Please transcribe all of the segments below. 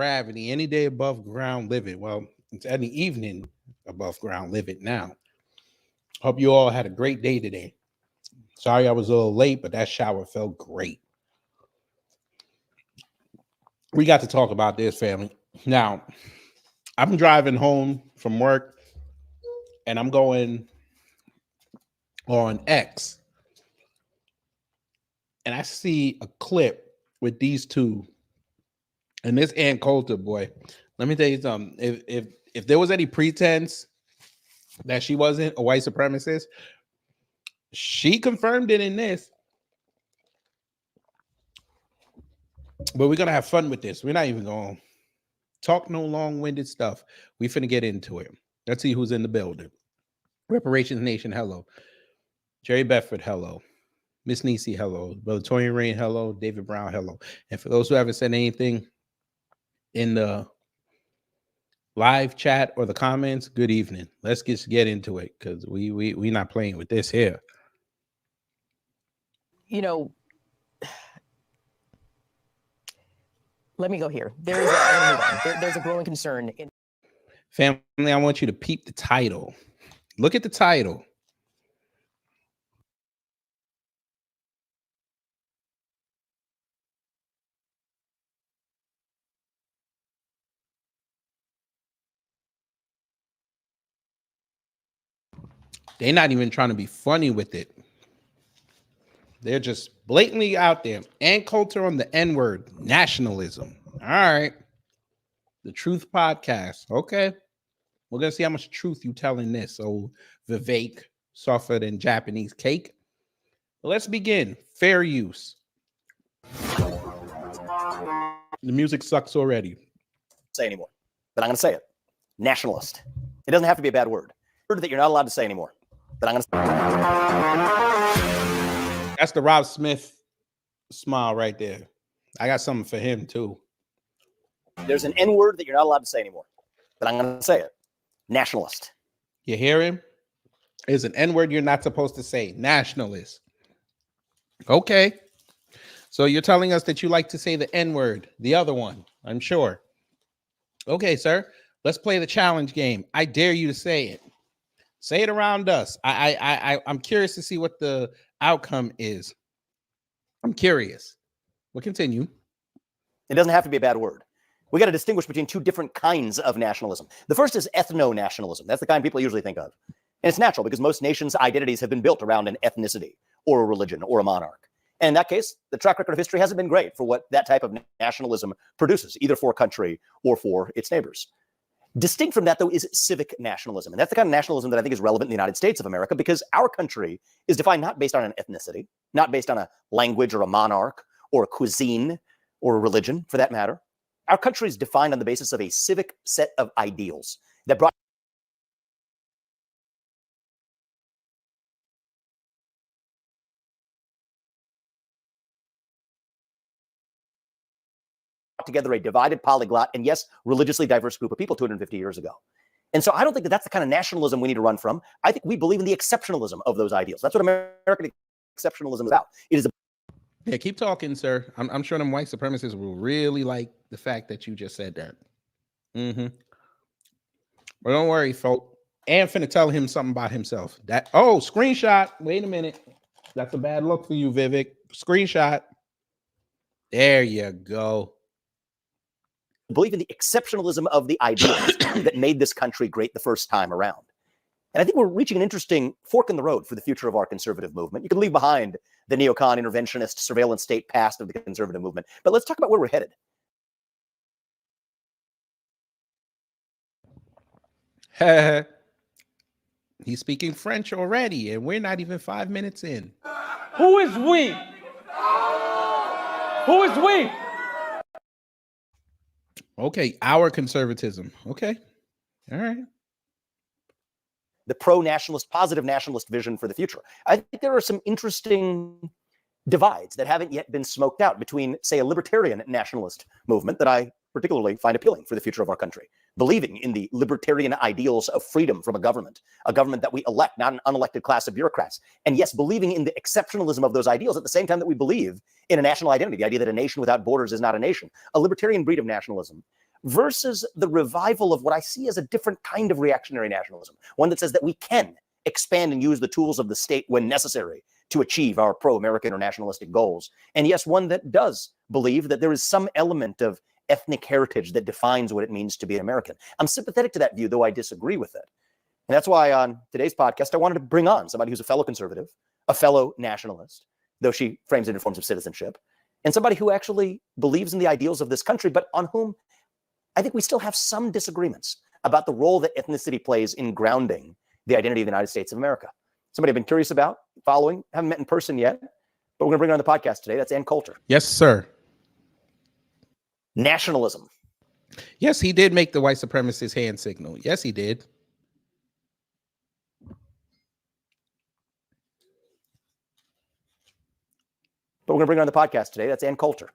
gravity, any day above ground, live it. Well, it's any evening above ground, live it now. Hope you all had a great day today. Sorry I was a little late, but that shower felt great. We got to talk about this, family. Now, I'm driving home from work, and I'm going on X, and I see a clip with these two, and this Ann Coulter, boy. Let me tell you something. If there was any pretense that she wasn't a white supremacist, she confirmed it in this. But we're gonna have fun with this. We're not even gonna talk no long-winded stuff. We finna get into it. Let's see who's in the building. Reparations Nation, hello. Jerry Bedford, hello. Miss Nisi, hello. Brother Tony Rain, hello. David Brown, hello. And for those who haven't said anything in the live chat or the comments, good evening. Let's just get into it, because we not playing with this here. You know, let me go here. There's a growing concern in family. I want you to peep the title. Look at the title. They're not even trying to be funny with it. They're just blatantly out there. And Coulter on the N-word, nationalism. All right. The Truth Podcast. Okay. We're going to see how much truth you tell in this. So Vivek, softer than Japanese cake. Let's begin. Fair use. The music sucks already. Say anymore, but I'm going to say it. Nationalist. It doesn't have to be a bad word. Word that you're not allowed to say anymore, but I'm going to say it. That's the Rob Smith smile right there. I got something for him too. There's an N word that you're not allowed to say anymore, but I'm going to say it. Nationalist. You hear him? There's an N word you're not supposed to say. Nationalist. Okay. So you're telling us that you like to say the N word, the other one, I'm sure. Okay, sir. Let's play the challenge game. I dare you to say it. Say it around us. I'm curious to see what the outcome is. I'm curious. We'll continue. It doesn't have to be a bad word. We got to distinguish between two different kinds of nationalism. The first is ethno-nationalism. That's the kind people usually think of. And it's natural because most nations' identities have been built around an ethnicity or a religion or a monarch. And in that case, the track record of history hasn't been great for what that type of nationalism produces, either for a country or for its neighbors. Distinct from that, though, is civic nationalism. And that's the kind of nationalism that I think is relevant in the United States of America, because our country is defined not based on an ethnicity, not based on a language or a monarch or a cuisine or a religion, for that matter. Our country is defined on the basis of a civic set of ideals that brought together a divided, polyglot, and yes, religiously diverse group of people 250 years ago. And so I don't think that that's the kind of nationalism we need to run from. I think we believe in the exceptionalism of those ideals. That's what American exceptionalism is about. It is Yeah, keep talking, sir. I'm sure them white supremacists will really like the fact that you just said that. But don't worry, folks. And finna tell him something about himself. Screenshot. Wait a minute. That's a bad look for you, Vivek. Screenshot. There you go. believe in the exceptionalism of the ideals that made this country great the first time around. And I think we're reaching an interesting fork in the road for the future of our conservative movement. You can leave behind the neocon, interventionist, surveillance state past of the conservative movement, but let's talk about where we're headed. He's speaking French already, and we're not even 5 minutes in. Who is we? Who is we? Okay, our conservatism. Okay, all right. The pro-nationalist, positive nationalist vision for the future. I think there are some interesting divides that haven't yet been smoked out between, say, a libertarian nationalist movement that I particularly find appealing for the future of our country, believing in the libertarian ideals of freedom from a government that we elect, not an unelected class of bureaucrats. And yes, believing in the exceptionalism of those ideals at the same time that we believe in a national identity, the idea that a nation without borders is not a nation. A libertarian breed of nationalism versus the revival of what I see as a different kind of reactionary nationalism, one that says that we can expand and use the tools of the state when necessary to achieve our pro-American or nationalistic goals. And yes, one that does believe that there is some element of ethnic heritage that defines what it means to be an American. I'm sympathetic to that view, though I disagree with it. And that's why on today's podcast, I wanted to bring on somebody who's a fellow conservative, a fellow nationalist, though she frames it in forms of citizenship, and somebody who actually believes in the ideals of this country, but on whom I think we still have some disagreements about the role that ethnicity plays in grounding the identity of the United States of America. Somebody I've been curious about, following, haven't met in person yet, but we're going to bring her on the podcast today. That's Ann Coulter. Yes, sir. Nationalism. Yes, he did make the white supremacist hand signal. Yes, he did. But we're going to bring her on the podcast today. That's Ann Coulter.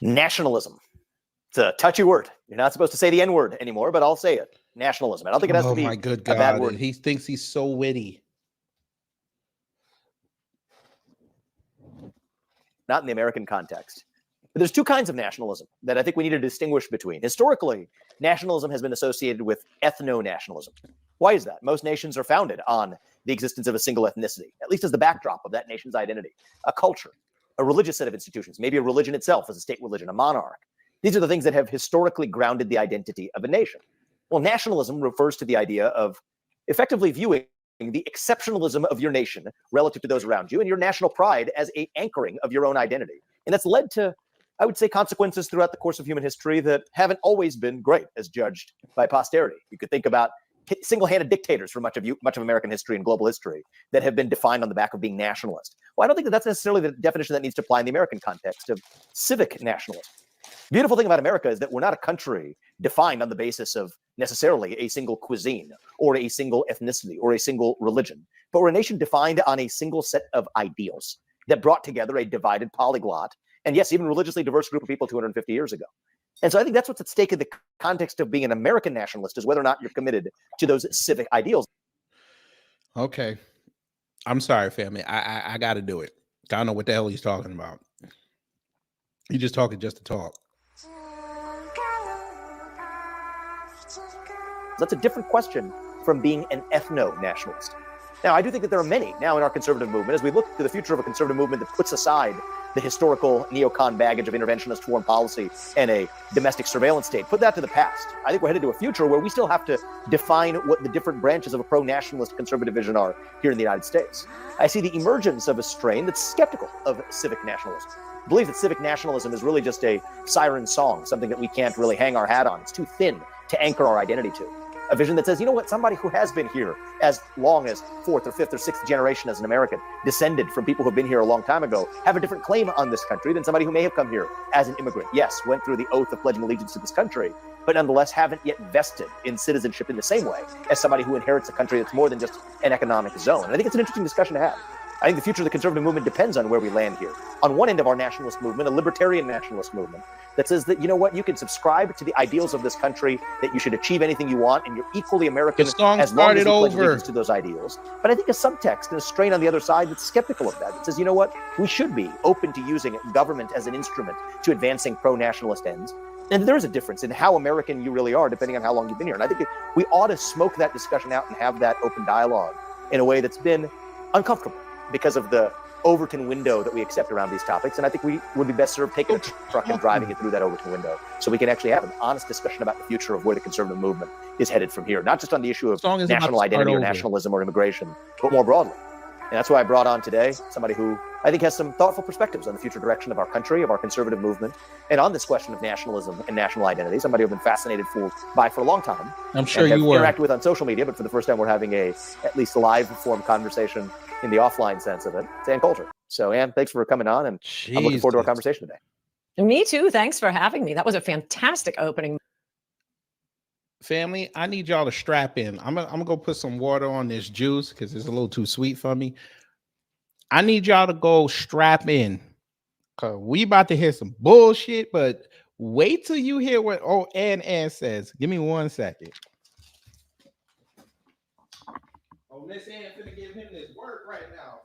Nationalism. It's a touchy word. You're not supposed to say the N word anymore, but I'll say it. Nationalism. I don't think it has to be my good a God. bad word. He thinks he's so witty. Not in the American context. But there's two kinds of nationalism that I think we need to distinguish between. Historically, nationalism has been associated with ethno-nationalism. Why is that? Most nations are founded on the existence of a single ethnicity, at least as the backdrop of that nation's identity, a culture, a religious set of institutions, maybe a religion itself as a state religion, a monarch. These are the things that have historically grounded the identity of a nation. Well, nationalism refers to the idea of effectively viewing the exceptionalism of your nation relative to those around you and your national pride as an anchoring of your own identity. And that's led to, I would say, consequences throughout the course of human history that haven't always been great as judged by posterity. You could think about single-handed dictators for much of American history and global history that have been defined on the back of being nationalist. Well, I don't think that that's necessarily the definition that needs to apply in the American context of civic nationalism. Beautiful thing about America is that we're not a country defined on the basis of necessarily a single cuisine or a single ethnicity or a single religion, but we're a nation defined on a single set of ideals that brought together a divided polyglot and, yes, even religiously diverse group of people 250 years ago. And so I think that's what's at stake in the context of being an American nationalist, is whether or not you're committed to those civic ideals. Okay. I'm sorry, family. I got to do it. I don't know what the hell he's talking about. He's just talking just to talk. That's a different question from being an ethno-nationalist. Now, I do think that there are many now in our conservative movement, as we look to the future of a conservative movement that puts aside the historical neocon baggage of interventionist foreign policy and a domestic surveillance state, put that to the past. I think we're headed to a future where we still have to define what the different branches of a pro-nationalist conservative vision are here in the United States. I see the emergence of a strain that's skeptical of civic nationalism, believes that civic nationalism is really just a siren song, something that we can't really hang our hat on. It's too thin to anchor our identity to. A vision that says, you know what, somebody who has been here as long as fourth or fifth or sixth generation as an American, descended from people who have been here a long time ago, have a different claim on this country than somebody who may have come here as an immigrant. Yes, went through the oath of pledging allegiance to this country, but nonetheless haven't yet vested in citizenship in the same way as somebody who inherits a country that's more than just an economic zone. And I think it's an interesting discussion to have. I think the future of the conservative movement depends on where we land here. On one end of our nationalist movement, a libertarian nationalist movement that says that, you know what, you can subscribe to the ideals of this country, that you should achieve anything you want, and you're equally American as long as you pledge allegiance to those ideals. But I think a subtext and a strain on the other side that's skeptical of that, that says, you know what, we should be open to using government as an instrument to advancing pro-nationalist ends. And there is a difference in how American you really are, depending on how long you've been here. And I think we ought to smoke that discussion out and have that open dialogue in a way that's been uncomfortable because of the Overton window that we accept around these topics. And I think we would be best served taking a truck and driving it through that Overton window so we can actually have an honest discussion about the future of where the conservative movement is headed from here, not just on the issue of national identity or nationalism or immigration, but more broadly. And that's why I brought on today somebody who I think has some thoughtful perspectives on the future direction of our country, of our conservative movement, and on this question of nationalism and national identity, somebody I've been fascinated by for a long time. I'm sure you were. Interacted with on social media, but for the first time we're having at least a live form conversation in the offline sense of it. It's Ann Coulter. So Ann, thanks for coming on, and I'm looking forward to our conversation today. Me too. Thanks for having me. That was a fantastic opening. Family, I need y'all to strap in. I'm gonna go put some water on this juice because it's a little too sweet for me. I need y'all to go strap in because we about to hear some bullshit, but wait till you hear what Ann says. Give me 1 second. Oh, Miss Ann finna give him this work right now.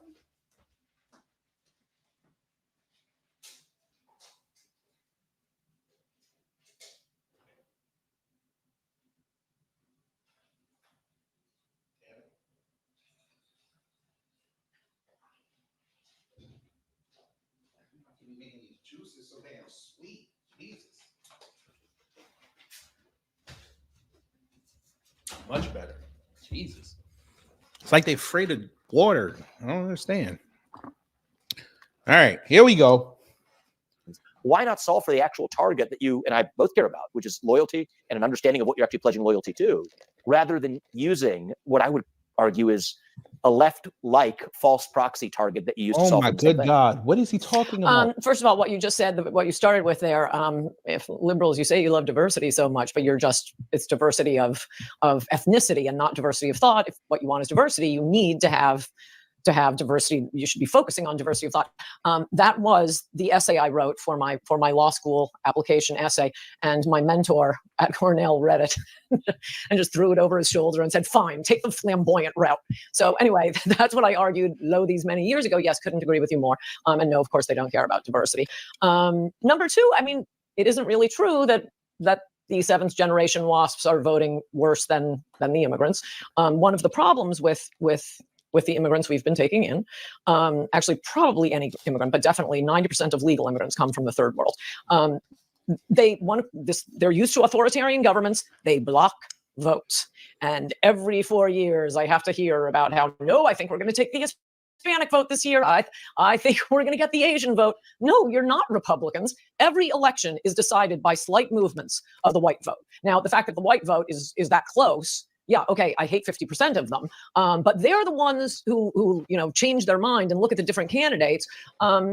is so damn sweet. Jesus. Much better. Jesus. It's like they're afraid of water. I don't understand. All right, here we go. Why not solve for the actual target that you and I both care about, which is loyalty and an understanding of what you're actually pledging loyalty to, rather than using what I would argue is a left-like false proxy target that you use to Oh solve my for the same good thing. God. What is he talking about? First of all, what you just said, what you started with there, if liberals, you say you love diversity so much, but it's diversity of ethnicity and not diversity of thought. If what you want is diversity, you need to have diversity. You should be focusing on diversity of thought. That was the essay I wrote for my law school application essay, and my mentor at Cornell read it and just threw it over his shoulder and said, "Fine, take the flamboyant route." So anyway, that's what I argued, lo, these many years ago. Yes, couldn't agree with you more. And no, of course, they don't care about diversity. Number two, I mean, it isn't really true that the seventh generation WASPs are voting worse than the immigrants. One of the problems with the immigrants we've been taking in, actually probably any immigrant, but definitely 90% of legal immigrants come from the third world. They're used to authoritarian governments. They block votes. And every 4 years, I have to hear about how, no, I think we're going to take the Hispanic vote this year. I think we're going to get the Asian vote. No, you're not Republicans. Every election is decided by slight movements of the white vote. Now, the fact that the white vote is that close, yeah, okay, I hate 50% of them, but they're the ones who change their mind and look at the different candidates.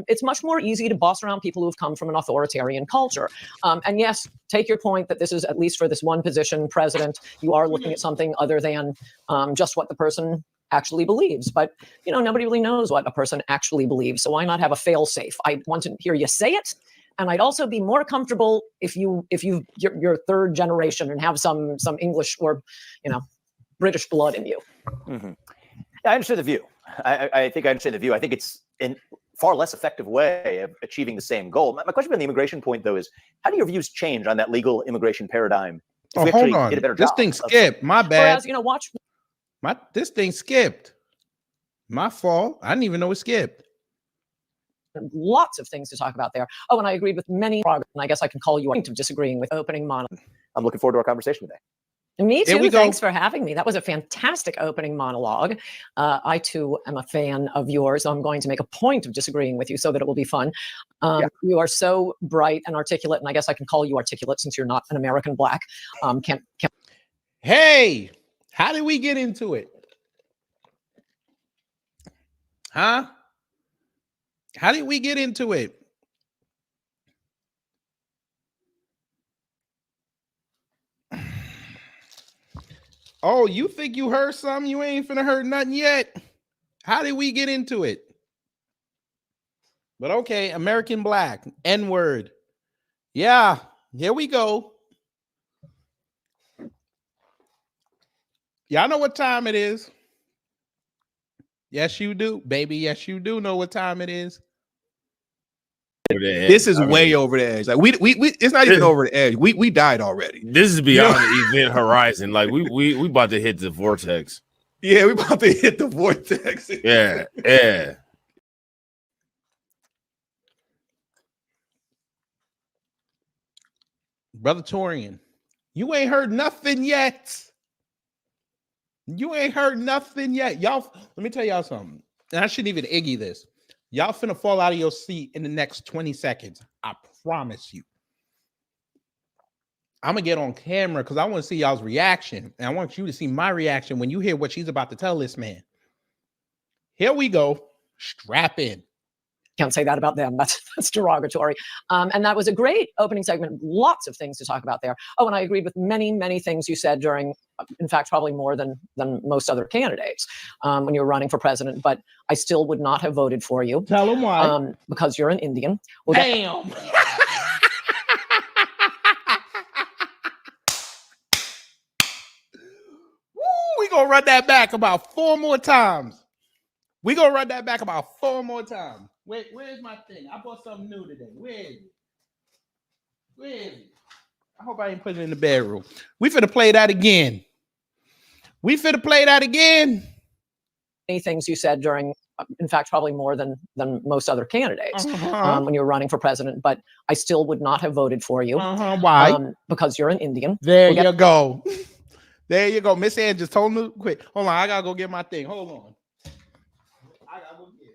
It's much more easy to boss around people who've come from an authoritarian culture. And yes, take your point that this is, at least for this one position, president, you are looking at something other than just what the person actually believes. But nobody really knows what a person actually believes. So why not have a fail-safe? I want to hear you say it. And I'd also be more comfortable if you're third generation and have some English or British blood in you. Mm-hmm. I understand the view. I think I understand the view. I think it's a far less effective way of achieving the same goal. My question on the immigration point, though, is how do your views change on that legal immigration paradigm? Oh, hold on. Did a better this job thing skipped. My bad. Whereas, watch. This thing skipped. My fault. I didn't even know it skipped. Lots of things to talk about there. Oh, and I agreed with many progress, and I guess I can call you into disagreeing with opening monologue. I'm looking forward to our conversation today. Me too. Thanks for having me. That was a fantastic opening monologue. I too am a fan of yours. So I'm going to make a point of disagreeing with you so that it will be fun. You are so bright and articulate, and I guess I can call you articulate since you're not an American black. Hey, how did we get into it? Huh? How did we get into it? Oh, you think you heard something? You ain't finna heard nothing yet. How did we get into it? But okay, American black, N-word. Yeah, here we go. Y'all know what time it is. Yes, you do, baby. Yes, you do know what time it is. This is way over the edge. Like we it's not even over the edge. We died already. This is beyond the event horizon. Like we about to hit the vortex. Yeah, we about to hit the vortex. Yeah. Brother Torian, you ain't heard nothing yet. You ain't heard nothing yet. Y'all, let me tell y'all something. And I shouldn't even Iggy this. Y'all finna fall out of your seat in the next 20 seconds. I promise you. I'm gonna get on camera because I want to see y'all's reaction. And I want you to see my reaction when you hear what she's about to tell this man. Here we go. Strap in. Can't say that about them. That's derogatory. And that was a great opening segment. Lots of things to talk about there. Oh, and I agreed with many, many things you said during, in fact, probably more than most other candidates when you were running for president. But I still would not have voted for you. Tell them why. Because you're an Indian. Well, damn. We're going to run that back about 4 more times. We're going to run that back about 4 more times. Where's my thing? I bought something new today. Where is it? Where is it? I hope I ain't put it in the bedroom. We finna play that again. Many things you said during, in fact, probably more than most other candidates when you were running for president. But I still would not have voted for you. Why? Because you're an Indian. There you go. There you go. Miss Ann just told me quick. Hold on, I gotta go get my thing. Hold on. I gotta go get it.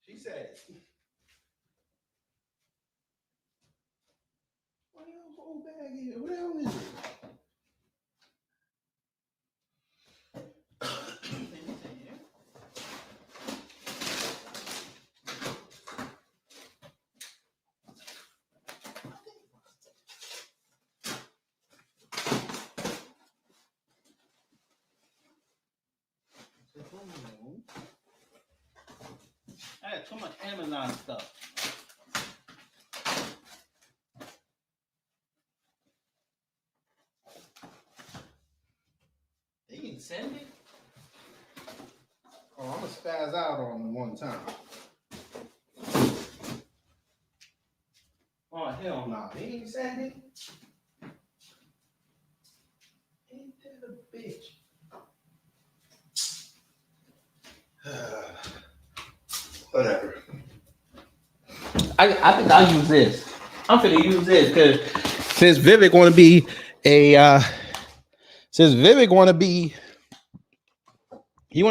She said, "What the whole bag here? What the hell is it?" I had too much Amazon stuff. They didn't send it? Oh, I'm gonna spaz out on them one time. Oh, hell no. They didn't send it? Ain't that a bitch? Whatever. I think I'll use this. I'm finna use this because since Vivek want to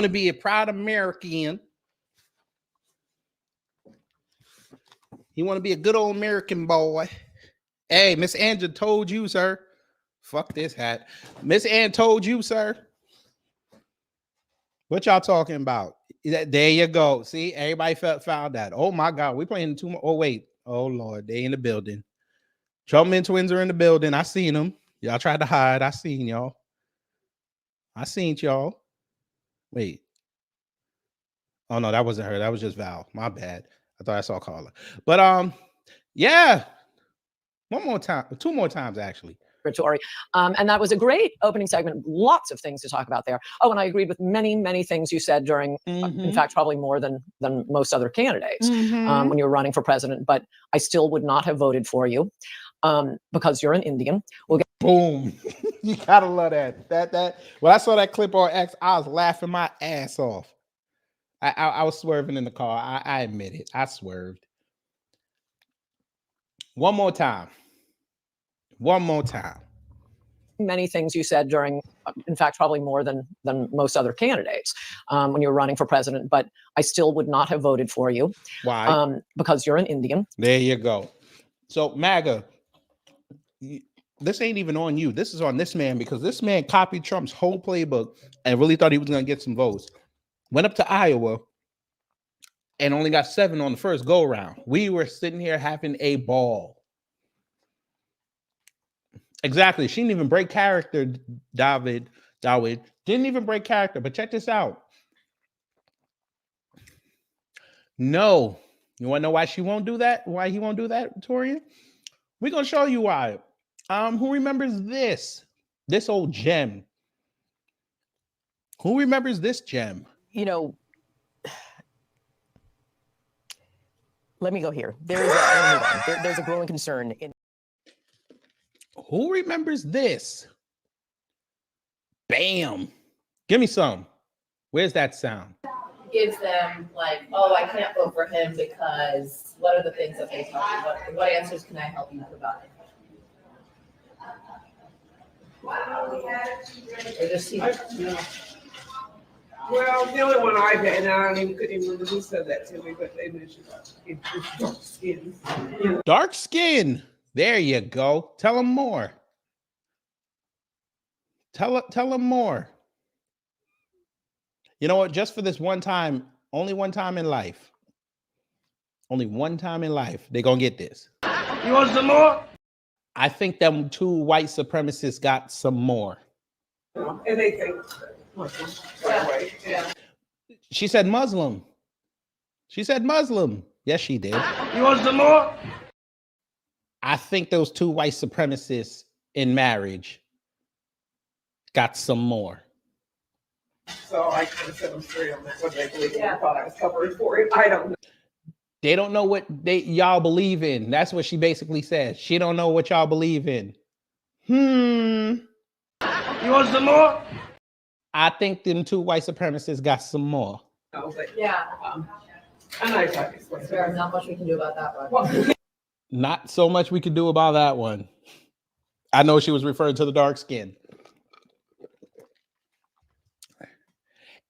be a proud American. He want to be a good old American boy. Hey, Miss Angela told you, sir. Fuck this hat. Miss Ann told you, sir. What y'all talking about? There you go. See, everybody found that. Oh my God, we playing 2 more. Oh wait. Oh Lord, they in the building. Troubleman twins are in the building. I seen them. Y'all tried to hide. I seen y'all. I seen y'all. Wait. Oh no, that wasn't her. That was just Val. My bad. I thought I saw Carla. But yeah. One more time, 2 more times actually. And that was a great opening segment. Lots of things to talk about there. Oh, and I agreed with many things you said during, in fact, probably more than most other candidates when you were running for president. But I still would not have voted for you because you're an Indian. We'll get boom. You gotta love that. That. When I saw that clip on X, I was laughing my ass off. I was swerving in the car. I admit it. I swerved. One more time. many things you said during, in fact, probably more than most other candidates when you were running for president. But I still would not have voted for you. Why? Because you're an Indian. There you go. So MAGA, this ain't even on you. This is on this man because this man copied Trump's whole playbook and really thought he was going to get some votes. Went up to Iowa and only got 7 on the first go round. We were sitting here having a ball. Exactly. She didn't even break character, Dawid. Didn't even break character. But check this out. No. You want to know why she won't do that? Why he won't do that, Torian? We're going to show you why. Who remembers this? This old gem. Who remembers this gem? You know, let me go here. There's a growing concern in. Who remembers this? Bam. Give me some. Where's that sound? Gives them like, oh, I can't vote for him because what are the things that they tell you? What answers can I help you provide? Or just Well, the only one I've had, and I couldn't even remember who said that to me, but they mentioned it's dark skin. Dark skin. There you go. Tell them more. Tell them more. You know what? Just for this one time, only one time in life. Only one time in life, they're going to get this. You want some more? I think them 2 white supremacists got some more. And they think Muslim. Yeah. She said Muslim. She said Muslim. Yes, she did. You want some more? I think those 2 white supremacists in marriage got some more. So I kind of set them straight on that, what they believe in. I thought I was covering for it. I don't know. They don't know what y'all believe in. That's what she basically said. She don't know what y'all believe in. You want some more? I think them two white supremacists got some more. But Yeah, and I tried to explain. there's not much we can do about that one. Not so much we could do about that one. I know she was referring to the dark skin.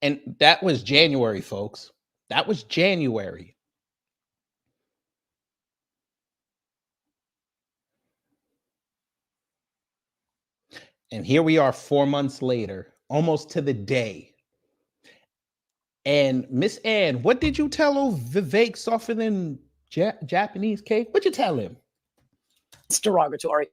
And that was January, folks. That was January. And here we are 4 months later, almost to the day. And Miss Ann, what did you tell old Vivek softer than Japanese cake? What'd you tell him? It's derogatory.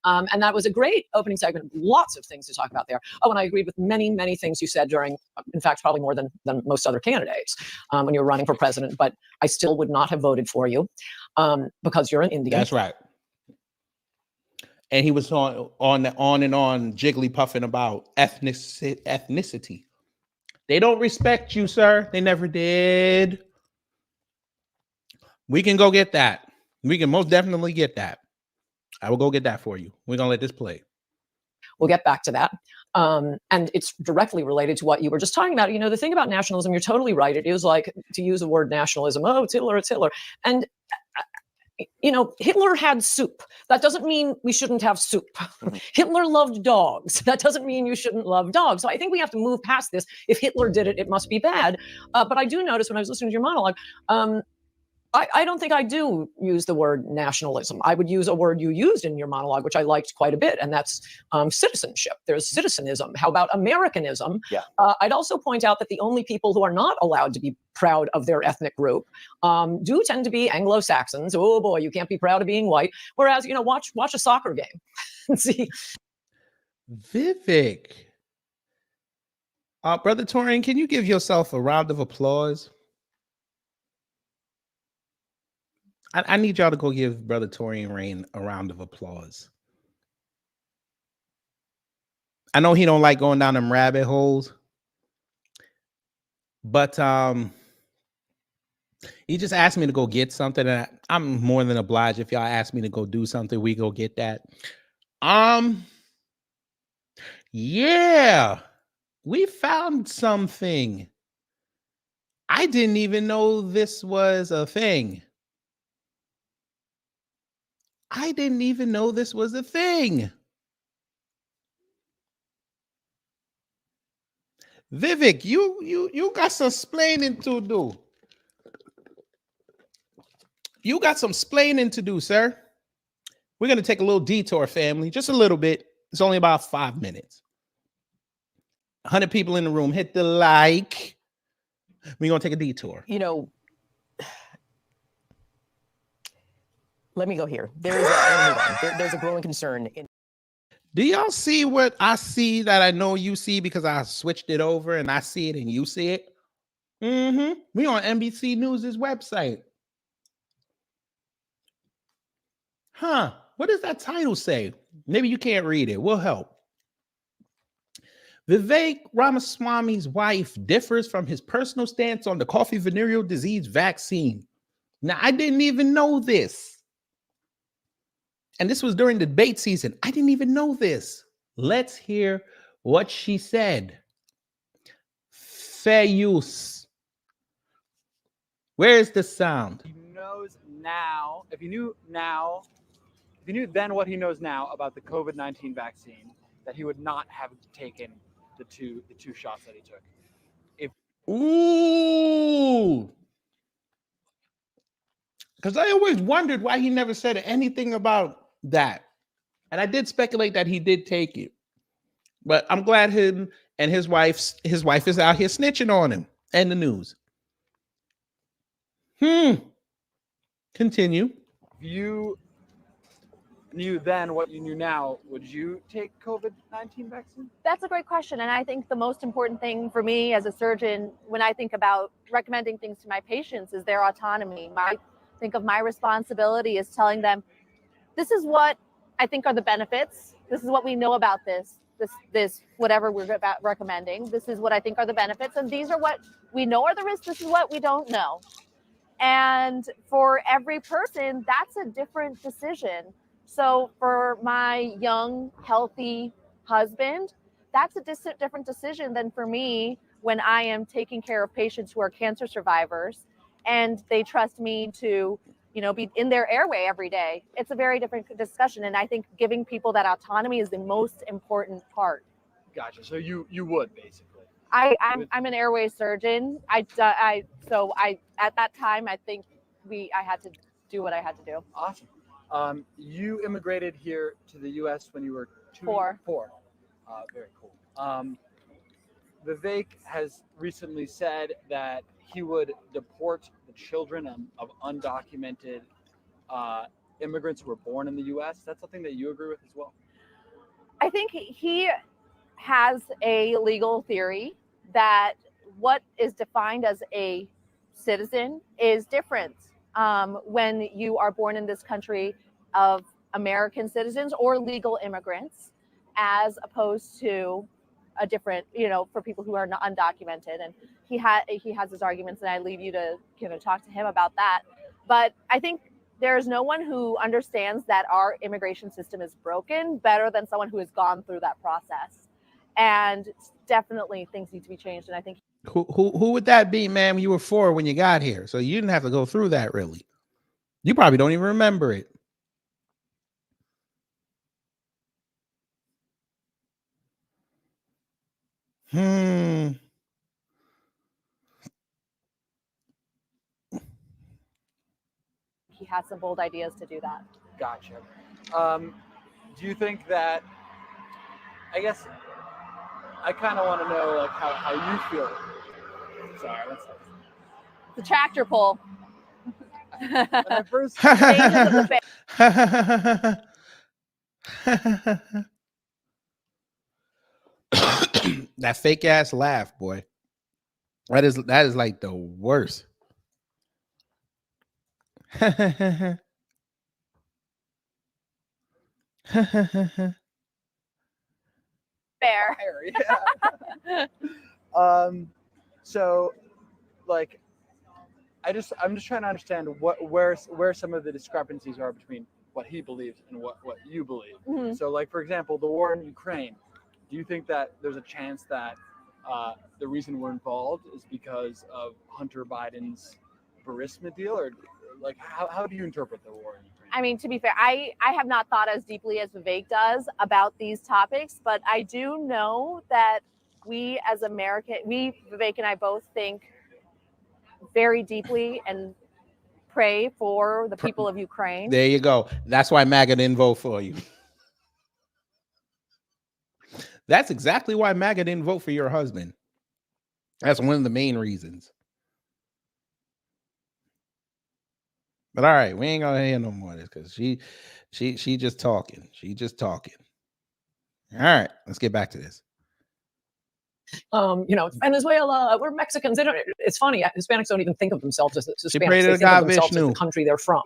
And that was a great opening segment. Lots of things to talk about there. Oh, and I agreed with many, many things you said during, in fact, probably more than most other candidates when you were running for president. But I still would not have voted for you because you're an Indian. That's right. And he was on and on, jiggly puffing about ethnicity. They don't respect you, sir. They never did. We can go get that. We can most definitely get that. I will go get that for you. We're going to let this play. We'll get back to that. And it's directly related to what you were just talking about. You know, the thing about nationalism, you're totally right. It is like, to use the word nationalism, oh, it's Hitler, it's Hitler. And, you know, Hitler had soup. That doesn't mean we shouldn't have soup. Hitler loved dogs. That doesn't mean you shouldn't love dogs. So I think we have to move past this. If Hitler did it, it must be bad. But I do notice when I was listening to your monologue, I don't think I do use the word nationalism. I would use a word you used in your monologue, which I liked quite a bit, and that's citizenship. There's citizenism. How about Americanism? Yeah. I'd also point out that the only people who are not allowed to be proud of their ethnic group do tend to be Anglo-Saxons. Oh boy, you can't be proud of being white. Whereas, you know, watch a soccer game and see. Vivek. Brother Torian, can you give yourself a round of applause? I need y'all to go give Brother Torian Rain a round of applause. I know he don't like going down them rabbit holes, but he just asked me to go get something, and I'm more than obliged. If y'all ask me to go do something, we go get that. Yeah, we found something. I didn't even know this was a thing. I didn't even know this was a thing. Vivek, you got some splaining to do. You got some splaining to do, sir. We're going to take a little detour, family. Just a little bit. It's only about 5 minutes. 100 people in the room. Hit the like. We're going to take a detour. You know, let me go here. There's a growing concern. Do y'all see what I see that I know you see because I switched it over and I see it and you see it? We on NBC News' website. Huh. What does that title say? Maybe you can't read it. We'll help. Vivek Ramaswamy's wife differs from his personal stance on the coffee venereal disease vaccine. Now, I didn't even know this. And this was during the debate season. I didn't even know this. Let's hear what she said. Fair use. Where's the sound? He knows now, if he knew then what he knows now about the COVID-19 vaccine, that he would not have taken the two shots that he took. Ooh. Because I always wondered why he never said anything about that. And I did speculate that he did take it. But I'm glad him and his wife is out here snitching on him and the news. Continue. If you knew then what you knew now, would you take COVID-19 vaccine? That's a great question. And I think the most important thing for me as a surgeon, when I think about recommending things to my patients, is their autonomy. I think of my responsibility as telling them, this is what I think are the benefits. This is what we know about this. this whatever we're recommending. This is what I think are the benefits, and these are what we know are the risks. This is what we don't know. And for every person, that's a different decision. So for my young, healthy husband, that's a different decision than for me when I am taking care of patients who are cancer survivors and they trust me to, be in their airway every day. It's a very different discussion. And I think giving people that autonomy is the most important part. Gotcha. So you would basically. I'm an airway surgeon. At that time, I think I had to do what I had to do. Awesome. You immigrated here to the U.S. when you were 4. Very cool. Vivek has recently said that he would deport the children of undocumented immigrants who were born in the U.S. That's something that you agree with as well? I think he has a legal theory that what is defined as a citizen is different when you are born in this country of American citizens or legal immigrants, as opposed to a different, for people who are not undocumented. And he has his arguments, and I leave you to talk to him about that. But I think there is no one who understands that our immigration system is broken better than someone who has gone through that process. And definitely things need to be changed. And I think who would that be, man? You were 4 when you got here, so you didn't have to go through that. Really, you probably don't even remember it. He has some bold ideas to do that. Gotcha. Do you think that, I guess, I kind of want to know like how you feel. Sorry, that's the tractor pull. when I first that fake ass laugh, boy. That is like the worst. Fair. Yeah. So like I'm just trying to understand where some of the discrepancies are between what he believes and what you believe. Mm-hmm. So like, for example, the war in Ukraine, do you think that there's a chance that the reason we're involved is because of Hunter Biden's Burisma deal, or like how do you interpret the war in Ukraine? I mean, to be fair, I have not thought as deeply as Vivek does about these topics, but I do know that we as Vivek and I both think very deeply and pray for the people of Ukraine. There you go. That's why MAGA didn't vote for you. That's exactly why MAGA didn't vote for your husband. That's one of the main reasons. But all right, we ain't gonna hear no more of this because she just talking. She just talking. All right, let's get back to this. Venezuela, we're Mexicans. It's funny. Hispanics don't even think of themselves as Hispanics. They think of themselves as the country they're from.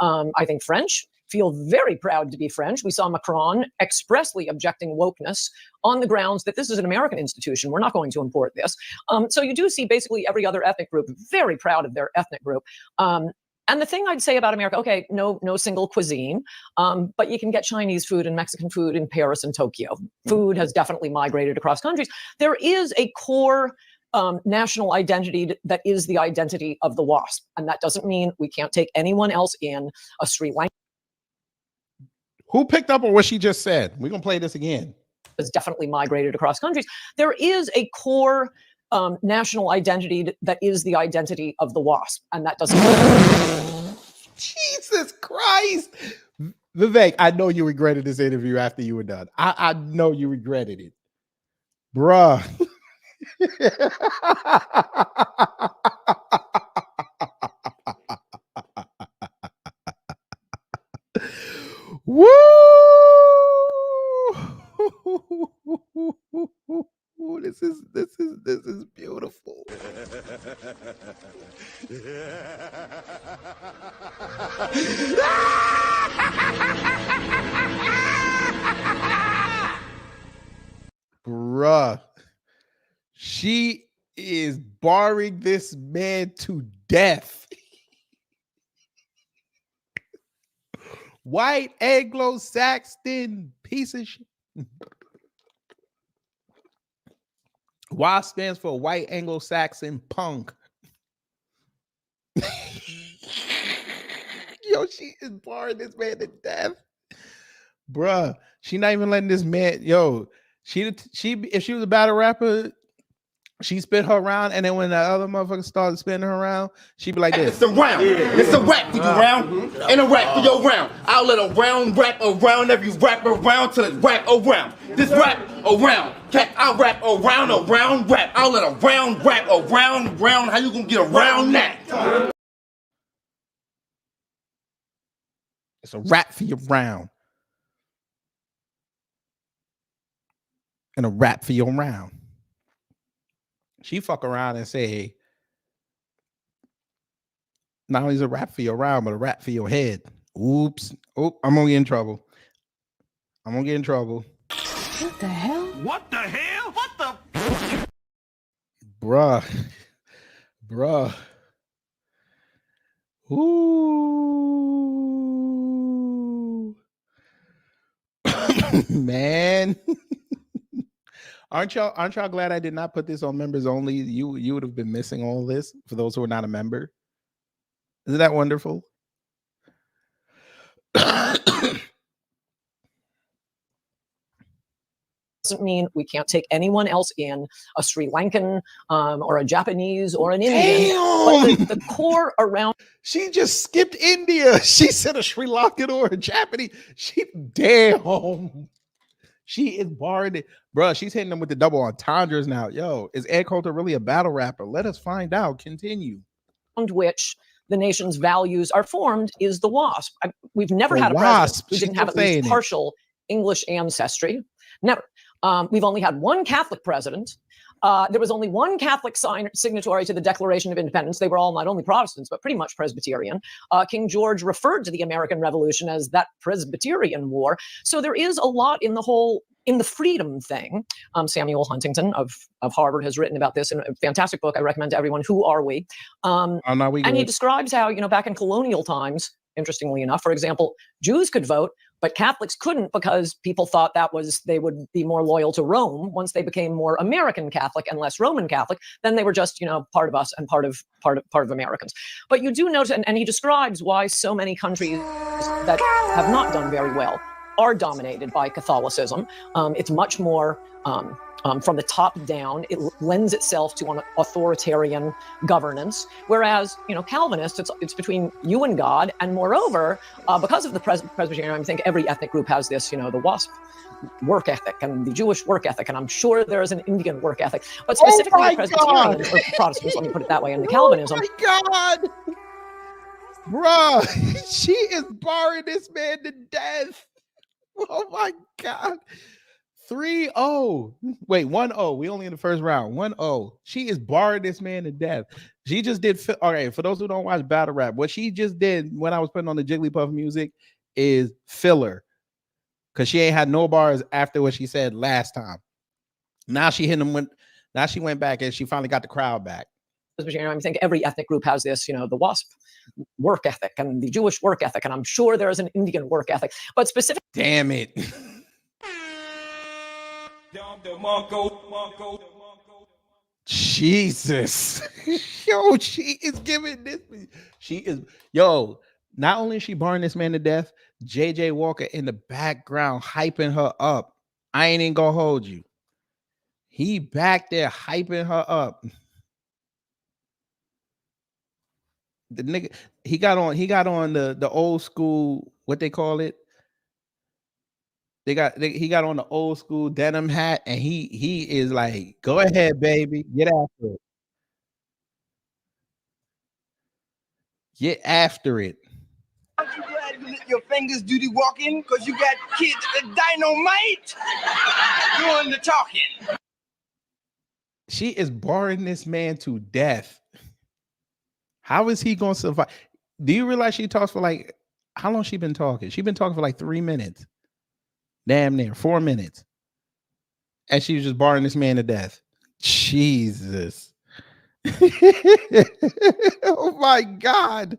I think French feel very proud to be French. We saw Macron expressly objecting wokeness on the grounds that this is an American institution. We're not going to import this. So you do see basically every other ethnic group very proud of their ethnic group. And the thing I'd say about America, okay, no single cuisine, but you can get Chinese food and Mexican food in Paris and Tokyo. Food has definitely migrated across countries. There is a core national identity that is the identity of the WASP. And that doesn't mean we can't take anyone else in. A Sri Lanka. Who picked up on what she just said? We're going to play this again. Has definitely migrated across countries. There is a core national identity that is the identity of the WASP, and that doesn't. Jesus Christ, Vivek! I know you regretted this interview after you were done. I know you regretted it, bruh. Woo! This is beautiful. Bruh. She is barring this man to death. White Anglo-Saxon piece of shit. WA stands for White Anglo-Saxon punk. Yo, she is barring this man to death. Bruh, she not even letting this man, yo, she if she was a battle rapper, she spin her around, and then when the other motherfucker started spinning her around, she'd be like this. It's a round. It's a rap for your round, and a rap for your round. I'll let a round rap around every rap around till it's rap around. This rap around. I'll rap around a round rap. I'll let a round rap around round. How you gonna get around that? It's a rap for your round. And a rap for your round. She fuck around and say, not only is a rap for your round, but a rap for your head. Oops. Oh, I'm gonna get in trouble. I'm gonna get in trouble. What the hell? What the hell? What the? Bruh. Bruh. Ooh. Man. Aren't y'all glad I did not put this on members only? You would have been missing all this for those who are not a member. Isn't that wonderful? Doesn't mean we can't take anyone else in, a Sri Lankan or a Japanese or an Indian. But the core around. She just skipped India. She said a Sri Lankan or a Japanese. Damn. She is barring it. Bruh, she's hitting them with the double entendres now. Yo, is Ed Coulter really a battle rapper? Let us find out. Continue. Which the nation's values are formed is the WASP. We've never The had a WASP. president who didn't She's have at still saying least it. partial English ancestry. Never. We've only had one Catholic president. There was only one Catholic signatory to the Declaration of Independence. They were all not only Protestants, but pretty much Presbyterian. King George referred to the American Revolution as that Presbyterian War. So there is a lot in the freedom thing. Samuel Huntington of Harvard has written about this in a fantastic book I recommend to everyone. Who Are We? And he describes how, back in colonial times, interestingly enough, for example, Jews could vote, but Catholics couldn't because people thought they would be more loyal to Rome. Once they became more American Catholic and less Roman Catholic, then they were just, part of us and part of Americans. But you do notice, and he describes why so many countries that have not done very well are dominated by Catholicism. It's much more from the top down. It lends itself to an authoritarian governance, whereas Calvinists, it's between you and God. And moreover, because of the Presbyterian, I think every ethnic group has this, the WASP work ethic and the Jewish work ethic, and I'm sure there is an Indian work ethic, but specifically the Presbyterians or Protestants, let me put it that way, and the Calvinism. Oh my God. Bruh, she is barring this man to death. Oh my God. 3-0. Wait, 1-0. We only in the first round. 1-0. She is barring this man to death. She just did. Okay, for those who don't watch battle rap, what she just did when I was putting on the Jigglypuff music is filler, because she ain't had no bars after what she said last time. Now she hit him. Now she went back and she finally got the crowd back. I think every ethnic group has this, the WASP work ethic and the Jewish work ethic, and I'm sure there is an Indian work ethic, but specifically. Damn it. Jesus. Yo, she is giving this. Not only is she barring this man to death, JJ Walker in the background hyping her up. I ain't even gonna hold you. He back there hyping her up. The nigga, he got on the old school, what they call it. He got on the old school denim hat, and he is like, go ahead, baby, get after it. Get after it. Aren't you glad you let your fingers do the walking? Because you got kids that dynamite doing the talking. She is barring this man to death. How is he going to survive? Do you realize she talks for how long she been talking? She's been talking for 3 minutes. Damn near 4 minutes. and she was just barring this man to death. Jesus. Oh my God.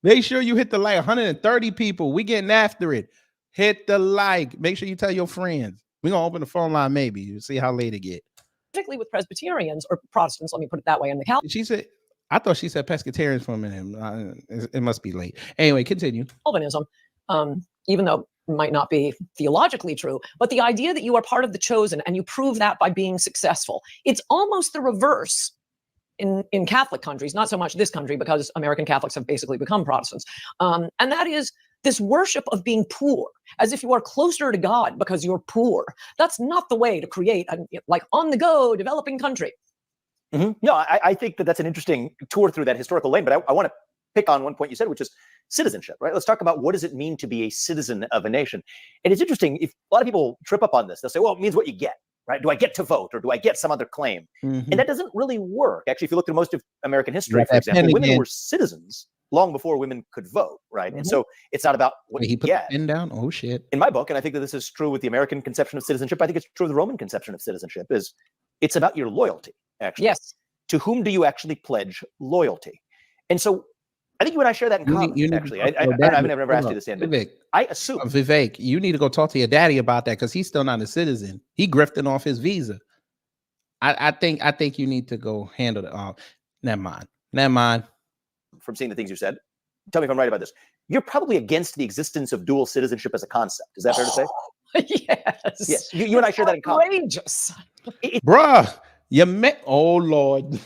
Make sure you hit the like. 130 people. We getting after it. Hit the like. Make sure you tell your friends. We're gonna open the phone line, maybe. You see how late it get. Particularly with Presbyterians or Protestants, let me put it that way, in the Calvinism. She said, I thought she said pescatarians for a minute. It must be late. Anyway, continue. Even though it might not be theologically true, but the idea that you are part of the chosen and you prove that by being successful, it's almost the reverse in Catholic countries, not so much this country because American Catholics have basically become Protestants. And that is this worship of being poor, as if you are closer to God because you're poor. That's not the way to create a like on the go developing country. Mm-hmm. No, I think that's an interesting tour through that historical lane, but I want to pick on one point you said, which is citizenship, right? Let's talk about what does it mean to be a citizen of a nation? And it's interesting, if a lot of people trip up on this, they'll say, well, it means what you get, right? Do I get to vote or do I get some other claim? Mm-hmm. And that doesn't really work. Actually, if you look at most of American history, for example, women were citizens long before women could vote, right? Mm-hmm. And so it's not about what he put the pen down. Oh shit! In my book, and I think that this is true with the American conception of citizenship. I think it's true of the Roman conception of citizenship. Is it's about your loyalty, actually. Yes. To whom do you actually pledge loyalty? And so I think you and I share that in common. Actually, I've never asked you this, Andy. Vivek, I assume Vivek, you need to go talk to your daddy about that because he's still not a citizen. He grifting off his visa. I think you need to go handle it. Never mind. From seeing the things you said, tell me if I'm right about this. You're probably against the existence of dual citizenship as a concept. Is that fair to say? Yes. Yes. You and I share that in common. Outrageous. Bruh, you met. Oh Lord.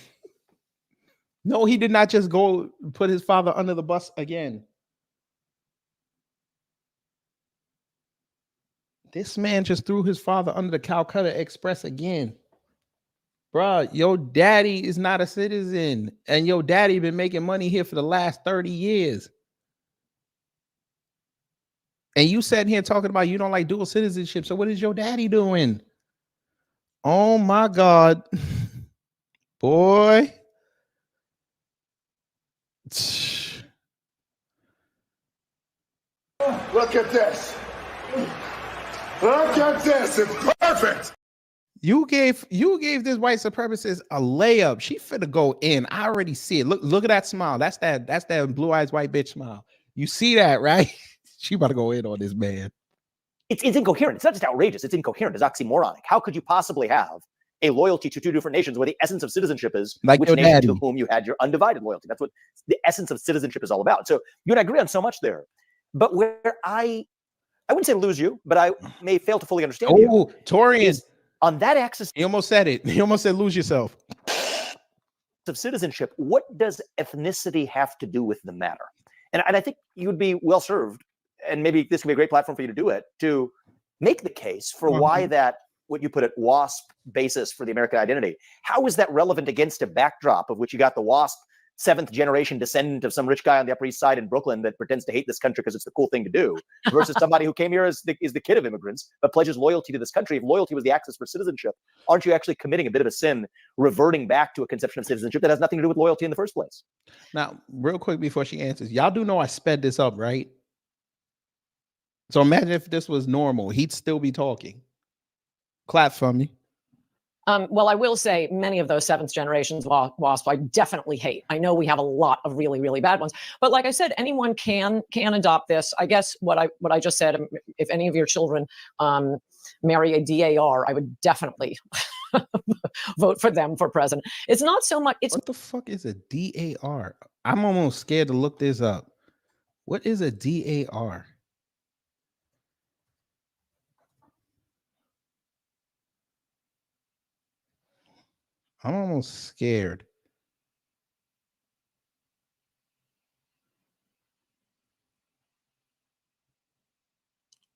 No, he did not just go put his father under the bus again. This man just threw his father under the Calcutta Express again. Bruh, your daddy is not a citizen, and your daddy been making money here for the last 30 years. And you sat here talking about you don't like dual citizenship. So what is your daddy doing? Oh my God. Boy. Look at this. Look at this. It's perfect. You gave this white supremacist a layup. She finna go in. I already see it. Look at that smile. That's that blue eyes white bitch smile. You see that, right? She about to go in on this man. It's incoherent. It's not just outrageous. It's incoherent. It's oxymoronic. How could you possibly have a loyalty to two different nations where the essence of citizenship is like which nation to whom you had your undivided loyalty? That's what the essence of citizenship is all about. So you and I agree on so much there. But where I wouldn't say lose you, but I may fail to fully understand you. Oh, Torian. On that axis, he almost said it. He almost said lose yourself. Of citizenship, what does ethnicity have to do with the matter? And I think you would be well served, and maybe this can be a great platform for you to do it, to make the case for why that, what you put at WASP basis for the American identity, how is that relevant against a backdrop of which you got the WASP seventh generation descendant of some rich guy on the Upper East Side in Brooklyn that pretends to hate this country because it's the cool thing to do, versus somebody who came here as the kid of immigrants, but pledges loyalty to this country. If loyalty was the axis for citizenship, aren't you actually committing a bit of a sin, reverting back to a conception of citizenship that has nothing to do with loyalty in the first place? Now, real quick before she answers, y'all do know I sped this up, right? So imagine if this was normal, he'd still be talking. Clap for me. Well, I will say many of those seventh generations WASP I definitely hate. I know we have a lot of really, really bad ones. But like I said, anyone can adopt this. I guess what I just said, if any of your children marry a DAR, I would definitely vote for them for president. It's not so much. It's what the fuck is a DAR? I'm almost scared to look this up. What is a DAR? I'm almost scared.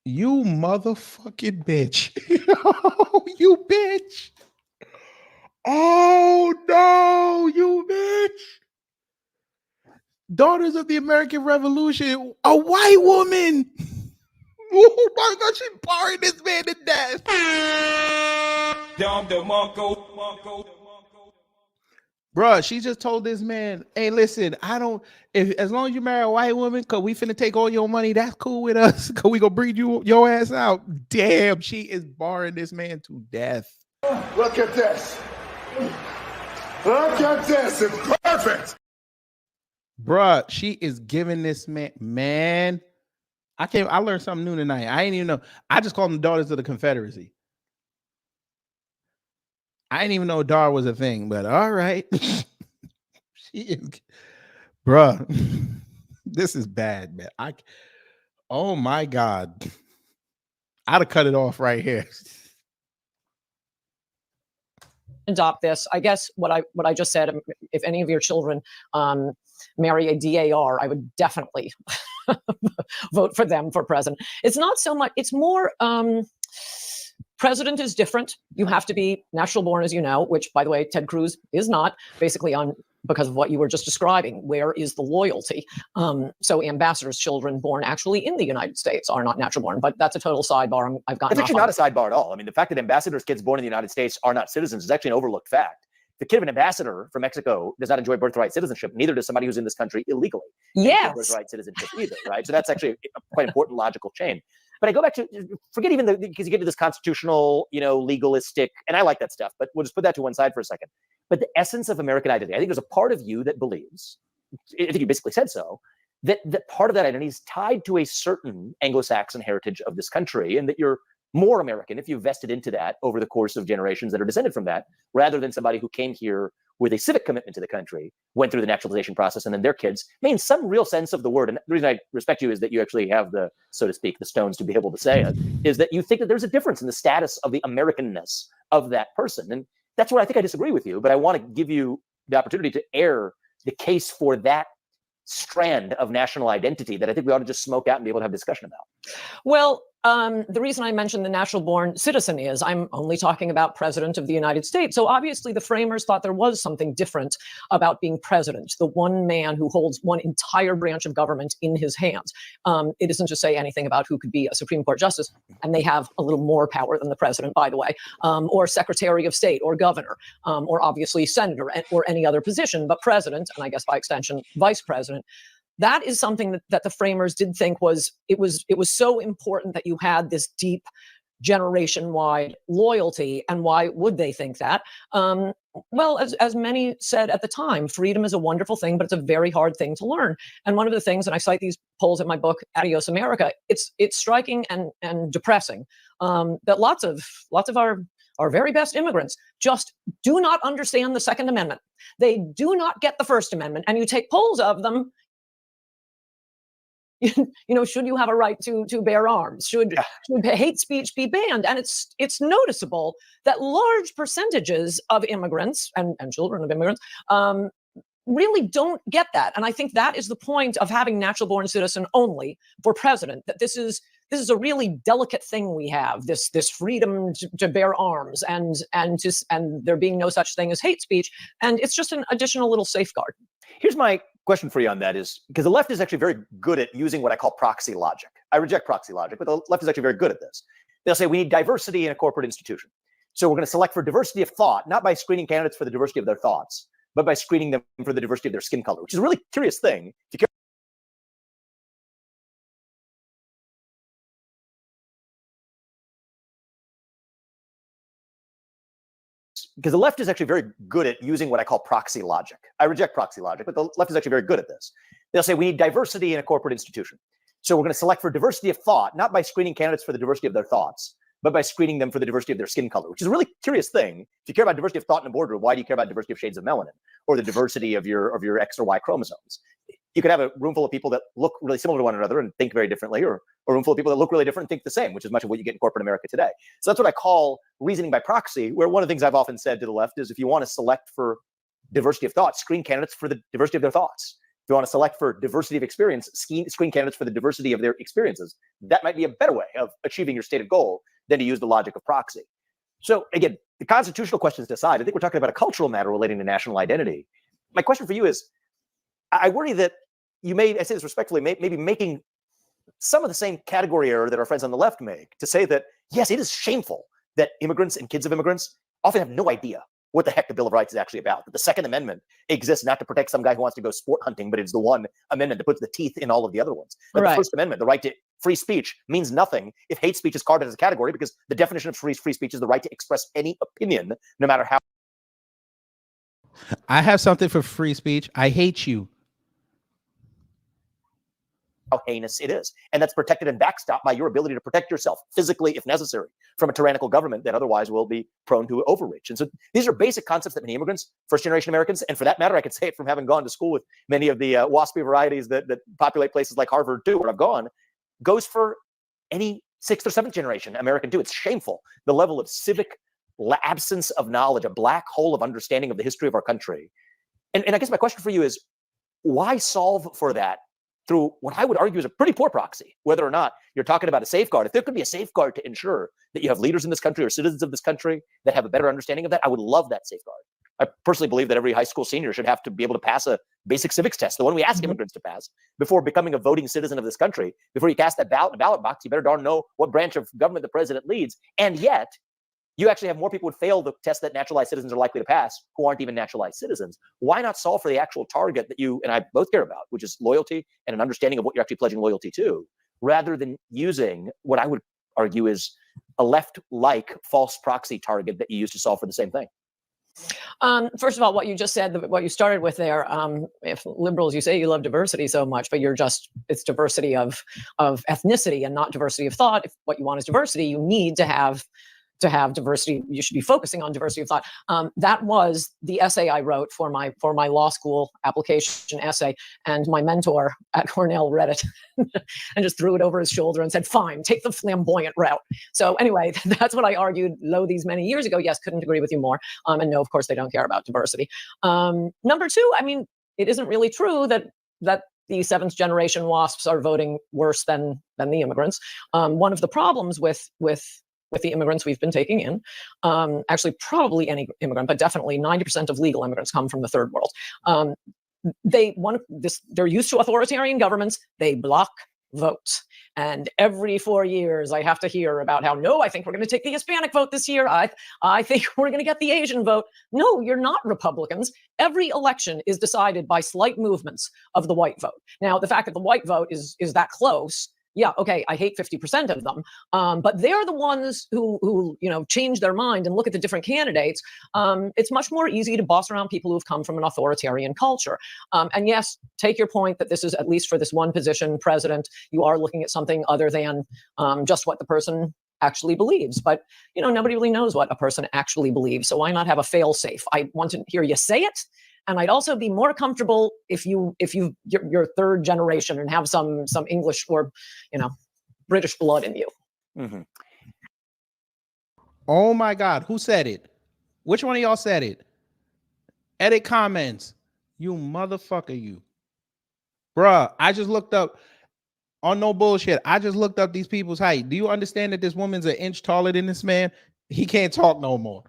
You motherfucking bitch. You bitch. Oh no, you bitch. Daughters of the American Revolution, a white woman. Oh my God, she barring this man to death. Bruh, she just told this man, hey, listen, I don't, if as long as you marry a white woman, cause we finna take all your money, that's cool with us. Cause we gonna breed your ass out. Damn, she is barring this man to death. Look at this. Look at this. It's perfect. Bruh, she is giving this man. I learned something new tonight. I didn't even know. I just called them Daughters of the Confederacy. I didn't even know Dar was a thing, but all right. She is, bruh. This is bad, man. Oh my God. I'd have cut it off right here. Adopt this. I guess what I just said, if any of your children marry a DAR, I would definitely vote for them for president. It's not so much, it's more president is different. You have to be natural born, as you know, which, by the way, Ted Cruz is not, basically because of what you were just describing. Where is the loyalty? So ambassadors' children born actually in the United States are not natural born, but that's a total sidebar. I've gotten It's actually not a sidebar at all. I mean, the fact that ambassadors' kids born in the United States are not citizens is actually an overlooked fact. The kid of an ambassador from Mexico does not enjoy birthright citizenship. Neither does somebody who's in this country illegally. Yes. Birthright citizenship either, right? So that's actually a quite important logical chain. But I go back to, forget even because you get to this constitutional, legalistic, and I like that stuff, but we'll just put that to one side for a second. But the essence of American identity, I think there's a part of you that believes, I think you basically said so, that part of that identity is tied to a certain Anglo-Saxon heritage of this country, and that you're more American if you vested into that over the course of generations that are descended from that, rather than somebody who came here with a civic commitment to the country, went through the naturalization process, and then their kids may, in some real sense of the word, and the reason I respect you is that you actually have the, so to speak, the stones to be able to say it, is that you think that there's a difference in the status of the Americanness of that person. And that's where I think I disagree with you, but I want to give you the opportunity to air the case for that strand of national identity that I think we ought to just smoke out and be able to have a discussion about. Well, the reason I mentioned the natural born citizen is I'm only talking about president of the United States. So obviously the framers thought there was something different about being president, the one man who holds one entire branch of government in his hands. It isn't to say anything about who could be a Supreme Court justice, and they have a little more power than the president, by the way, or secretary of state or governor, or obviously senator or any other position, but president, and I guess by extension, vice president. That is something that the framers did think was so important that you had this deep generation-wide loyalty. And why would they think that? Well, as many said at the time, freedom is a wonderful thing, but it's a very hard thing to learn. And one of the things, and I cite these polls in my book, Adios America, it's striking and depressing that lots of our very best immigrants just do not understand the Second Amendment. They do not get the First Amendment. And you take polls of them, should you have a right to bear arms? Should hate speech be banned? And it's noticeable that large percentages of immigrants and children of immigrants really don't get that. And I think that is the point of having natural born citizen only for president, that this is a really delicate thing we have, this freedom to bear arms and there being no such thing as hate speech. And it's just an additional little safeguard. Here's my question for you on that is, because the left is actually very good at using what I call proxy logic. I reject proxy logic, but the left is actually very good at this. They'll say we need diversity in a corporate institution. So we're going to select for diversity of thought, not by screening candidates for the diversity of their thoughts, but by screening them for the diversity of their skin color, which is a really curious thing. If you care because the left is actually very good at using what I call proxy logic. I reject proxy logic, but the left is actually very good at this. They'll say we need diversity in a corporate institution. So we're going to select for diversity of thought, not by screening candidates for the diversity of their thoughts, but by screening them for the diversity of their skin color, which is a really curious thing. If you care about diversity of thought in a boardroom, why do you care about diversity of shades of melanin or the diversity of your X or Y chromosomes? You could have a room full of people that look really similar to one another and think very differently, or a room full of people that look really different and think the same, which is much of what you get in corporate America today. So that's what I call reasoning by proxy, where one of the things I've often said to the left is if you want to select for diversity of thought, screen candidates for the diversity of their thoughts. If you want to select for diversity of experience, screen candidates for the diversity of their experiences. That might be a better way of achieving your stated goal than to use the logic of proxy. So again, the constitutional questions aside, I think we're talking about a cultural matter relating to national identity. My question for you is, I worry that you may, I say this respectfully, maybe making some of the same category error that our friends on the left make to say that, yes, it is shameful that immigrants and kids of immigrants often have no idea what the heck the Bill of Rights is actually about. That the Second Amendment exists not to protect some guy who wants to go sport hunting, but it's the one amendment that puts the teeth in all of the other ones. But the First Amendment, the right to free speech, means nothing if hate speech is carved as a category, because the definition of free speech is the right to express any opinion, no matter how. I have something for free speech. I hate you. How heinous it is. And that's protected and backstopped by your ability to protect yourself physically, if necessary, from a tyrannical government that otherwise will be prone to overreach. And so these are basic concepts that many immigrants, first-generation Americans, and for that matter, I can say it from having gone to school with many of the waspy varieties that populate places like Harvard too, where I've gone, goes for any sixth or seventh generation American too. It's shameful, the level of civic absence of knowledge, a black hole of understanding of the history of our country. And I guess my question for you is, why solve for that through what I would argue is a pretty poor proxy, whether or not you're talking about a safeguard? If there could be a safeguard to ensure that you have leaders in this country or citizens of this country that have a better understanding of that, I would love that safeguard. I personally believe that every high school senior should have to be able to pass a basic civics test, the one we ask immigrants to pass, before becoming a voting citizen of this country. Before you cast that ballot in the ballot box, you better darn know what branch of government the president leads. And yet, you actually have more people who fail the test that naturalized citizens are likely to pass who aren't even naturalized citizens. Why not solve for the actual target that you and I both care about, which is loyalty and an understanding of what you're actually pledging loyalty to, rather than using what I would argue is a left-like false proxy target that you use to solve for the same thing? First of all, what you just said, what you started with there, if liberals, you say you love diversity so much, but it's diversity of ethnicity and not diversity of thought. If what you want is diversity, you need to have diversity. You should be focusing on diversity of thought. That was the essay I wrote for my law school application essay, and my mentor at Cornell read it and just threw it over his shoulder and said, "Fine, take the flamboyant route." So anyway, that's what I argued low these many years ago. Yes, couldn't agree with you more. And no, of course, they don't care about diversity. Number two, I mean, it isn't really true that the seventh generation WASPs are voting worse than the immigrants. One of the problems with the immigrants we've been taking in, actually probably any immigrant, but definitely 90% of legal immigrants come from the third world. They're used to authoritarian governments. They block votes. And every 4 years, I have to hear about how, no, I think we're going to take the Hispanic vote this year. I think we're going to get the Asian vote. No, you're not Republicans. Every election is decided by slight movements of the white vote. Now, the fact that the white vote is that close, yeah, okay, I hate 50% of them, but they're the ones who change their mind and look at the different candidates. It's much more easy to boss around people who've come from an authoritarian culture. And yes, take your point that this is, at least for this one position, president, you are looking at something other than just what the person actually believes. But nobody really knows what a person actually believes. So why not have a fail-safe? I want to hear you say it. And I'd also be more comfortable if you're third generation and have some English or British blood in you. Mm-hmm. Oh my God, who said it? Which one of y'all said it? Edit comments. You motherfucker, you. Bruh, I just looked up on no bullshit. I just looked up these people's height. Do you understand that this woman's an inch taller than this man? He can't talk no more.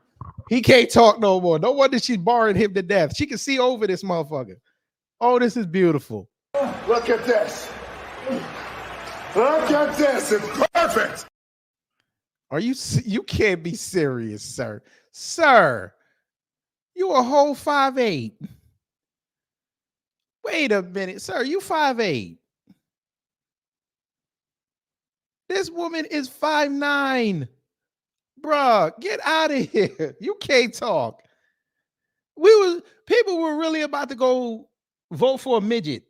He can't talk no more. No wonder she's barring him to death. She can see over this motherfucker. Oh, this is beautiful. Look at this. Look at this. It's perfect. Are you can't be serious, sir. Sir, you a whole 5'8". Wait a minute, sir. You 5'8". This woman is 5'9". Bruh, get out of here. You can't talk. People were really about to go vote for a midget.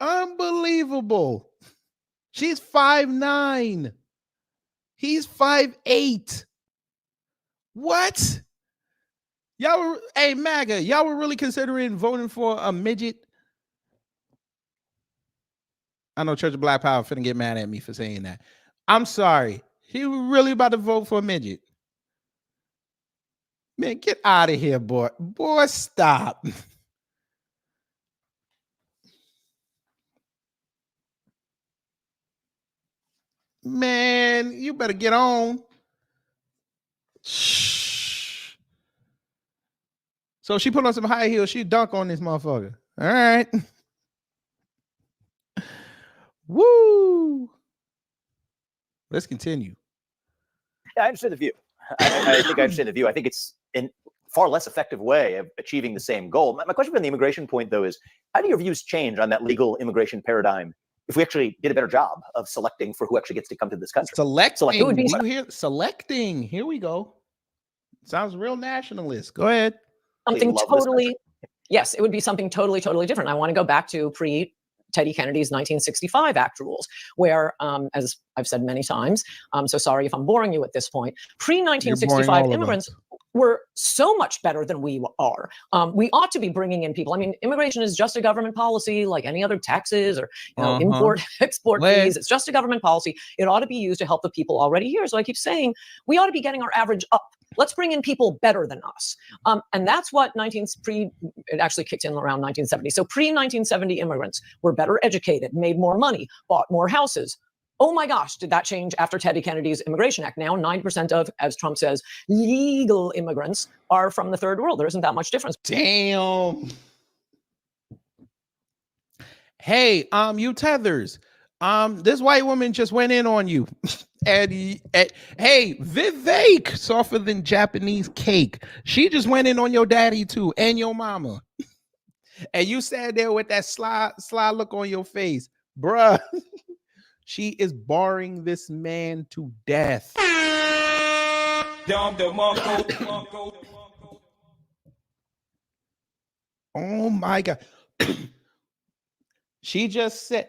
Unbelievable. She's 5'9". He's 5'8". What? Hey, MAGA, y'all were really considering voting for a midget? I know Church of Black Power finna get mad at me for saying that. I'm sorry. He was really about to vote for a midget. Man, get out of here, boy. Boy, stop. Man, you better get on. Shh. So she put on some high heels. She dunk on this motherfucker. All right. Woo. Let's continue. Yeah, I understand the view. I think I understand the view. I think it's far less effective way of achieving the same goal. My question on the immigration point, though, is how do your views change on that legal immigration paradigm if we actually did a better job of selecting for who actually gets to come to this country? Selecting. Do you hear selecting? Here we go. Sounds real nationalist. Go ahead. Something totally, yes, it would be something totally, totally different. I want to go back to Teddy Kennedy's 1965 Act rules, where, as I've said many times, I'm so sorry if I'm boring you at this point, pre-1965 immigrants were so much better than we are. We ought to be bringing in people. I mean, immigration is just a government policy like any other taxes or import, export fees. It's just a government policy. It ought to be used to help the people already here. So I keep saying we ought to be getting our average up. Let's bring in people better than us. And that's what it actually kicked in around 1970. So pre-1970 immigrants were better educated, made more money, bought more houses. Oh my gosh, did that change after Teddy Kennedy's Immigration Act? Now 9% of, as Trump says, legal immigrants are from the third world. There isn't that much difference. Damn. Hey, you tethers. This white woman just went in on you. Hey, Vivek, softer than Japanese cake. She just went in on your daddy too, and your mama. And you sat there with that sly look on your face, bruh. She is barring this man to death. Oh my God. She just said,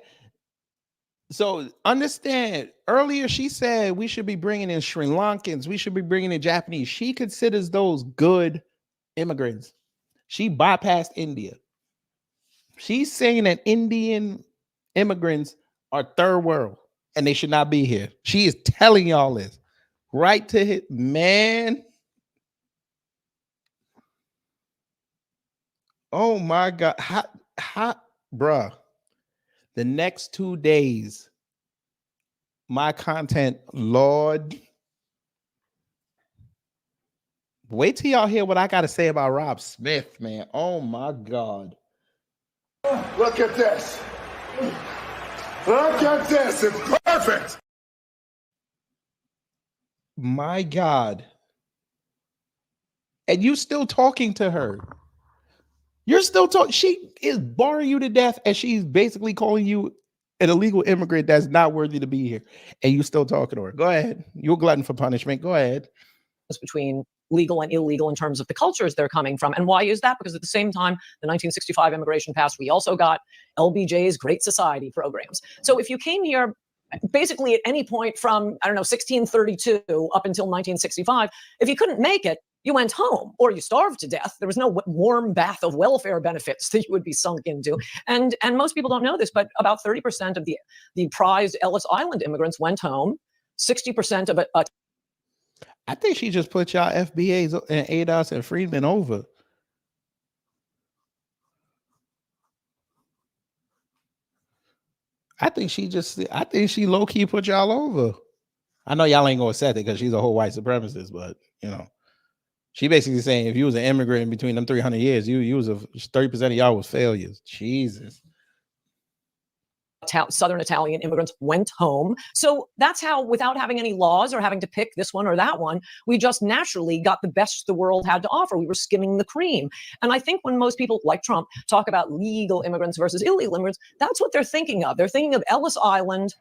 so understand, earlier she said we should be bringing in Sri Lankans, we should be bringing in Japanese. She considers those good immigrants. She bypassed India. She's saying that Indian immigrants are third world and they should not be here. She is telling y'all this right to his man. Oh my God. How, bruh. The next 2 days, my content, Lord. Wait till y'all hear what I got to say about Rob Smith, man. Oh my God. Look at this. Look at this. It's perfect. My God. And you still talking to her. You're still talking. She is barring you to death, and she's basically calling you an illegal immigrant that's not worthy to be here. And you still talking to her. Go ahead. You're a glutton for punishment. Go ahead. Between legal and illegal in terms of the cultures they're coming from. And why is that? Because at the same time, the 1965 immigration passed, we also got LBJ's Great Society programs. So if you came here basically at any point from, I don't know, 1632 up until 1965, if you couldn't make it, you went home or you starved to death. There was no warm bath of welfare benefits that you would be sunk into. And most people don't know this, but about 30% of the prized Ellis Island immigrants went home. 60% of it. I think she just put y'all FBAs and ADOS and Freedmen over. I think she low-key put y'all over. I know y'all ain't gonna accept it because she's a whole white supremacist, but you know, she basically saying if you was an immigrant in between them 300 years, you was 30% of y'all was failures. Jesus. Southern Italian immigrants went home. So that's how, without having any laws or having to pick this one or that one, we just naturally got the best the world had to offer. We were skimming the cream. And I think when most people like Trump talk about legal immigrants versus illegal immigrants, that's what they're thinking of. They're thinking of Ellis Island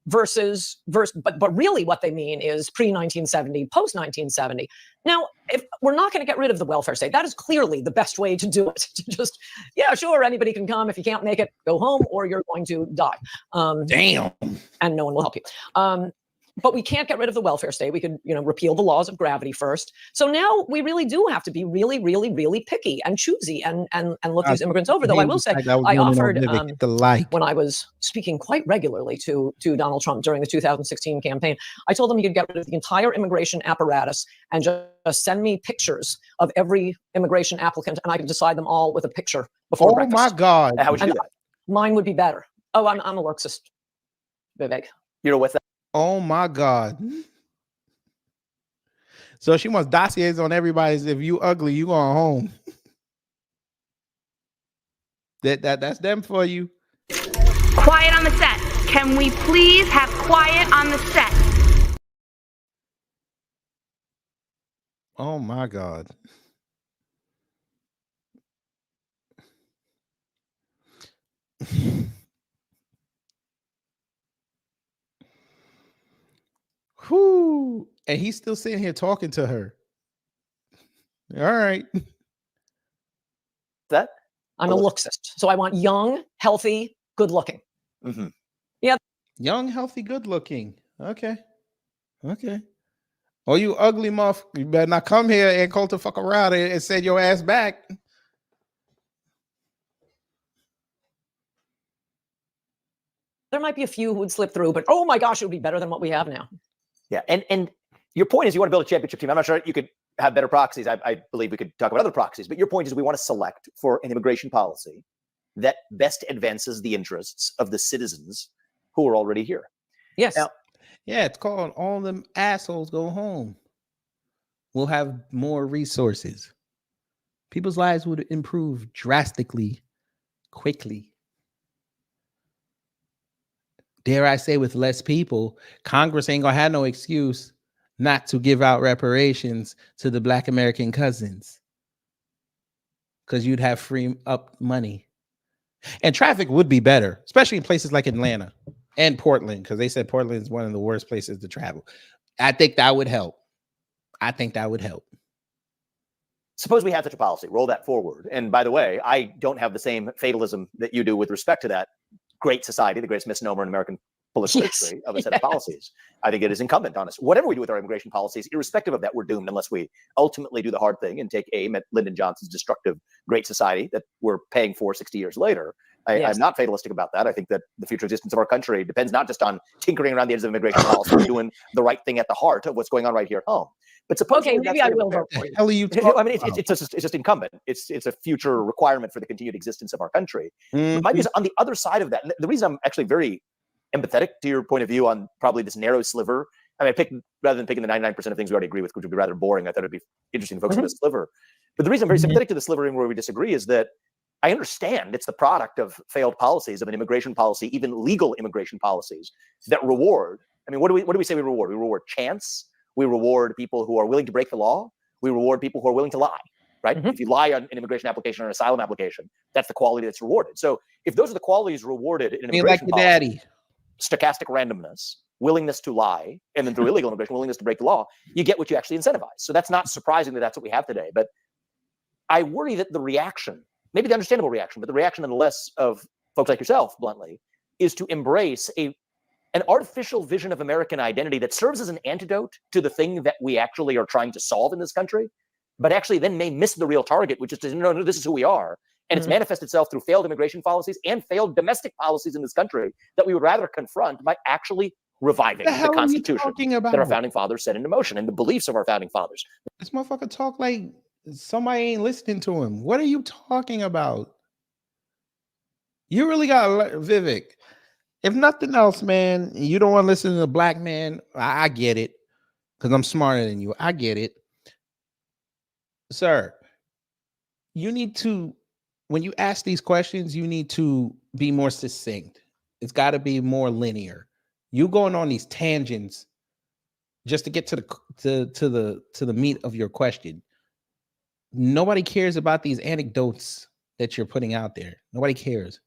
versus, but really what they mean is pre-1970, post-1970. Now, if we're not going to get rid of the welfare state, that is clearly the best way to do it. To just, yeah, sure, anybody can come. If you can't make it, go home or you're going to die. Damn. And no one will help you. But we can't get rid of the welfare state. We could, repeal the laws of gravity first. So now we really do have to be really, really, really picky and choosy and look these immigrants over. Though I will say, I offered when I was speaking quite regularly to Donald Trump during the 2016 campaign, I told him he could get rid of the entire immigration apparatus and just send me pictures of every immigration applicant, and I could decide them all with a picture before breakfast. Oh my God! How would you do that? Mine would be better. Oh, I'm a Marxist, Vivek. You're with that? Oh my God. So she wants dossiers on everybody's. If you ugly, you going home. That's them for you. Quiet on the set. Can we please have quiet on the set? Oh my God. Whoo. And he's still sitting here talking to her. All right. That I'm a looksist, so I want young, healthy, good looking. Mm-hmm. Yeah. Young, healthy, good looking. Okay. Okay. Oh, you ugly muff. You better not come here and call the fuck around and send your ass back. There might be a few who would slip through, but oh my gosh, it would be better than what we have now. Yeah, and your point is you want to build a championship team. I'm not sure you could have better proxies. I believe we could talk about other proxies, but your point is we want to select for an immigration policy that best advances the interests of the citizens who are already here. Yes. Now, yeah, it's called All Them Assholes Go Home. We'll have more resources. People's lives would improve drastically, quickly. Dare I say, with less people, Congress ain't gonna have no excuse not to give out reparations to the Black American cousins, because you'd have free up money, and traffic would be better, especially in places like Atlanta and Portland, because they said Portland is one of the worst places to travel. I think that would help. Suppose we have such a policy, roll that forward. And by the way, I don't have the same fatalism that you do with respect to that great society, the greatest misnomer in American political history of a set of policies. I think it is incumbent on us. Whatever we do with our immigration policies, irrespective of that, we're doomed unless we ultimately do the hard thing and take aim at Lyndon Johnson's destructive great society that we're paying for 60 years later. I'm not fatalistic about that. I think that the future existence of our country depends not just on tinkering around the edges of immigration policy, but doing the right thing at the heart of what's going on right here at home. But suppose maybe I will vote for you. Hell, are you I mean, it's just incumbent. It's a future requirement for the continued existence of our country. Mm-hmm. My view is on the other side of that. And the reason I'm actually very empathetic to your point of view on probably this narrow sliver. I mean, rather than picking the 99% of things we already agree with, which would be rather boring, I thought it'd be interesting to focus on this sliver. But the reason I'm very sympathetic to the sliver where we disagree is that I understand it's the product of failed policies, of an immigration policy, even legal immigration policies that reward. I mean, what do we say we reward? We reward chance. We reward people who are willing to break the law. We reward people who are willing to lie, right? If you lie on an immigration application or an asylum application, that's the quality that's rewarded. So if those are the qualities rewarded in immigration policy, daddy. Stochastic randomness, willingness to lie, and then through illegal immigration, willingness to break the law, you get what you actually incentivize. So that's not surprising that that's what we have today. But I worry that the reaction, maybe the understandable reaction, but the reaction nonetheless of folks like yourself, bluntly, is to embrace an artificial vision of American identity that serves as an antidote to the thing that we actually are trying to solve in this country, but actually then may miss the real target, which is to no, this is who we are. And it's manifest itself through failed immigration policies and failed domestic policies in this country that we would rather confront by actually reviving the Constitution that our founding fathers set into motion and the beliefs of our founding fathers. This motherfucker talk like somebody ain't listening to him. What are you talking about? You really got Vivek. If nothing else, man, you don't want to listen to the black man. I get it, because I'm smarter than you. I get it. Sir, you need to, when you ask these questions, you need to be more succinct. It's got to be more linear. You going on these tangents just to get to the meat of your question. Nobody cares about these anecdotes that you're putting out there. Nobody cares.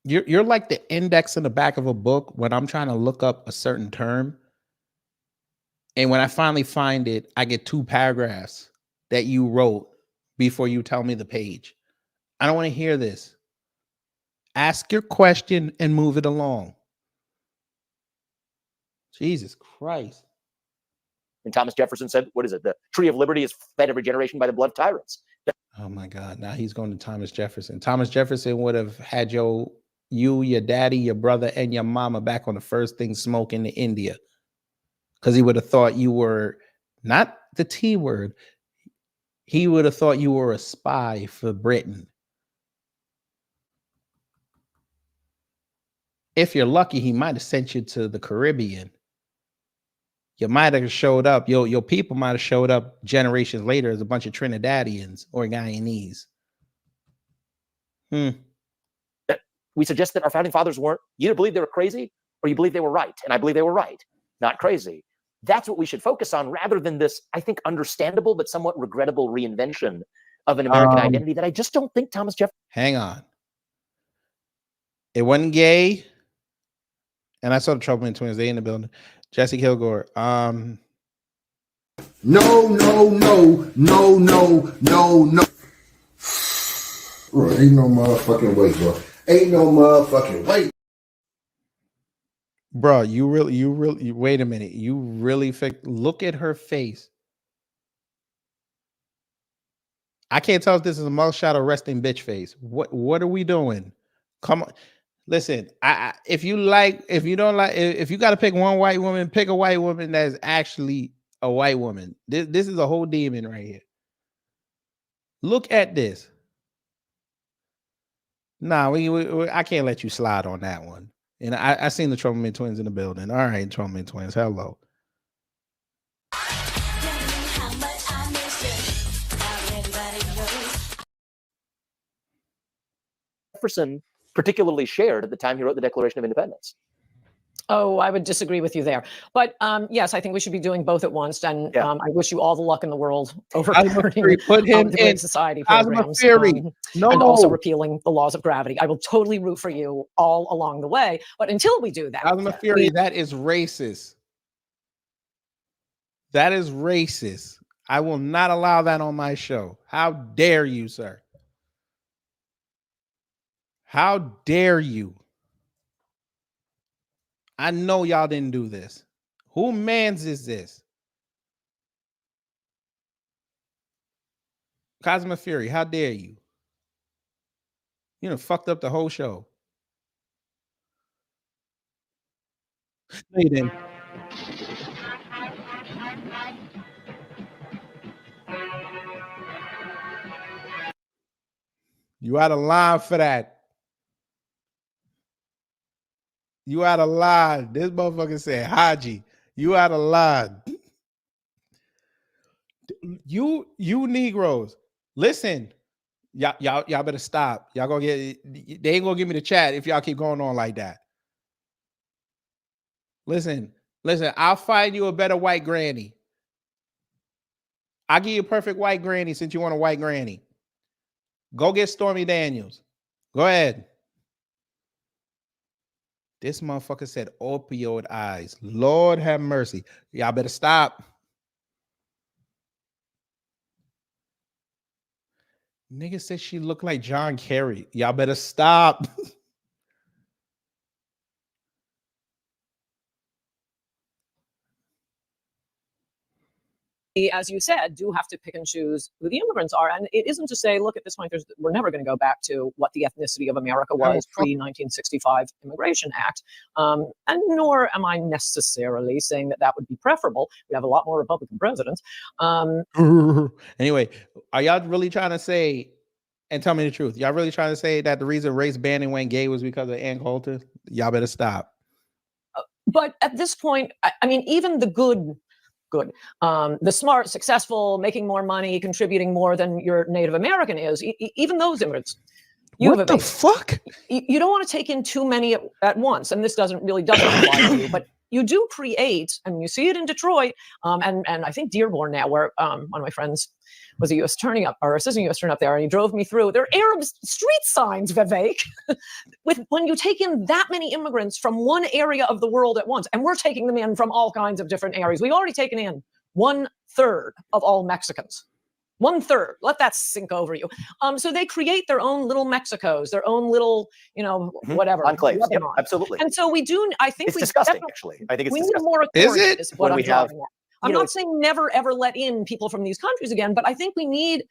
You're like the index in the back of a book when I'm trying to look up a certain term. And when I finally find it, I get 2 paragraphs that you wrote before you tell me the page. I don't want to hear this. Ask your question and move it along. Jesus Christ. And Thomas Jefferson said, what is it? The tree of liberty is fed every generation by the blood of tyrants. Oh my God. Now he's going to Thomas Jefferson. Thomas Jefferson would have had you, your daddy, your brother, and your mama back on the first thing smoking to India. Because he would have thought you were not the T word. He would have thought you were a spy for Britain. If you're lucky, he might have sent you to the Caribbean. You might have showed up. Your people might have showed up generations later as a bunch of Trinidadians or Guyanese. We suggest that our founding fathers weren't, you either believe they were crazy or you believe they were right, and I believe they were right, not crazy. That's what we should focus on rather than this, I think, understandable but somewhat regrettable reinvention of an American identity that I just don't think Thomas Jefferson. Hang on. It wasn't gay. And I saw the Troubleman twins. They in the building. Jesse Kilgore. No. Bro, ain't no motherfucking way, bro. Ain't no motherfucking way. Bro, you really, wait a minute. You really look at her face. I can't tell if this is a mug shot or resting bitch face. What are we doing? Come on. Listen, if you don't like, if you got to pick one white woman, pick a white woman that's actually a white woman. This is a whole demon right here. Look at this. Nah, I can't let you slide on that one. And I seen the Troubleman twins in the building. All right, Troubleman twins, hello. Jefferson particularly shared at the time he wrote the Declaration of Independence. Oh, I would disagree with you there. But yes, I think we should be doing both at once. And I wish you all the luck in the world overturning the Great Society programs and also repealing the laws of gravity. I will totally root for you all along the way. But until we do that, Cosmo Fury, that is racist. That is racist. I will not allow that on my show. How dare you, sir? How dare you? I know y'all didn't do this. Who mans is this? Cosmo Fury, how dare you? You done fucked up the whole show. No, you didn't. You out of line for that. You out of line. This motherfucker said, Haji, you out of line. You Negroes, listen. Y'all better stop. Y'all gonna get, they ain't gonna give me the chat if y'all keep going on like that. Listen, I'll find you a better white granny. I'll give you a perfect white granny since you want a white granny. Go get Stormy Daniels. Go ahead. This motherfucker said opioid eyes. Lord have mercy. Y'all better stop. Nigga said she looked like John Kerry. Y'all better stop. As you said, do have to pick and choose who the immigrants are. And it isn't to say, look, at this point, we're never going to go back to what the ethnicity of America was pre-1965 Immigration Act. And nor am I necessarily saying that would be preferable. We have a lot more Republican presidents. Anyway, are y'all really trying to say, and tell me the truth, y'all really trying to say that the reason race banning went gay was because of Ann Coulter? Y'all better stop. But at this point, I mean, even the good, the smart, successful, making more money, contributing more than your Native American is, even those immigrants. What the fuck? You don't want to take in too many at once, and this doesn't apply to you, but you do create, and you see it in Detroit, and I think Dearborn now, where one of my friends was a U.S. attorney assistant U.S. attorney up there, and he drove me through. There are Arab street signs, Vivek, when you take in that many immigrants from one area of the world at once, and we're taking them in from all kinds of different areas. We've already taken in 1/3 of all Mexicans. 1/3. Let that sink over you. So they create their own little Mexicos, their own little, whatever. Enclaves. Yep, absolutely. And so we do, I think it's disgusting, actually. I think it's disgusting. Need more authority, is what I'm driving at. I'm not saying never, ever let in people from these countries again, but I think we need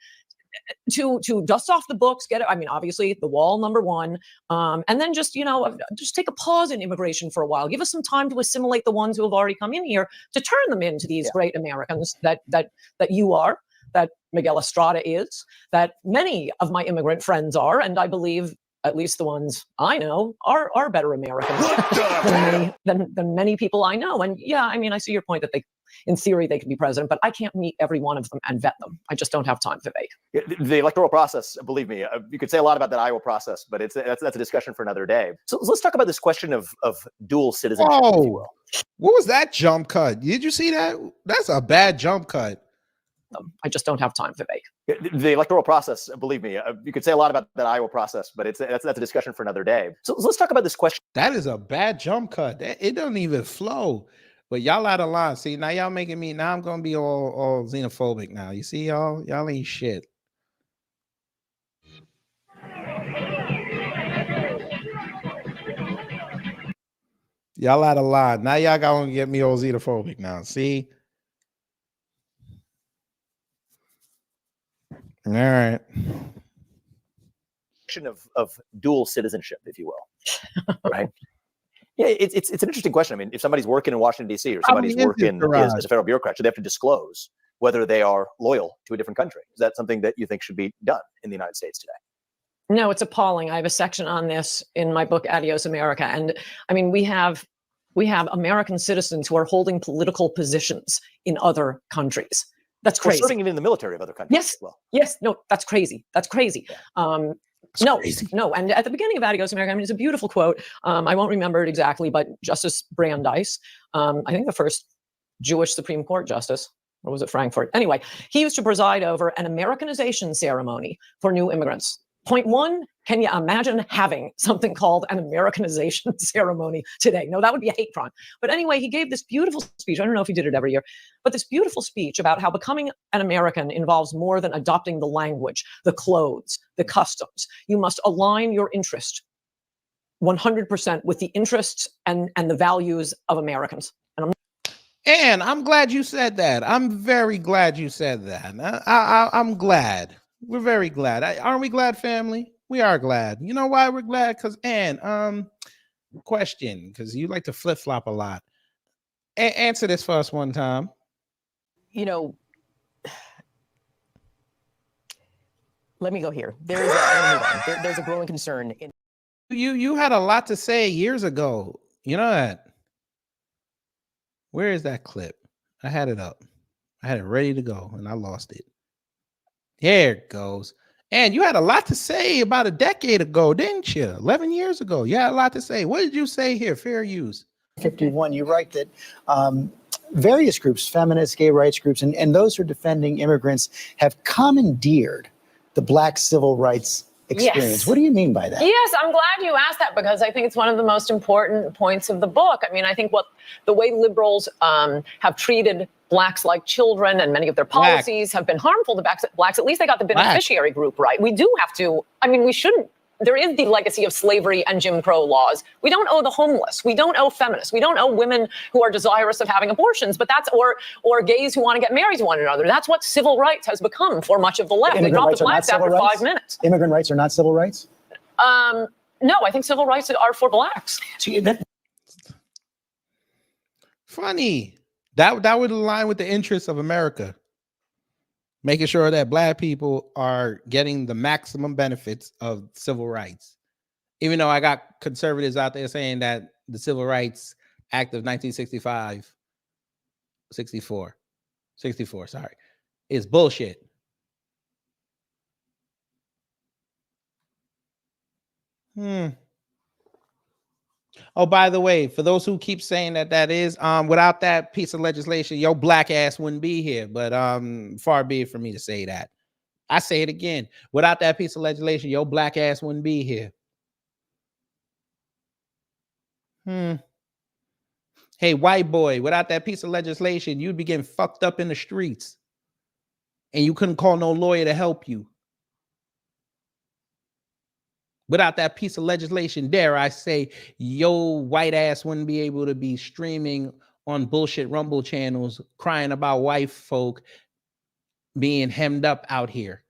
to dust off the books, obviously the wall, number one, and then just take a pause in immigration for a while. Give us some time to assimilate the ones who have already come in here, to turn them into these great Americans that you are, that Miguel Estrada is, that many of my immigrant friends are, and I believe at least the ones I know, are better Americans than many people I know. And yeah, I mean, I see your point that in theory, they can be president, but I can't meet every one of them and vet them. I just don't have time, Vivek. The electoral process, believe me, you could say a lot about that Iowa process, but that's a discussion for another day. So let's talk about this question of dual citizenship, if you will. What was that jump cut? Did you see that? That's a bad jump cut. I just don't have time, Vivek. The electoral process, believe me, you could say a lot about that Iowa process, but that's a discussion for another day. So let's talk about this question. That is a bad jump cut. It doesn't even flow. But y'all out of line. See, now y'all making me, now I'm going to be all xenophobic now. You see, y'all ain't shit. Y'all out of line. Now y'all going to get me all xenophobic now. See? All right. Of dual citizenship, if you will, right? Yeah, it's an interesting question. I mean, if somebody's working in Washington, D.C. or somebody's working as a federal bureaucrat, should they have to disclose whether they are loyal to a different country? Is that something that you think should be done in the United States today? No, it's appalling. I have a section on this in my book, Adios America. And I mean, we have American citizens who are holding political positions in other countries. That's crazy. Or serving even in the military of other countries. Yes. Well. Yes. No, that's crazy. That's crazy. Yeah. No. And at the beginning of Adios America, I mean, it's a beautiful quote. I won't remember it exactly, but Justice Brandeis, I think the first Jewish Supreme Court justice, or was it Frankfurt? Anyway, he used to preside over an Americanization ceremony for new immigrants. Point one, can you imagine having something called an Americanization ceremony today? No, that would be a hate crime. But anyway, he gave this beautiful speech. I don't know if he did it every year, but this beautiful speech about how becoming an American involves more than adopting the language, the clothes, the customs. You must align your interest 100% with the interests and the values of Americans. And I'm glad you said that. I'm very glad you said that. I'm glad. We're very glad. Aren't we glad, family? We are glad. You know why we're glad? Because, Ann, question, because you like to flip-flop a lot. Answer this for us one time. You know, let me go here. There's a growing concern. You had a lot to say years ago. You know that. Where is that clip? I had it up. I had it ready to go, and I lost it. Here it goes. And you had a lot to say about a decade ago, didn't you? 11 years ago. You had a lot to say. What did you say here? Fair use. 51, you write that various groups, feminist, gay rights groups, and those who are defending immigrants have commandeered the Black civil rights experience. Yes. What do you mean by that? Yes, I'm glad you asked that because I think it's one of the most important points of the book. I mean, I think the way liberals have treated Blacks like children and many of their policies have been harmful to Blacks. At least they got the beneficiary group right. We do have to, I mean, we shouldn't. There is the legacy of slavery and Jim Crow laws. We don't owe the homeless. We don't owe feminists. We don't owe women who are desirous of having abortions, but that's, or gays who want to get married to one another. That's what civil rights has become for much of the left. They dropped the Blacks after 5 minutes. Immigrant rights are not civil rights? No, I think civil rights are for Blacks. Funny. That would align with the interests of America. Making sure that Black people are getting the maximum benefits of civil rights. Even though I got conservatives out there saying that the Civil Rights Act of 64, sorry, is bullshit. Oh, by the way, for those who keep saying that is, without that piece of legislation, your Black ass wouldn't be here. But far be it for me to say that. I say it again. Without that piece of legislation, your Black ass wouldn't be here. Hey, white boy, without that piece of legislation, you'd be getting fucked up in the streets. And you couldn't call no lawyer to help you. Without that piece of legislation, dare I say, your white ass wouldn't be able to be streaming on bullshit Rumble channels, crying about white folk being hemmed up out here.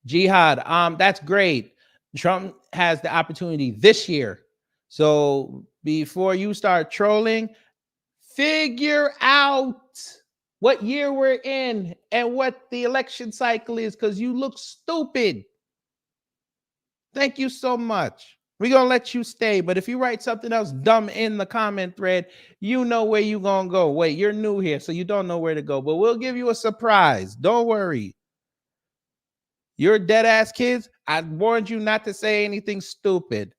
Jihad, that's great. Trump has the opportunity this year. So before you start trolling, figure out what year we're in and what the election cycle is, because you look stupid. Thank you so much. We're going to let you stay. But if you write something else dumb in the comment thread, you know where you're going to go. Wait, you're new here, so you don't know where to go. But we'll give you a surprise. Don't worry. You're dead ass kids. I warned you not to say anything stupid.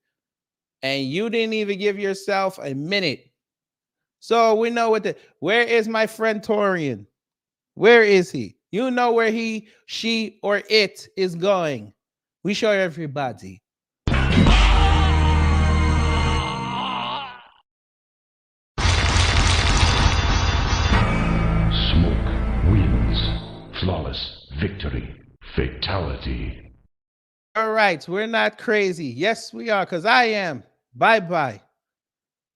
And you didn't even give yourself a minute. So we know what where is my friend Torian? Where is he? You know where he, she, or it is going. We show everybody. Smoke wins. Flawless victory. Fatality. All right, we're not crazy. Yes, we are, because I am. Bye-bye.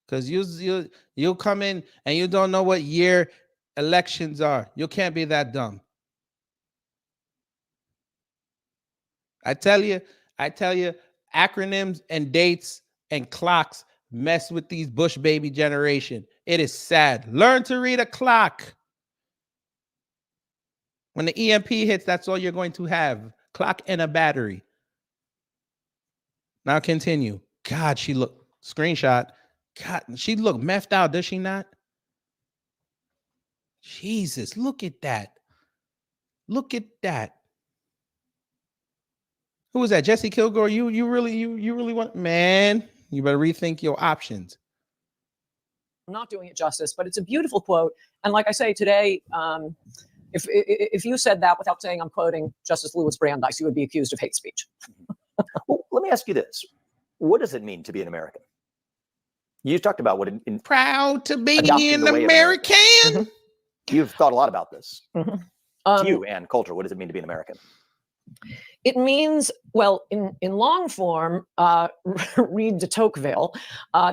Because you'll come in and you don't know what year elections are. You can't be that dumb. I tell you, acronyms and dates and clocks mess with these Bush baby generation. It is sad. Learn to read a clock. When the EMP hits, that's all you're going to have. Clock and a battery. Now continue. God, she looked, screenshot. God, she looked meffed out, does she not? Jesus, look at that. Look at that. Who was that? Jesse Kilgore? You really want, man, you better rethink your options. I'm not doing it justice, but it's a beautiful quote. And like I say today, if you said that without saying I'm quoting Justice Louis Brandeis, you would be accused of hate speech. Well, let me ask you this. What does it mean to be an American? You talked about what proud to be an American. You've thought a lot about this. To you and Coulter, what does it mean to be an American? It means, well, in long form, read de Tocqueville.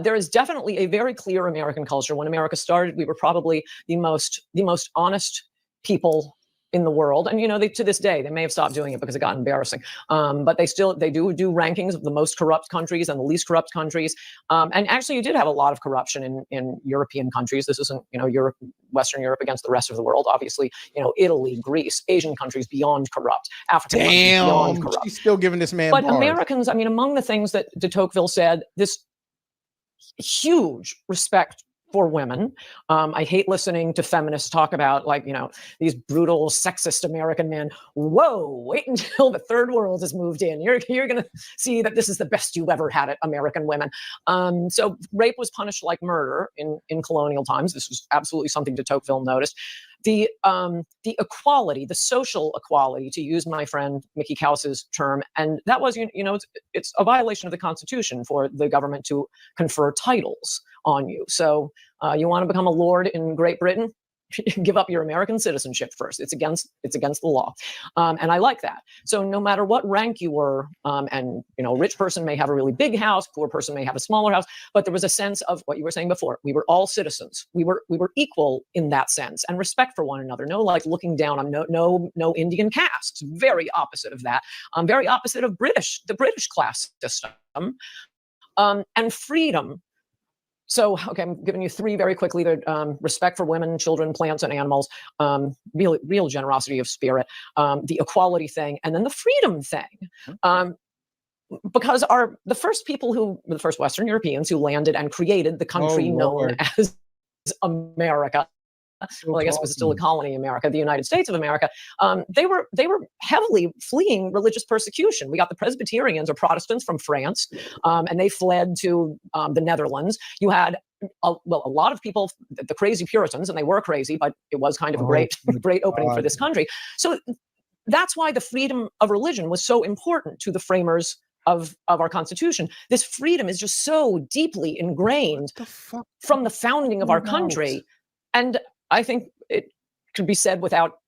There is definitely a very clear American culture. When America started, we were probably the most honest people in the world. And, you know, to this day, they may have stopped doing it because it got embarrassing. But they do rankings of the most corrupt countries and the least corrupt countries. And actually, you did have a lot of corruption in European countries. This isn't, you know, Europe, Western Europe against the rest of the world. Obviously, you know, Italy, Greece, Asian countries beyond corrupt, African countries beyond corrupt. She's still giving this man But bars. Americans, I mean, among the things that de Tocqueville said, this huge respect for women. I hate listening to feminists talk about, like, you know, these brutal sexist American men. Whoa, wait until the third world has moved in. You're going to see that this is the best you've ever had it, American women. So rape was punished like murder in colonial times. This was absolutely something de Tocqueville noticed. The equality, the social equality, to use my friend Mickey Kaus's term, and that was, you know, it's a violation of the Constitution for the government to confer titles on you. So you want to become a lord in Great Britain? Give up your American citizenship first. It's against the law, and I like that. So no matter what rank you were, and you know, rich person may have a really big house, poor person may have a smaller house, but there was a sense of what you were saying before. We were all citizens. We were equal in that sense, and respect for one another. No, like looking down on no Indian castes. Very opposite of that. Very opposite of the British class system, and freedom. So, okay, I'm giving you three very quickly. Respect for women, children, plants, and animals, real generosity of spirit, the equality thing, and then the freedom thing. Because the first Western Europeans who landed and created the country known as America, well, I guess it was still a colony, America, the United States of America. They were heavily fleeing religious persecution. We got the Presbyterians or Protestants from France, and they fled to the Netherlands. You had a lot of people, the crazy Puritans, and they were crazy, but it was kind of a great opening for this country. So that's why the freedom of religion was so important to the framers of our Constitution. This freedom is just so deeply ingrained from the founding of our country, and I think it could be said without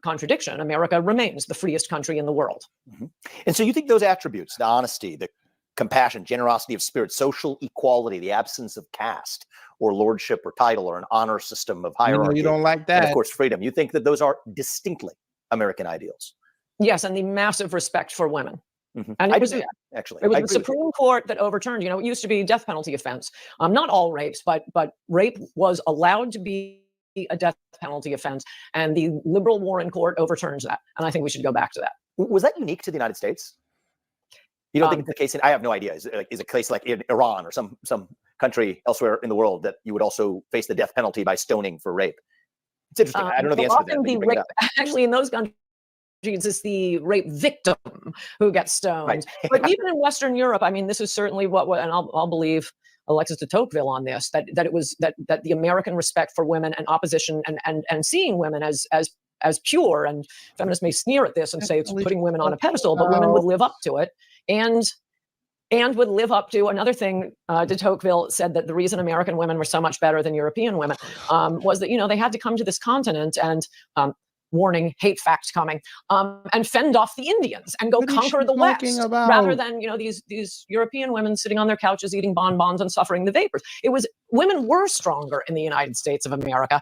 contradiction, America remains the freest country in the world. Mm-hmm. And so you think those attributes, the honesty, the compassion, generosity of spirit, social equality, the absence of caste or lordship or title or an honor system of hierarchy, you don't like that, and of course freedom, you think that those are distinctly American ideals? Yes, and the massive respect for women. Mm-hmm. And it was the Supreme Court that overturned, you know, it used to be death penalty offense. Not all rapes, but rape was allowed to be a death penalty offense, and the liberal Warren Court overturns that. And I think we should go back to that. Was that unique to the United States? You don't think it's the case? I have no idea. Is a case like in Iran or some country elsewhere in the world that you would also face the death penalty by stoning for rape? It's interesting. I don't know the answer to that. But you bring it up. Actually, in those countries, it's the rape victim who gets stoned. Right. But even in Western Europe, I mean, this is certainly what and I'll believe Alexis de Tocqueville on this, that it was that the American respect for women and opposition and seeing women as pure, and feminists may sneer at this and say it's putting women on a pedestal, but women would live up to it. And would live up to another thing. De Tocqueville said that the reason American women were so much better than European women was that, they had to come to this continent and warning, hate fact coming, and fend off the Indians and go conquer the West, rather than, these European women sitting on their couches eating bonbons and suffering the vapors. Women were stronger in the United States of America.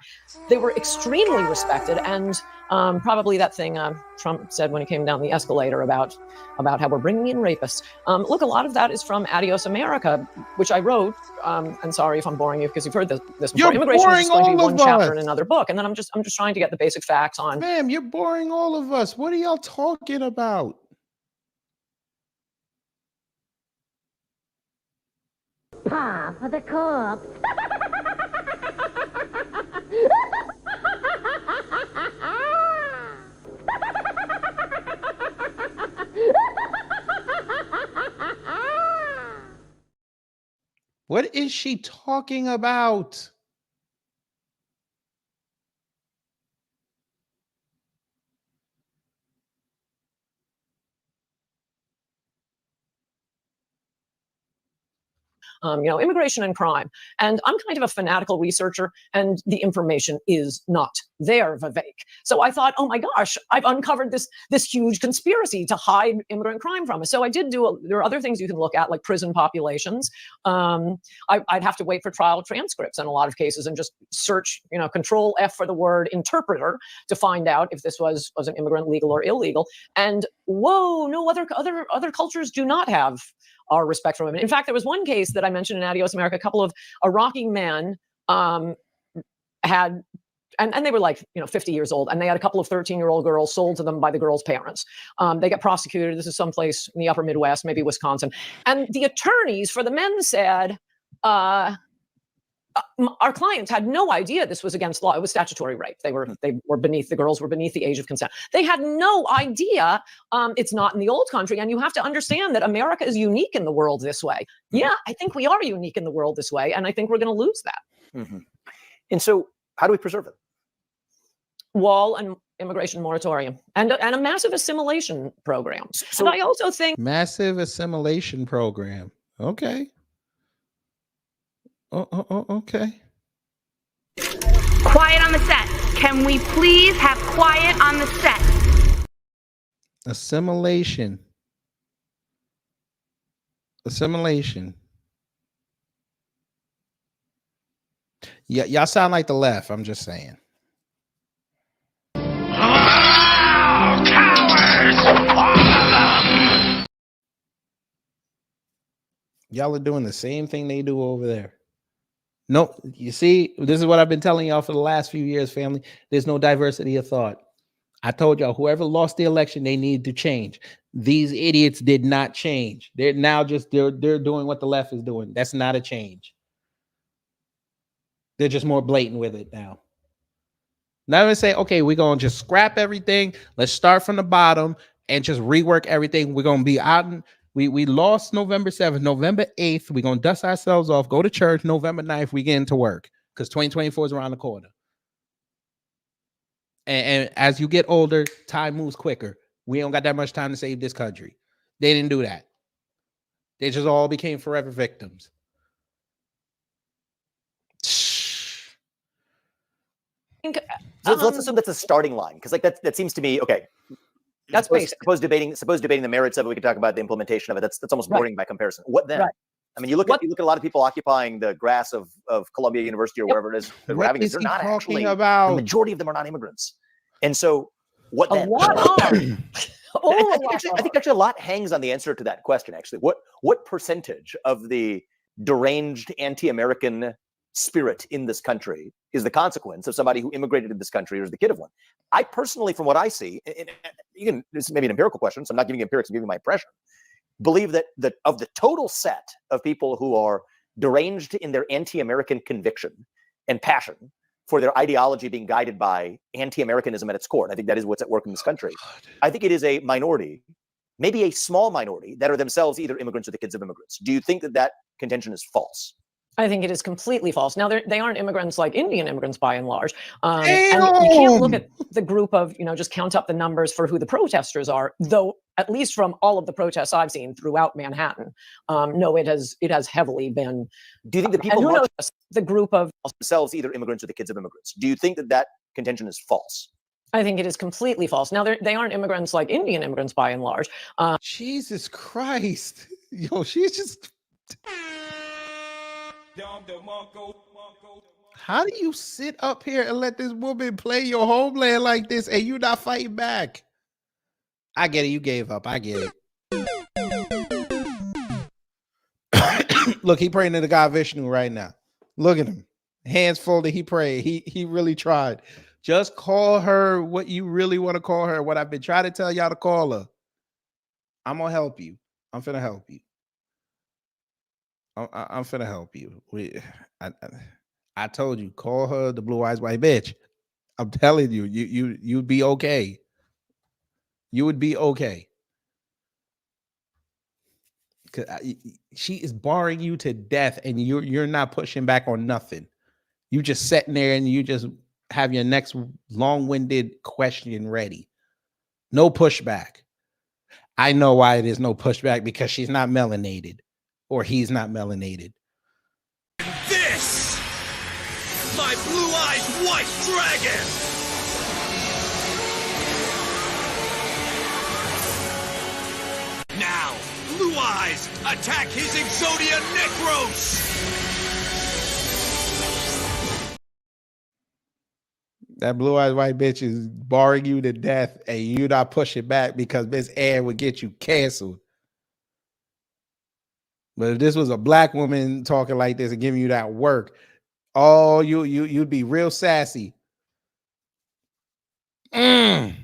They were extremely respected, and probably that thing Trump said when he came down the escalator about how we're bringing in rapists. Look, a lot of that is from Adios America, which I wrote. And sorry if I'm boring you because you've heard this before. Immigration is just going to be one chapter in another book, and then I'm just trying to get the basic facts on. Ma'am, you're boring all of us. What are y'all talking about? Pa for the corpse. What is she talking about? Immigration and crime. And I'm kind of a fanatical researcher, and the information is not there, Vivek. So I thought, oh my gosh, I've uncovered this huge conspiracy to hide immigrant crime from us. So I did there are other things you can look at, like prison populations. I'd have to wait for trial transcripts in a lot of cases and just search, Control F for the word interpreter to find out if this was an immigrant legal or illegal. And whoa, no, other cultures do not have our respect for women. In fact, there was one case that I mentioned in Adios America. A couple of Iraqi men had, and they were like, 50 years old, and they had a couple of 13-year-old girls sold to them by the girls' parents. They get prosecuted. This is someplace in the upper Midwest, maybe Wisconsin. And the attorneys for the men said, our clients had no idea this was against law. It was statutory rape. The girls were beneath the age of consent. They had no idea. It's not in the old country. And you have to understand that America is unique in the world this way. Yeah, I think we are unique in the world this way. And I think we're going to lose that. Mm-hmm. And so how do we preserve it? Wall and immigration moratorium and a massive assimilation program. So and I also think massive assimilation program. Okay. Okay. Quiet on the set. Can we please have quiet on the set? Assimilation. Yeah, y'all sound like the left. I'm just saying. Cowards! All of them! Y'all are doing the same thing they do over there. No, you see, this is what I've been telling y'all for the last few years, family. There's no diversity of thought. I told y'all, whoever lost the election, they need to change. These idiots did not change. They're now they're doing what the left is doing. That's not a change. They're just more blatant with it now. Now they say, okay, we're going to just scrap everything. Let's start from the bottom and just rework everything. We're going to be out. We lost November 7th, November 8th. We're going to dust ourselves off, go to church. November 9th, we get into work because 2024 is around the corner. And as you get older, time moves quicker. We don't got that much time to save this country. They didn't do that. They just all became forever victims. So let's assume that's a starting line, because that seems to me okay. That's basic. Suppose debating the merits of it. We could talk about the implementation of it. That's almost boring by comparison. What then? Right. I mean, you look at a lot of people occupying the grass of Columbia University or wherever it is. They're not actually about? The majority of them are not immigrants. And so what then? I think actually a lot hangs on the answer to that question. Actually, what percentage of the deranged anti-American spirit in this country is the consequence of somebody who immigrated to this country or is the kid of one? I personally, from what I see, and this may be an empirical question, so I'm not giving you empirics, I'm giving you my impression. believe that of the total set of people who are deranged in their anti-American conviction and passion for their ideology being guided by anti-Americanism at its core, and I think that is what's at work in this country, I think it is a minority, maybe a small minority, that are themselves either immigrants or the kids of immigrants. Do you think that that contention is false? I think it is completely false. Now, they aren't immigrants like Indian immigrants by and large. And you can't look at the group of, just count up the numbers for who the protesters are, though at least from all of the protests I've seen throughout Manhattan, no, it has heavily been. Do you think that people who knows, the group of themselves either immigrants or the kids of immigrants? Do you think that that contention is false? I think it is completely false. Now, they aren't immigrants like Indian immigrants by and large. Jesus Christ. Yo, she's just... How do you sit up here and let this woman play your homeland like this and you not fighting back? I get it. You gave up. I get it. Look, he praying to the God Vishnu right now. Look at him. Hands folded. He prayed. He really tried. Just call her what you really want to call her. What I've been trying to tell y'all to call her. I'm going to help you. I'm finna help you. I'm finna help you. I told you, call her the blue eyes white bitch. I'm telling you, you'd be okay. You would be okay. She is barring you to death, and you're not pushing back on nothing. You just sitting there and you just have your next long-winded question ready. No pushback. I know why it is no pushback, because she's not melanated. Or he's not melanated. This, my blue-eyed white dragon. Now, Blue Eyes, attack his Exodia Necros. That blue-eyed white bitch is barring you to death, and you not pushing back because Miss Ann would get you canceled. But if this was a black woman talking like this and giving you that work, you'd be real sassy. And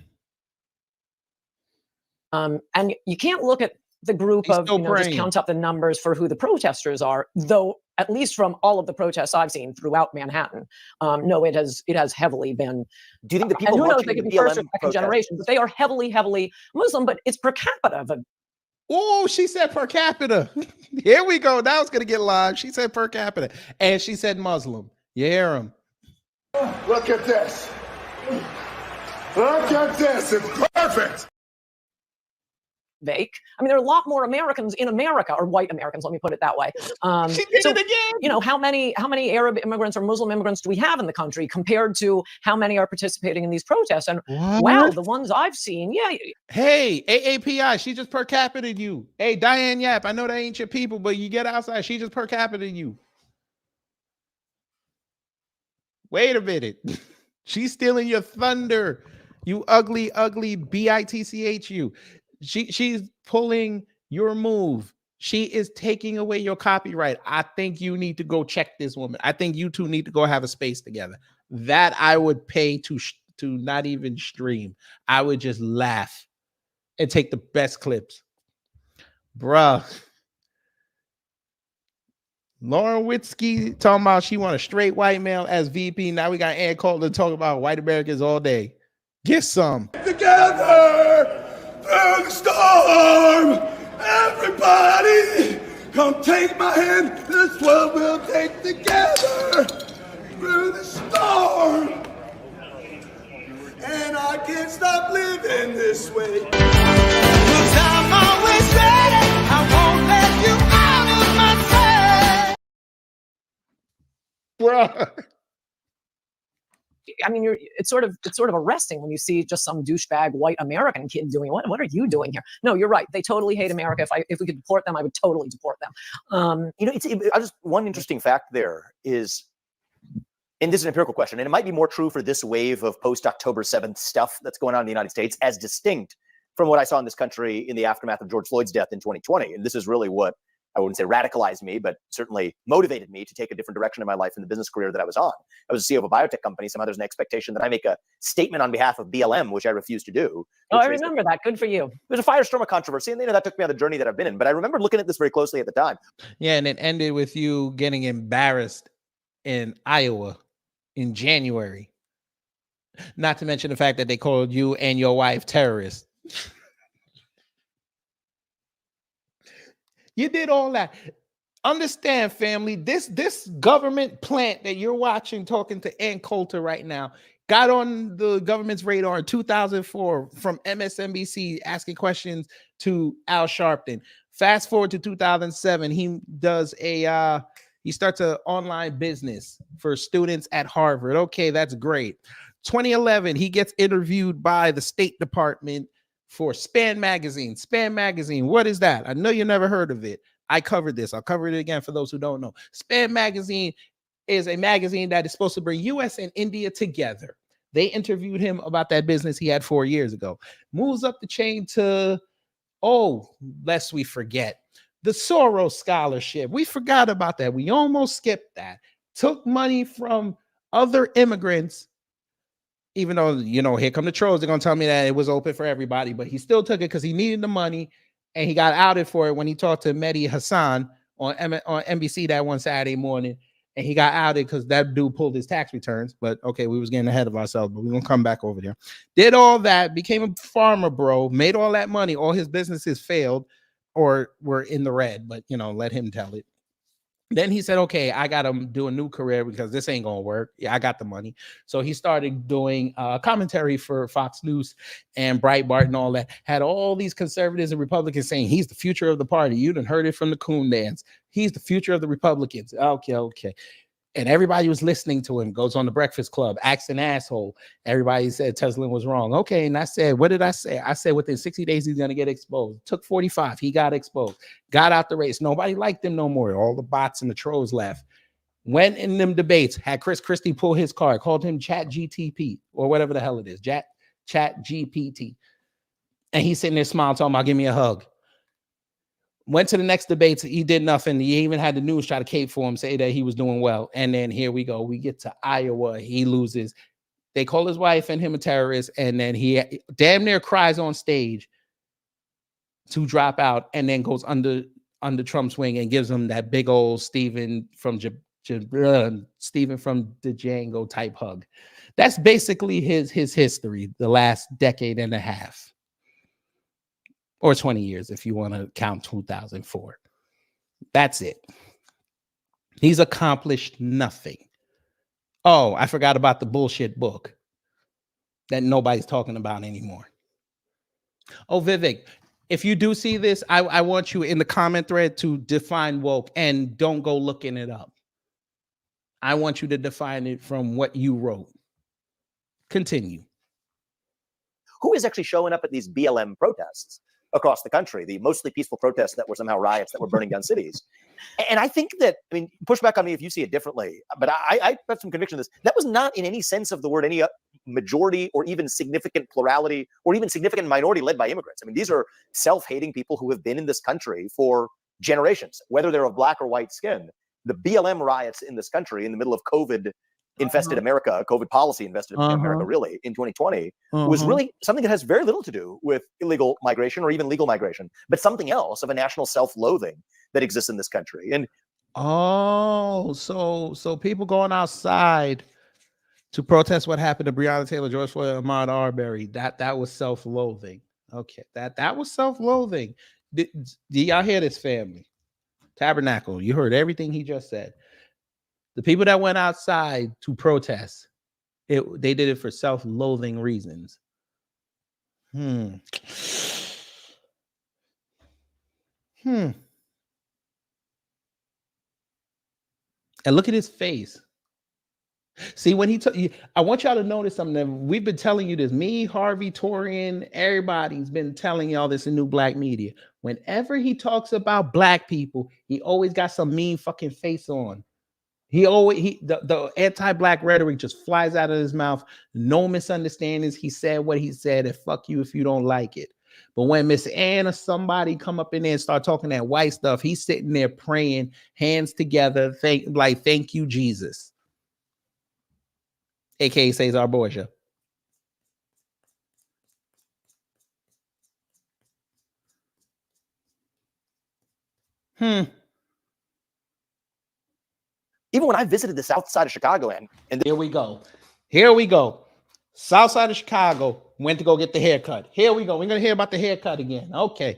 you can't look at the group of, just count up the numbers for who the protesters are, though at least from all of the protests I've seen throughout Manhattan, no, it has heavily been. Do you think the people who knows, watching they could the be first or BLM second generation, but they are heavily Muslim, but it's per capita. Oh, she said per capita. Here we go. Now it's going to get live. She said per capita. And she said Muslim. You hear him. Look at this. Look at this. It's perfect. I mean, there are a lot more Americans in America, or white Americans, let me put it that way. She did it again. How many Arab immigrants or Muslim immigrants do we have in the country compared to how many are participating in these protests? And wow, the ones I've seen, yeah. Hey, AAPI, she just per capita you. Hey, Diane Yap, I know that ain't your people, but you get outside, she just per capita you. Wait a minute. She's stealing your thunder. You ugly bitchu. She's pulling your move. She is taking away your copyright. I think you need to go check this woman. I think you two need to go have a space together. That I would pay to not even stream. I would just laugh and take the best clips. Bruh. Lauren Witzke talking about she want a straight white male as VP. Now we got Ann Coulter talking about white Americans all day. Get some. Together through the storm. Everybody, come take my hand. This world we'll take together through the storm. And I can't stop living this way. 'Cause I'm always ready. I won't let you out of my sight. Bruh. I mean, it's sort of arresting when you see just some douchebag white American kid doing what are you doing here? No, you're right. They totally hate America. If we could deport them, I would totally deport them. Just one interesting fact there is, and this is an empirical question, and it might be more true for this wave of post-October 7th stuff that's going on in the United States, as distinct from what I saw in this country in the aftermath of George Floyd's death in 2020. And this is really what I wouldn't say radicalized me, but certainly motivated me to take a different direction in my life in the business career that I was on. I was a CEO of a biotech company. Somehow there's an expectation that I make a statement on behalf of BLM, which I refused to do. Oh, I remember that. Good for you. There's a firestorm of controversy, and that took me on the journey that I've been in. But I remember looking at this very closely at the time. Yeah, and it ended with you getting embarrassed in Iowa in January. Not to mention the fact that they called you and your wife terrorists. You did all that. Understand, family, this government plant that you're watching, talking to Ann Coulter right now, got on the government's radar in 2004 from MSNBC asking questions to Al Sharpton. Fast forward to 2007, he starts an online business for students at Harvard. Okay, that's great. 2011, he gets interviewed by the State Department for Span Magazine. Span Magazine, what is that? I know you never heard of it. I covered this. I'll cover it again for those who don't know. Span Magazine is a magazine that is supposed to bring US and India together. They interviewed him about that business he had 4 years ago. Moves up the chain to, lest we forget, the Soros Scholarship. We forgot about that. We almost skipped that. Took money from other immigrants, even though, here come the trolls. They're going to tell me that it was open for everybody, but he still took it because he needed the money, and he got outed for it when he talked to Mehdi Hassan on NBC that one Saturday morning, and he got outed because that dude pulled his tax returns. But okay, we was getting ahead of ourselves, but we're going to come back over there. Did all that, became a farmer bro, made all that money. All his businesses failed or were in the red, but, let him tell it. Then he said, okay, I got to do a new career because this ain't going to work. Yeah, I got the money. So he started doing commentary for Fox News and Breitbart and all that. Had all these conservatives and Republicans saying he's the future of the party. You done heard it from the Coon Dance. He's the future of the Republicans. Okay. And everybody was listening to him. Goes on the Breakfast Club, acts an asshole. Everybody said Tesla was wrong. Okay, and I said, what did I say? I said within 60 days he's going to get exposed. Took 45. He got exposed. Got out the race. Nobody liked him no more. All the bots and the trolls left. Went in them debates. Had Chris Christie pull his card. Called him Chat GTP or whatever the hell it is. Chat GPT. And he's sitting there smiling, talking about, give me a hug. Went to the next debates. He did nothing. He even had the news try to cape for him, say that he was doing well. And then here we go. We get to Iowa. He loses. They call his wife and him a terrorist. And then he damn near cries on stage to drop out, and then goes under Trump's wing and gives him that big old Stephen from the Django type hug. That's basically his history, the last decade and a half. Or 20 years, if you want to count 2004. That's it. He's accomplished nothing. Oh, I forgot about the bullshit book that nobody's talking about anymore. Oh, Vivek, if you do see this, I want you in the comment thread to define woke, and don't go looking it up. I want you to define it from what you wrote. Continue. Who is actually showing up at these BLM protests across the country, the mostly peaceful protests that were somehow riots that were burning down cities? And I think that, push back on me if you see it differently, but I have some conviction of this. That was not in any sense of the word any majority or even significant plurality or even significant minority led by immigrants. These are self-hating people who have been in this country for generations, whether they're of black or white skin. The BLM riots in this country in the middle of COVID infested America, COVID policy invested America really in 2020 was really something that has very little to do with illegal migration or even legal migration, but something else of a national self-loathing that exists in this country. And so people going outside to protest what happened to Breonna Taylor, George Floyd, Ahmaud Arbery, that was self-loathing. Okay, that was self-loathing. Did y'all hear this, family? Tabernacle, you heard everything he just said. The people that went outside to protest, they did it for self-loathing reasons. And look at his face. See, when I want y'all to notice something that we've been telling you this. Me, Harvey, Torian, everybody's been telling y'all this in New Black Media. Whenever he talks about black people, he always got some mean fucking face on. The anti-black rhetoric just flies out of his mouth. No misunderstandings. He said what he said, and fuck you if you don't like it. But when Miss Ann or somebody come up in there and start talking that white stuff, he's sitting there praying, hands together, thank you, Jesus. AKA Cesar Borgia. Even when I visited the south side of Chicago, and here we go. Here we go. South side of Chicago, went to go get the haircut. Here we go. We're going to hear about the haircut again. Okay.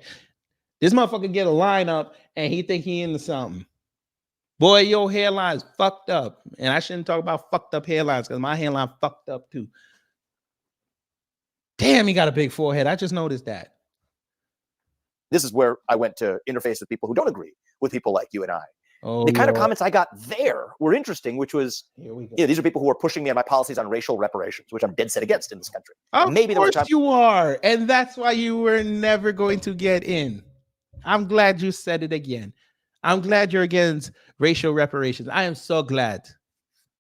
This motherfucker get a lineup and he think he into something. Boy, your hairline's fucked up. And I shouldn't talk about fucked up hairlines because my hairline fucked up too. Damn, he got a big forehead. I just noticed that. This is where I went to interface with people who don't agree with people like you and I. Oh, the kind of Lord. comments I got there were interesting, which was, these are people who are pushing me on my policies on racial reparations, which I'm dead set against in this country. Of Maybe there was course you are. And that's why you were never going to get in. I'm glad you said it again. I'm glad you're against racial reparations. I am so glad.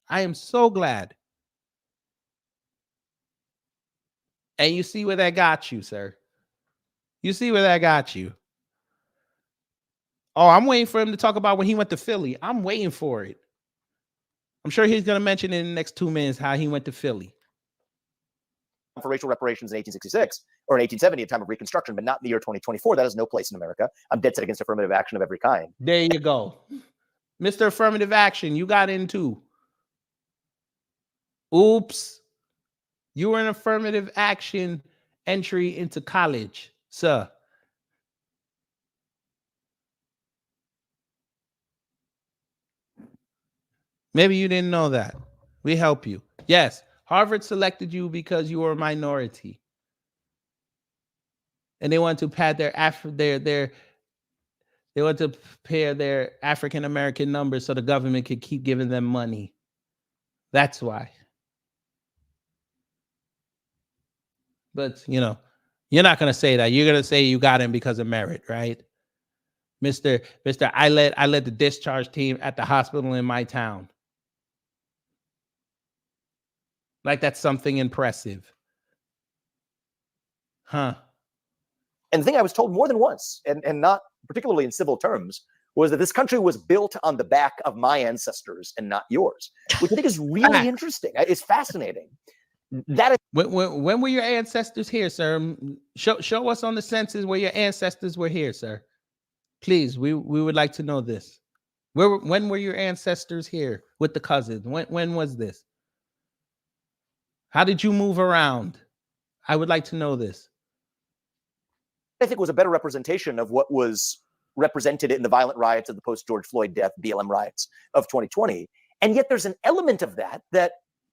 I am so glad. And you see where that got you, sir. You see where that got you. Oh, I'm waiting for him to talk about when he went to Philly. I'm waiting for it. I'm sure he's going to mention in the next 2 minutes how he went to Philly. For racial reparations in 1866 or in 1870 at time of Reconstruction, but not in the year 2024. That has no place in America. I'm dead set against affirmative action of every kind. There you go. Mr. Affirmative Action, you got in too. Oops. You were an affirmative action entry into college, sir. Maybe you didn't know that. We help you. Yes, Harvard selected you because you were a minority. And they want to pad they want to pair their African American numbers so the government could keep giving them money. That's why. But, you know, you're not going to say that. You're going to say you got him because of merit, right? Mr. I led the discharge team at the hospital in my town. Like that's something impressive. Huh. And the thing I was told more than once, and not particularly in civil terms, was that this country was built on the back of my ancestors and not yours, which I think is really interesting. It's fascinating. That is when were your ancestors here, sir? Show us on the census where your ancestors were here, sir. Please, we would like to know this. When were your ancestors here with the cousins? When was this? How did you move around? I would like to know this. I think was a better representation of what was represented in the violent riots of the post-George Floyd death, BLM riots of 2020. And yet there's an element of that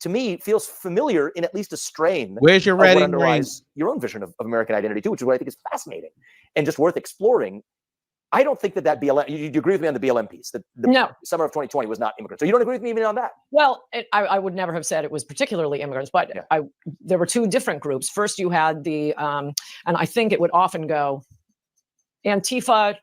to me feels familiar in at least a strain. Where's your red what and underlies your own vision of American identity too, which is what I think is fascinating and just worth exploring. I don't think that BLM, you agree with me on the BLM piece, that the summer of 2020 was not immigrants. So you don't agree with me even on that? Well, I would never have said it was particularly immigrants, but there were two different groups. First, you had the, and I think it would often go Antifa,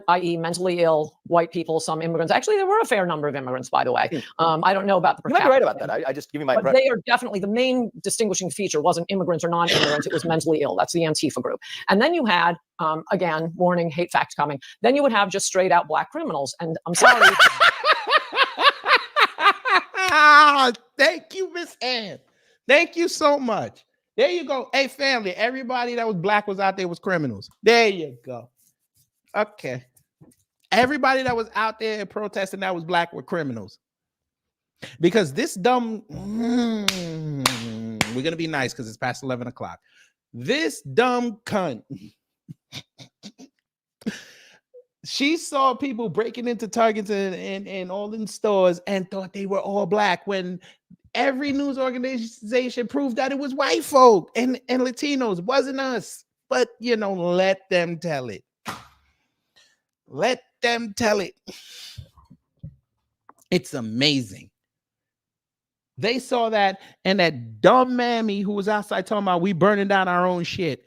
i.e. mentally ill white people, some immigrants. Actually, there were a fair number of immigrants, by the way. I don't know about the per You might be right capita about thing. that. I just give you my But impression. they are definitely, the main distinguishing feature wasn't immigrants or non-immigrants, it was mentally ill. That's the Antifa group. And then you had, again, warning, hate facts coming. Then you would have just straight out black criminals. And I'm sorry. Thank you, Miss Ann. Thank you so much. There you go. Hey, family, everybody that was black was out there was criminals. There you go. Okay. Everybody that was out there protesting that was black were criminals. Because this dumb, we're going to be nice because it's past 11 o'clock. This dumb cunt, she saw people breaking into Targets and all in stores and thought they were all black when every news organization proved that it was white folk and Latinos. It wasn't us. But, you know, let them tell it. Let them tell it. It's amazing. They saw that, and that dumb mammy who was outside talking about we burning down our own shit.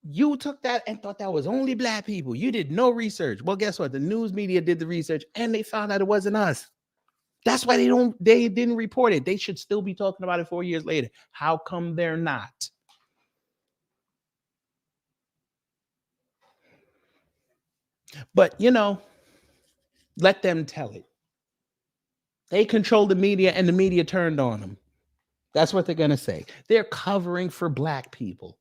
You took that and thought that was only black people. You did no research. Well, guess what? The news media did the research, and they found out it wasn't us. That's why they didn't report it. They should still be talking about it 4 years later. How come they're not? But, you know, let them tell it. They control the media and the media turned on them. That's what they're going to say. They're covering for black people.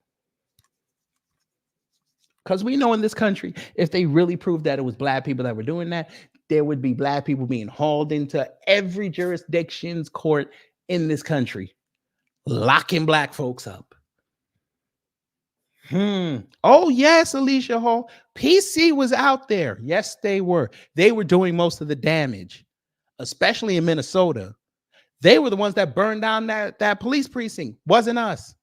Because we know in this country, if they really proved that it was black people that were doing that, there would be black people being hauled into every jurisdiction's court in this country, locking black folks up. Oh, yes, Alicia Hall. PC was out there. Yes, they were. They were doing most of the damage, especially in Minnesota. They were the ones that burned down that police precinct. Wasn't us.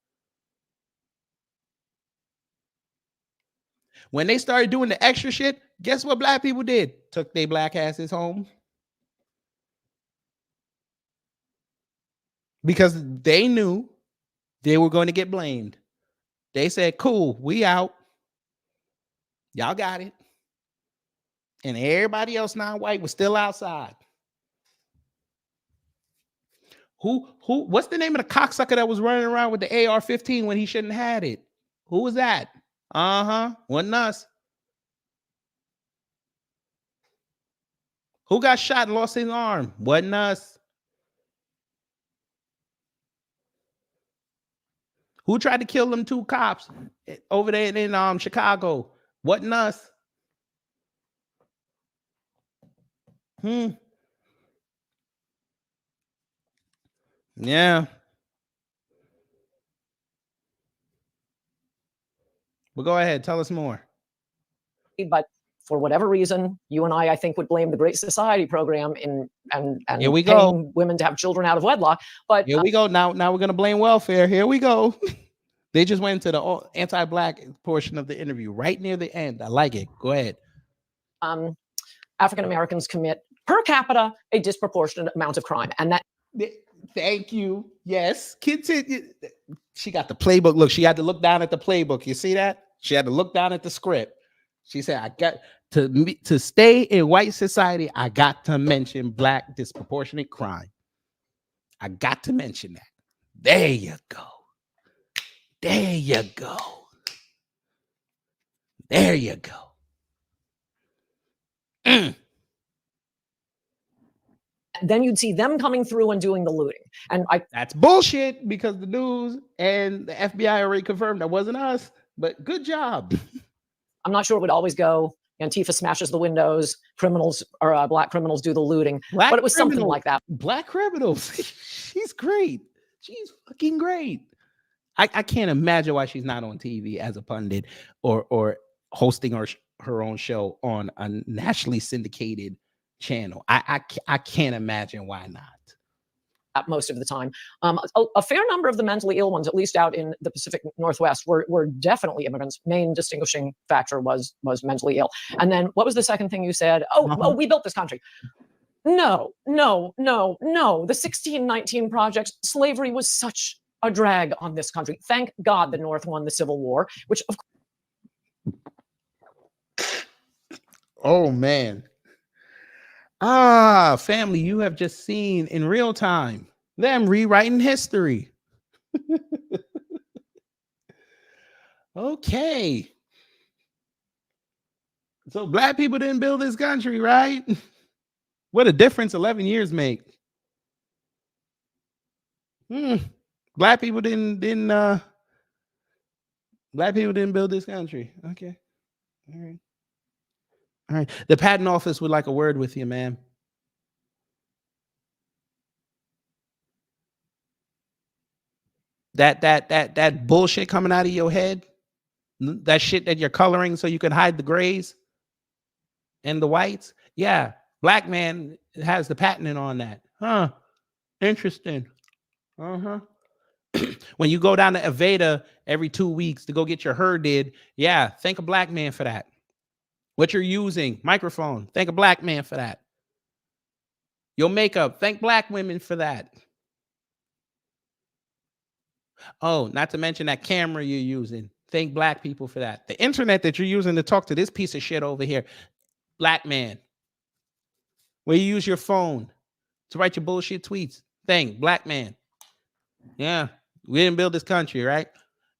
When they started doing the extra shit, guess what black people did? Took their black asses home. Because they knew they were going to get blamed. They said, cool, we out. Y'all got it. And everybody else non-white was still outside. What's the name of the cocksucker that was running around with the AR-15 when he shouldn't have had it? Who was that? Wasn't us. Who got shot and lost his arm? Wasn't us. Who tried to kill them 2 cops over there in Chicago? Wasn't us. Yeah. Well, go ahead. Tell us more. But for whatever reason, you and I think, would blame the Great Society program and Here we paying go. women to have children out of wedlock. But here we go. Now we're going to blame welfare. Here we go. They just went into the anti-black portion of the interview right near the end. I like it. Go ahead. African Americans commit per capita a disproportionate amount of crime, and that. Thank you. Yes, continue. She got the playbook. Look, she had to look down at the playbook. You see that? She had to look down at the script. She said, "I got to stay in white society. I got to mention black disproportionate crime. I got to mention that." There you go. There you go. There you go. Then you'd see them coming through and doing the looting. And that's bullshit, because the news and the FBI already confirmed that wasn't us. But good job. I'm not sure it would always go. Antifa smashes the windows. Criminals or black criminals do the looting. But it was something like that. Black criminals. She's great. She's fucking great. I can't imagine why she's not on TV as a pundit or hosting her own show on a nationally syndicated channel. I can't imagine why not. Most of the time, a fair number of the mentally ill ones, at least out in the Pacific Northwest, were definitely immigrants. Main distinguishing factor was mentally ill. And then what was the second thing you said? Oh, we built this country. No. The 1619 Project, slavery was such a drag on this country. Thank God the North won the Civil War, which of course. Oh man. Family, you have just seen in real time them rewriting history. Okay. So black people didn't build this country, right? What a difference 11 years make. Black people didn't build this country. Okay. All right. All right. The patent office would like a word with you, ma'am. That bullshit coming out of your head, that shit that you're coloring so you can hide the grays and the whites. Yeah, black man has the patent on that. Huh. Interesting. When you go down to Aveda every 2 weeks to go get your hair did, yeah, thank a black man for that. What you're using, microphone, thank a black man for that. Your makeup, thank black women for that. Oh, not to mention that camera you're using. Thank black people for that. The internet that you're using to talk to this piece of shit over here, black man. Where you use your phone to write your bullshit tweets, thank black man. Yeah, we didn't build this country, right?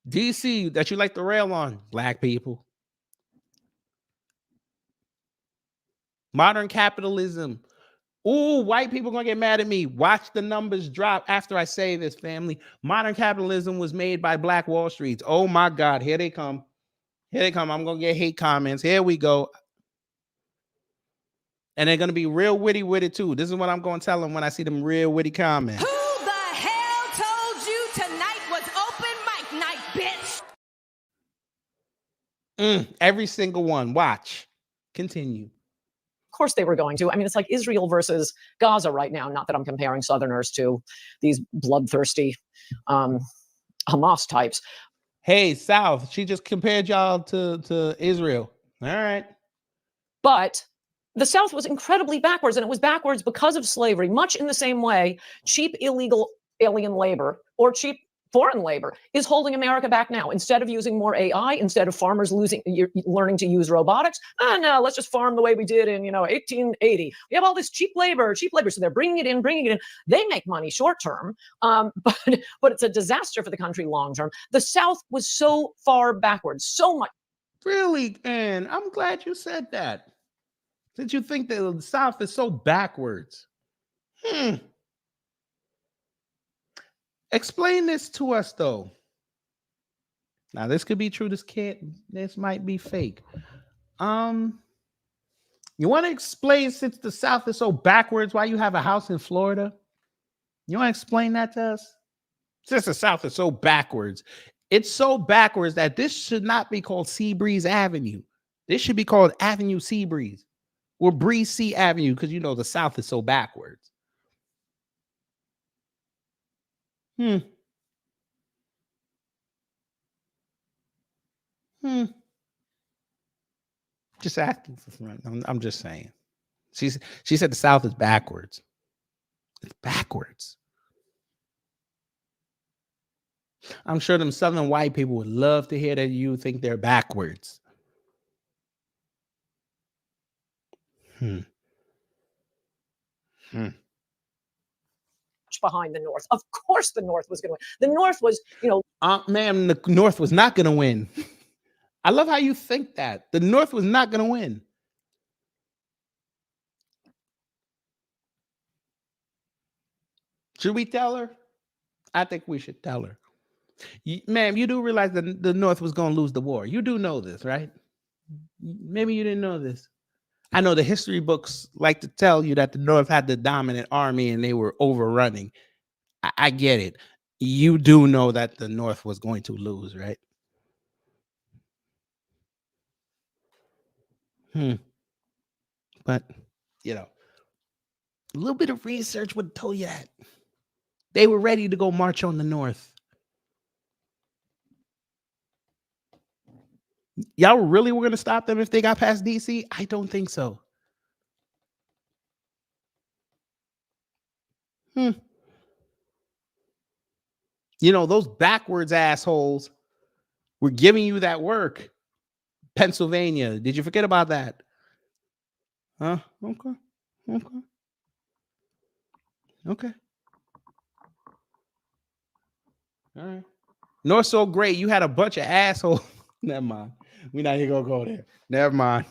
DC that you like to rail on, black people. Modern capitalism. Ooh, white people gonna get mad at me. Watch the numbers drop after I say this, family. Modern capitalism was made by Black Wall Streets. Oh my God, here they come. Here they come. I'm gonna get hate comments. Here we go. And they're gonna be real witty with it too. This is what I'm gonna tell them when I see them real witty comments. Who the hell told you tonight was open mic night, bitch? Every single one. Watch. Continue. Of course they were going to. I mean, it's like Israel versus Gaza right now. Not that I'm comparing Southerners to these bloodthirsty Hamas types. Hey, South, she just compared y'all to Israel. All right. But the South was incredibly backwards, and it was backwards because of slavery, much in the same way cheap illegal alien labor or cheap foreign labor is holding America back now. Instead of using more AI, instead of farmers learning to use robotics, no, let's just farm the way we did in 1880. We have all this cheap labor. So they're bringing it in. They make money short term, but it's a disaster for the country long term. The South was so far backwards, so much. Really, and I'm glad you said that. Did you think that the South is so backwards? Explain this to us, though. Now, this could be true. This might be fake. You want to explain, since the South is so backwards, why you have a house in Florida? You want to explain that to us? Since the South is so backwards, it's so backwards that this should not be called Seabreeze Avenue. This should be called Avenue Seabreeze or Breeze Sea Avenue, because the South is so backwards. Just asking for fun. I'm just saying. She said the South is backwards. It's backwards. I'm sure them Southern white people would love to hear that you think they're backwards. Behind the North. Of course the North was going to win. The North was, ma'am, the North was not going to win. I love how you think that. The North was not going to win. Should we tell her? I think we should tell her. Ma'am, you do realize that the North was going to lose the war. You do know this, right? Maybe you didn't know this. I know the history books like to tell you that the North had the dominant army and they were overrunning. I get it. You do know that the North was going to lose, right? But, a little bit of research would have told you that. They were ready to go march on the North. Y'all really were going to stop them if they got past DC? I don't think so. Those backwards assholes were giving you that work. Pennsylvania. Did you forget about that? Huh? Okay. All right. North so great, you had a bunch of assholes. Never mind. We're not even gonna go there. Never mind.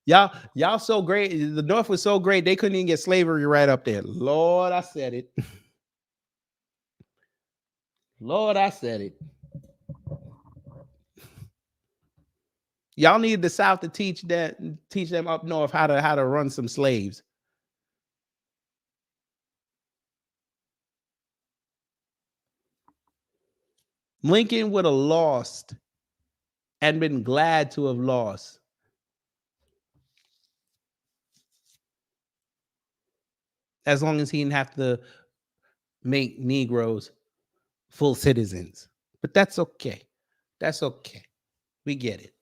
Y'all so great. The North was so great, they couldn't even get slavery right up there. Lord, I said it. Lord, I said it. Y'all need the South to teach them up north how to run some slaves. Lincoln would have lost and been glad to have lost. As long as he didn't have to make Negroes full citizens. But that's okay. That's okay. We get it.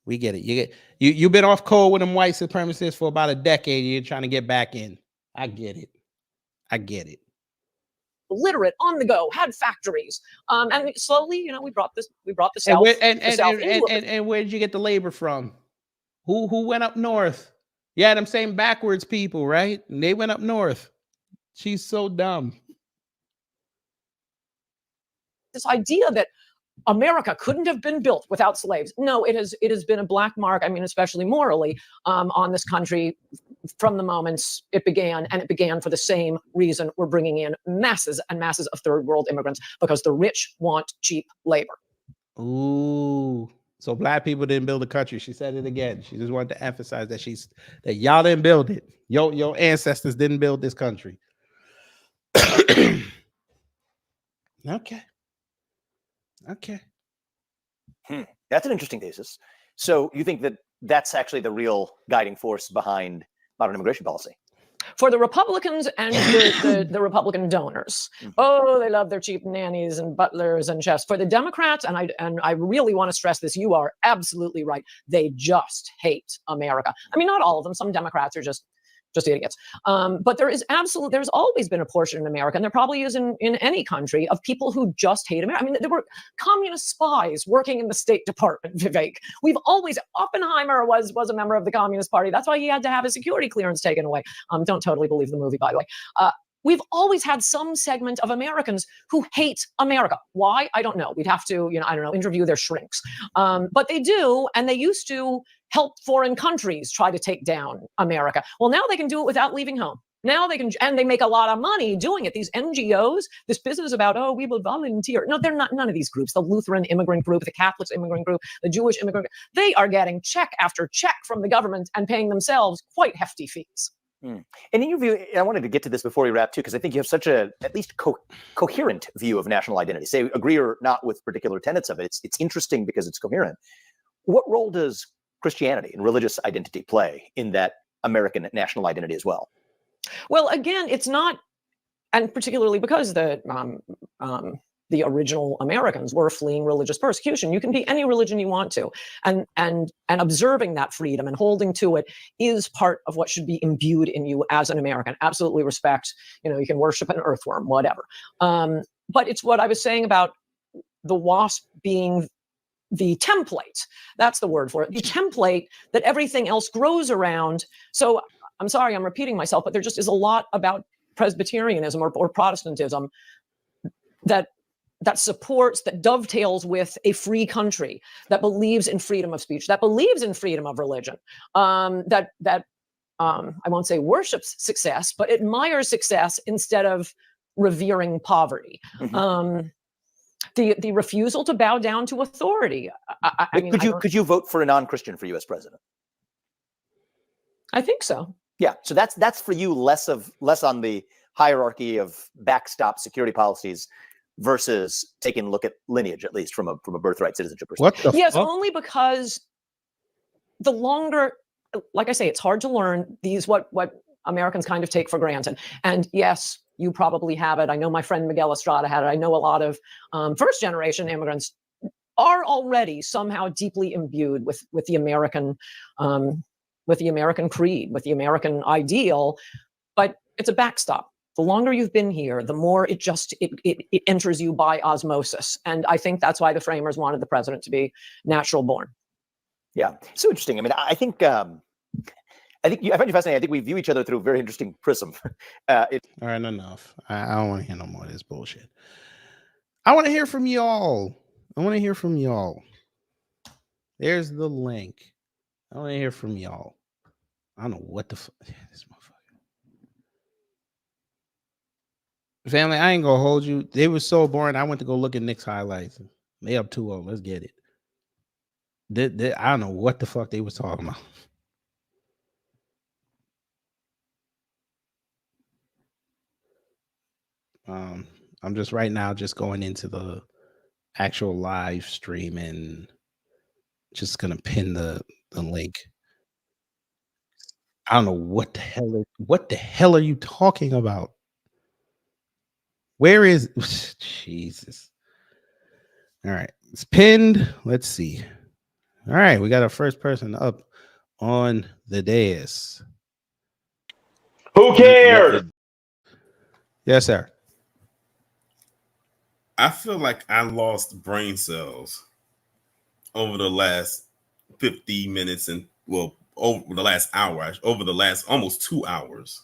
We get it. You've been off cold with them white supremacists for about a decade. You're trying to get back in. I get it. I get it. Literate, on the go, had factories, and slowly, we brought the South. And where did you get the labor from? Who went up north? Yeah, them same backwards people, right? And they went up north. She's so dumb. This idea that America couldn't have been built without slaves. No, it has been a black mark, I mean, especially morally, on this country from the moments it began, and it began for the same reason. We're bringing in masses and masses of third world immigrants because the rich want cheap labor. Ooh. So black people didn't build the country. She said it again. She just wanted to emphasize that y'all didn't build it. Your ancestors didn't build this country. Okay. That's an interesting thesis. So you think that that's actually the real guiding force behind modern immigration policy? For the Republicans and the Republican donors, oh, they love their cheap nannies and butlers and chefs. For the Democrats, and I really want to stress this, you are absolutely right. They just hate America. I mean, not all of them. Some Democrats are just idiots. But there's always been a portion in America, and there probably is in any country, of people who just hate America. I mean, there were communist spies working in the State Department, Vivek. Oppenheimer was a member of the Communist Party. That's why he had to have his security clearance taken away. Don't totally believe the movie, by the way. We've always had some segment of Americans who hate America. Why? I don't know. We'd have to, interview their shrinks. But they do, and they used to help foreign countries try to take down America. Well, now they can do it without leaving home. Now they can, and they make a lot of money doing it. These NGOs, this business about, oh, we will volunteer. No, they're not, none of these groups, the Lutheran immigrant group, the Catholic immigrant group, the Jewish immigrant, they are getting check after check from the government and paying themselves quite hefty fees. And in your view, I wanted to get to this before we wrap too, because I think you have such a at least coherent view of national identity. Say agree or not with particular tenets of it. It's interesting because it's coherent. What role does Christianity and religious identity play in that American national identity as well? Well, again, it's not, and particularly because the original Americans were fleeing religious persecution. You can be any religion you want to, and observing that freedom and holding to it is part of what should be imbued in you as an American. Absolutely respect. You can worship an earthworm, whatever. But it's what I was saying about the WASP being the template. That's the word for it. The template that everything else grows around. So I'm sorry, I'm repeating myself, but there just is a lot about Presbyterianism or Protestantism that supports, that dovetails with a free country, that believes in freedom of speech, that believes in freedom of religion, that I won't say worships success, but admires success instead of revering poverty. The refusal to bow down to authority. Could you vote for a non-Christian for U.S. president? I think so. Yeah. So that's for you less on the hierarchy of backstop security policies versus taking a look at lineage, at least from a birthright citizenship perspective. Yes, only because the longer, like I say, it's hard to learn these what Americans kind of take for granted. And yes, you probably have it. I know my friend Miguel Estrada had it. I know a lot of first generation immigrants are already somehow deeply imbued with the American creed, with the American ideal, but it's a backstop. The longer you've been here, the more it enters you by osmosis. And I think that's why the framers wanted the president to be natural born. Yeah, so interesting. I mean, I think I find you fascinating. I think we view each other through a very interesting prism. All right, enough. I don't want to hear no more of this bullshit. I want to hear from y'all. There's the link. I want to hear from y'all. I don't know what the fuck. This motherfucker. Family, I ain't gonna hold you. They were so boring. I went to go look at Knicks highlights. They up 2-0. Let's get it. I don't know what the fuck they was talking about. I'm just right now just going into the actual live stream and just gonna pin the link. I don't know what the hell are you talking about? Where is Jesus? All right, it's pinned. Let's see. All right, we got our first person up on the dais. Who cares? Yes, sir. I feel like I lost brain cells over the last 50 minutes and over the last hour, over the last almost 2 hours.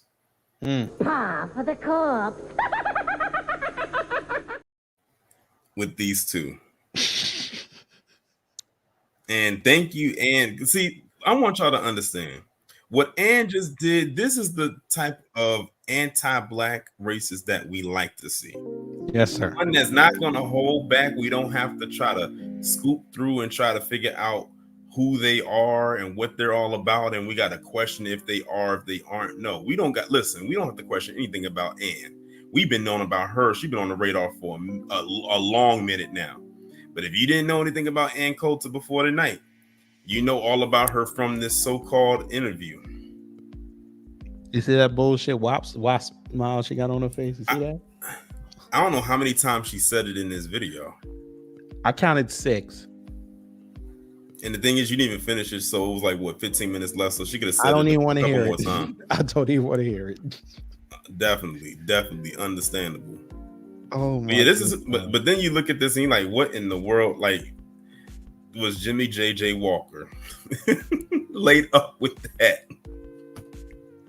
Pa for the corpse. With these two. And thank you. And see, I want y'all to understand what Ann just did. This is the type of anti-black racist that we like to see. Yes, sir. One that's not going to hold back. We don't have to try to scoop through and try to figure out who they are and what they're all about. And we got to question if they are, if they aren't. No, we don't have to question anything about Ann. We've been known about her. She's been on the radar for a long minute now. But if you didn't know anything about Ann Coulter before tonight, you know all about her from this so-called interview. You see that bullshit wasp smile she got on her face? You see that? I don't know how many times she said it in this video. I counted 6. And the thing is, you didn't even finish it, so it was like, what, 15 minutes left? So she could have said I don't it even a want to couple hear more it. times. I don't even want to hear it. Definitely understandable. Oh my but yeah, this is but then you look at this and you're like, what in the world? Like, was Jimmy J.J. Walker laid up with that?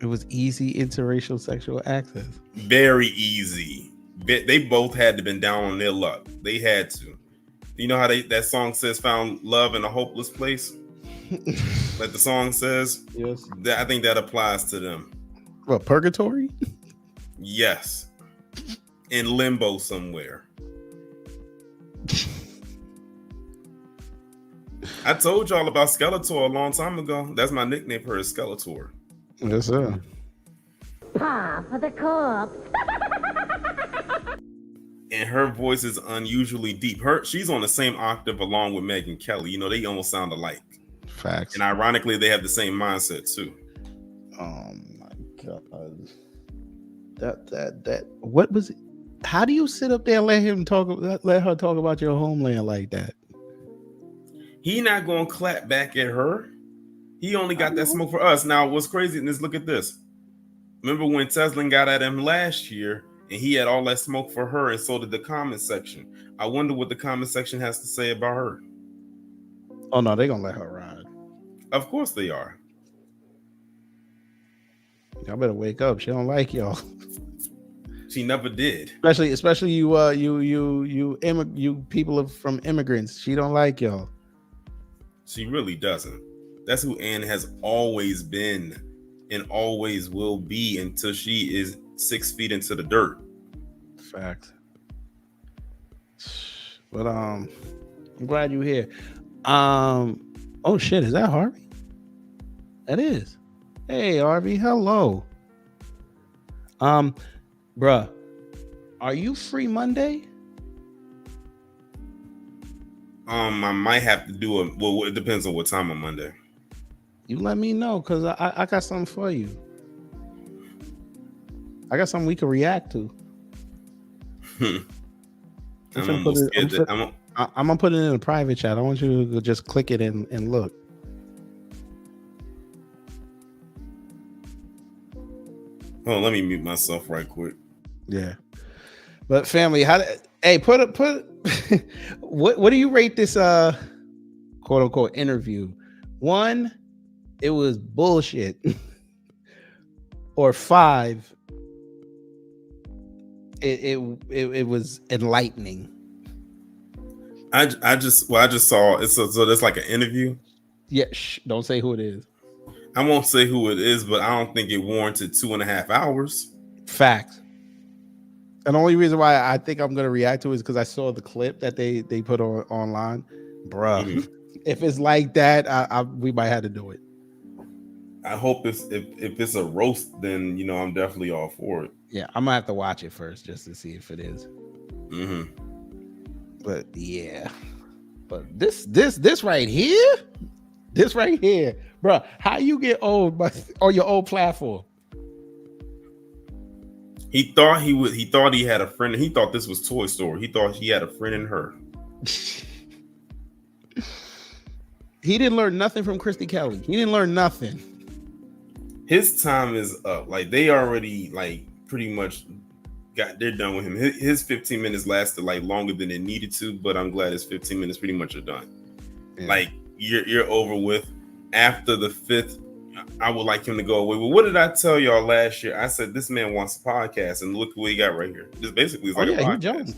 It was easy interracial sexual access. Very easy. They both had to been down on their luck. They had to. You know how that song says, "Found love in a hopeless place." Like the song says. Yes. I think that applies to them. What, purgatory? Yes. In limbo somewhere. I told y'all about Skeletor a long time ago. That's my nickname for her, Skeletor. Yes, sir. Pa for the corpse. And her voice is unusually deep. She's on the same octave along with Megyn Kelly. You know, they almost sound alike. Facts. And ironically, they have the same mindset too. Oh my god. That what was it? How do you sit up there and let her talk about your homeland like that? He not gonna clap back at her. He only got that smoke for us. Now, what's crazy is look at this. Remember when Teslin got at him last year and he had all that smoke for her, and so did the comment section. I wonder what the comment section has to say about her. Oh no, they're gonna let her ride. Of course they are. Y'all better wake up. She don't like y'all. She never did. Especially you people from immigrants. She don't like y'all. She really doesn't. That's who Ann has always been and always will be until she is 6 feet into the dirt. Fact. But I'm glad you're here. Oh shit, is that Harvey? That is. Hey Harvey, hello. Bruh, are you free Monday? I might have to do it depends on what time on Monday. You let me know, because I got something for you. I got something we can react to. I'm gonna put it in a private chat. I want you to just click it and look. Oh, let me mute myself right quick. Yeah. But family, what do you rate this quote unquote interview? 1, it was bullshit. Or 5, it was enlightening. I just saw it. So there's like an interview. Yeah, don't say who it is. I won't say who it is, but I don't think it warranted 2.5 hours. Facts. And the only reason why I think I'm gonna react to it is because I saw the clip that they put online. Bruh. Mm-hmm. If it's like that, we might have to do it. I hope if it's a roast, then I'm definitely all for it. Yeah, I'm gonna have to watch it first just to see if it is. Mm-hmm. But yeah, but this right here, bro. How you get old on your old platform? He thought he thought he had a friend. He thought this was Toy Story. He thought he had a friend in her. He didn't learn nothing from Christy Kelly. He didn't learn nothing. His time is up. Like they already pretty much they're done with him. His 15 minutes lasted longer than it needed to, but I'm glad his 15 minutes pretty much are done. Yeah. You're over with. After the 5th, I would like him to go away. Well, what did I tell y'all last year? I said this man wants a podcast, and look what he got right here. This basically is a podcast.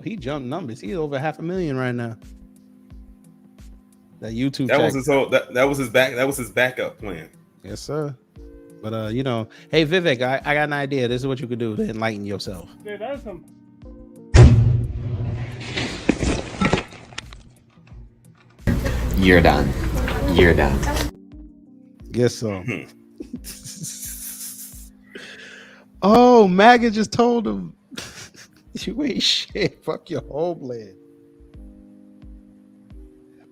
He jumped numbers. He's over 500,000 right now. That YouTube. That check. was his whole. That was his back. That was his backup plan. Yes, sir. But you know, hey Vivek, I got an idea. This is what you could do to enlighten yourself. Dude, that's some. You're done. You're done. Guess so. Oh, MAGA just told him, you ain't shit. Fuck your homeland.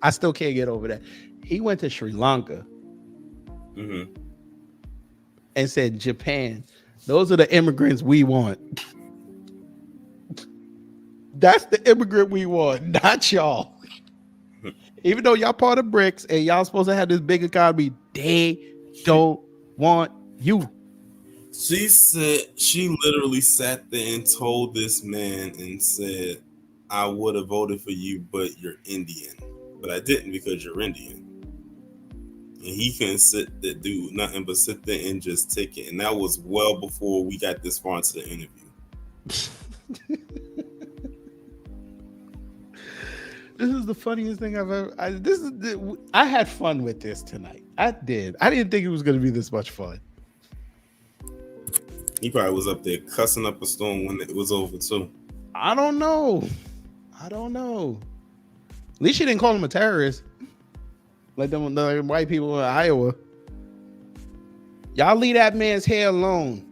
I still can't get over that. He went to Sri Lanka and said, Japan, those are the immigrants we want. That's the immigrant we want, not y'all. Even though y'all part of BRICS and y'all supposed to have this big economy, they don't want you. She said, she literally sat there and told this man and said, I would have voted for you, but you're Indian. But I didn't because you're Indian. And he couldn't sit there, do nothing but sit there and just take it. And that was well before we got this far into the interview. This is the funniest thing I've ever. I had fun with this tonight. I did. I didn't think it was going to be this much fun. He probably was up there cussing up a storm when it was over too. I don't know. At least you didn't call him a terrorist, like them the white people in Iowa. Y'all leave that man's hair alone.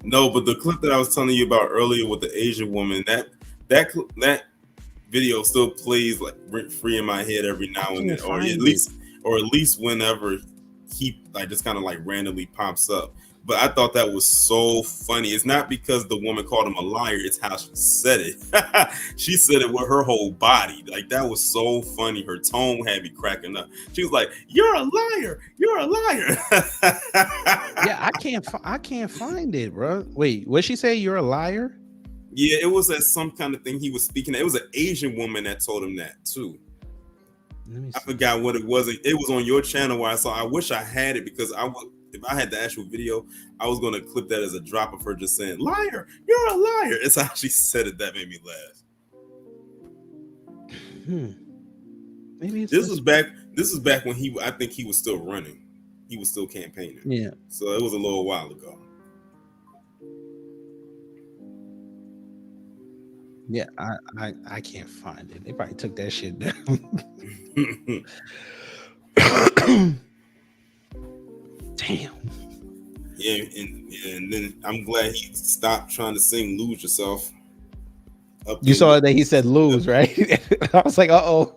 No, but the clip that I was telling you about earlier with the Asian woman, that video still plays like rent free in my head every now and then, or at least whenever he like just kind of like randomly pops up. But I thought that was so funny. It's not because the woman called him a liar, it's how she said it. She said it with her whole body. Like, that was so funny. Her tone had me cracking up. She was like, "You're a liar. You're a liar." Yeah, I can't find it, bro. Wait, what she say? You're a liar? Yeah, it was some kind of thing he was speaking. It was an Asian woman that told him that too. I forgot what it was. It was on your channel where I saw. I wish I had it because if I had the actual video, I was going to clip that as a drop of her just saying, "Liar, you're a liar." It's how she said it that made me laugh. Maybe this was back when I think he was still running. He was still campaigning. Yeah. So it was a little while ago. Yeah, I can't find it. They probably took that shit down. Damn. Yeah, and then I'm glad he stopped trying to sing "Lose Yourself." You saw that he said "lose," right? I was like, "Uh-oh,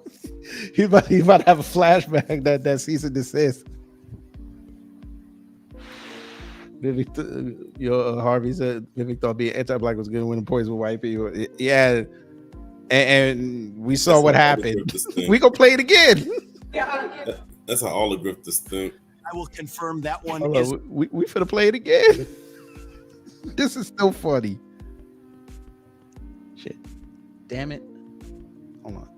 he's about to have a flashback that cease and desist." Vivek, Harvey said Vivek thought being anti-black was going to win the points with white people. Yeah, and we saw what happened. We gonna play it again. That's how all the grifters think. I will confirm that one. We finna play it again. This is so funny. Shit. Damn it. Hold on.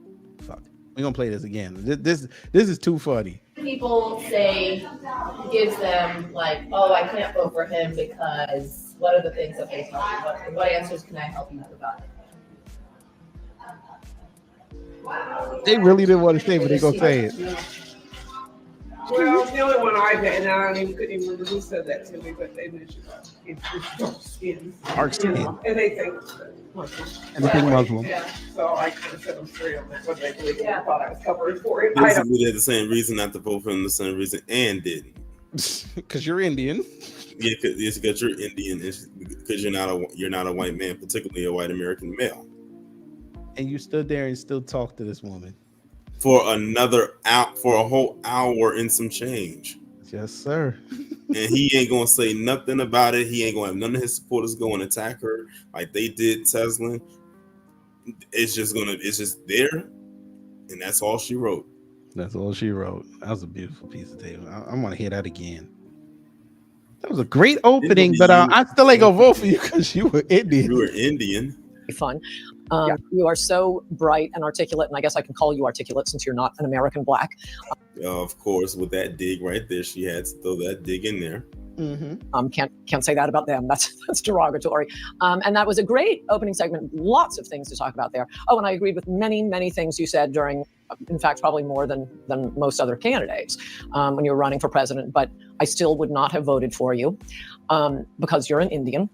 Fuck. We're gonna play this again. This is too funny. People say gives them like, oh, I can't vote for him because what are the things that they tell you? What answers can I help you provide? They really didn't want to say, but they gonna say it. Well, the only one I've had, and I couldn't even remember who said that to me, but they mentioned it's dark skin. Dark skin. And they think Muslim. And they think Muslim. Yeah. So I kind of set them straight on that, what they believe. I thought I was covering for it. Basically, they had the same reason not to vote for him, the same reason, and didn't. Because you're Indian. Yeah, it's because you're Indian. It's because you're not a white man, particularly a white American male. And you stood there and still talked to this woman for a whole hour and some change. Yes, sir. And he ain't gonna say nothing about it. He ain't gonna have none of his supporters go and attack her like they did Tesla. It's just there, and that's all she wrote. That's all she wrote. That was a beautiful piece of tape. I want to hear that again. That was a great opening, but I still ain't gonna vote for you because you were Indian. You were Indian. Fun. You are so bright and articulate, and I guess I can call you articulate since you're not an American black. Of course, with that dig right there, she had to throw that dig in there. Can't say that about them. That's derogatory. And that was a great opening segment. Lots of things to talk about there. Oh, and I agreed with many things you said during, in fact, probably more than most other candidates when you were running for president. But I still would not have voted for you because you're an Indian.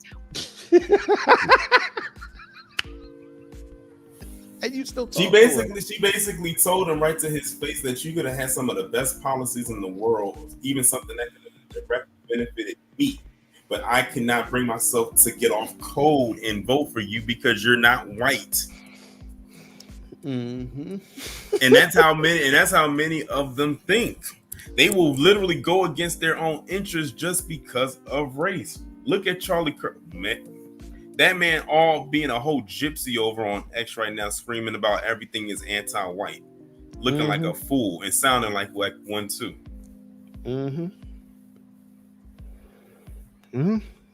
And you still she basically told him right to his face that you're gonna have some of the best policies in the world, even something that could have directly benefited me. But I cannot bring myself to get off code and vote for you because you're not white. And that's how many of them think. They will literally go against their own interests just because of race. Look at Charlie Kirk, man. That man all being a whole gypsy over on X right now, screaming about everything is anti-white, looking like a fool and sounding like one too.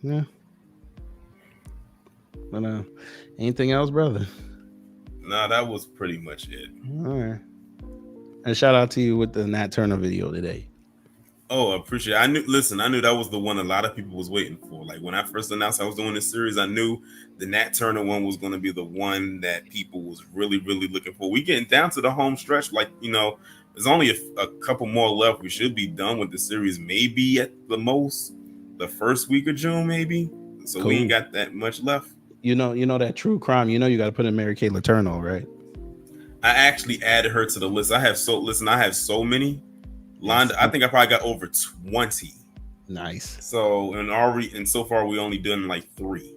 Yeah. But anything else, brother? Nah, that was pretty much it. All right. And shout out to you with the Nat Turner video today. Oh, I appreciate it. I knew that was the one a lot of people was waiting for. Like when I first announced I was doing this series, I knew the Nat Turner one was going to be the one that people was really, really looking for. We getting down to the home stretch. Like, there's only a couple more left. We should be done with the series, maybe at the most the first week of June, maybe. So Cool. We ain't got that much left. You know that true crime. You got to put in Mary Kay Letourneau, right? I actually added her to the list. I have so many. Lined, I think I probably got over 20. Nice. So and so far we only done like 3.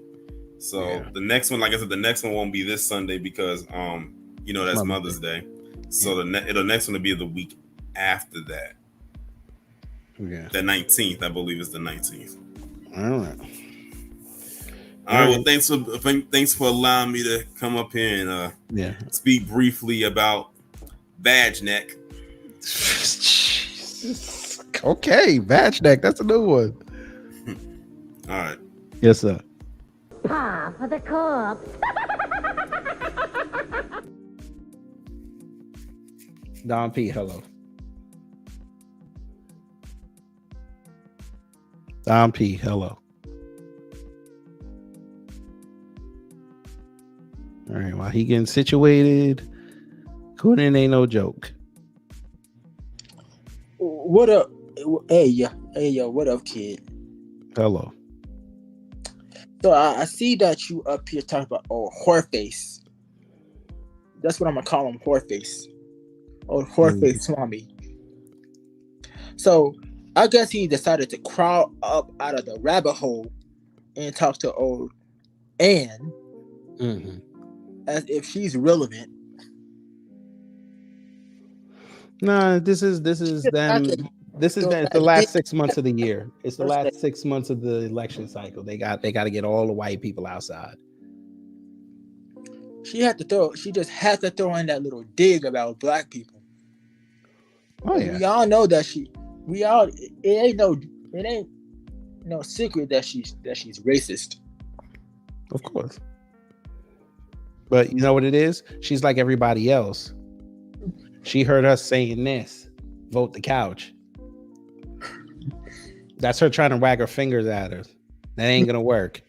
So The next one, like I said, the next one won't be this Sunday because that's Mother's Day. So the next one will be the week after that. Yeah. The 19th, I believe, is the 19th. All right. All right. Well, thanks for allowing me to come up here and speak briefly about Badge Neck. Okay, Badge Neck. That's a new one. All right. Yes, sir. Pa for the corpse. Don P, hello. Don P, hello. All right, while he getting situated, Coulter ain't no joke. What up? Hey, yo, what up, kid? Hello. So I see that you up here talking about whoreface. That's what I'm gonna call him, whoreface. Whoreface Swami. So I guess he decided to crawl up out of the rabbit hole and talk to old Anne as if she's relevant. Nah, this is them. This is the last 6 months of the year. It's the last 6 months of the election cycle. They got to get all the white people outside. She just had to throw in that little dig about black people. Oh yeah. We all know that it ain't no secret that she's racist. Of course. But you know what it is? She's like everybody else. She heard us saying this, vote the couch. That's her trying to wag her fingers at us. That ain't gonna work.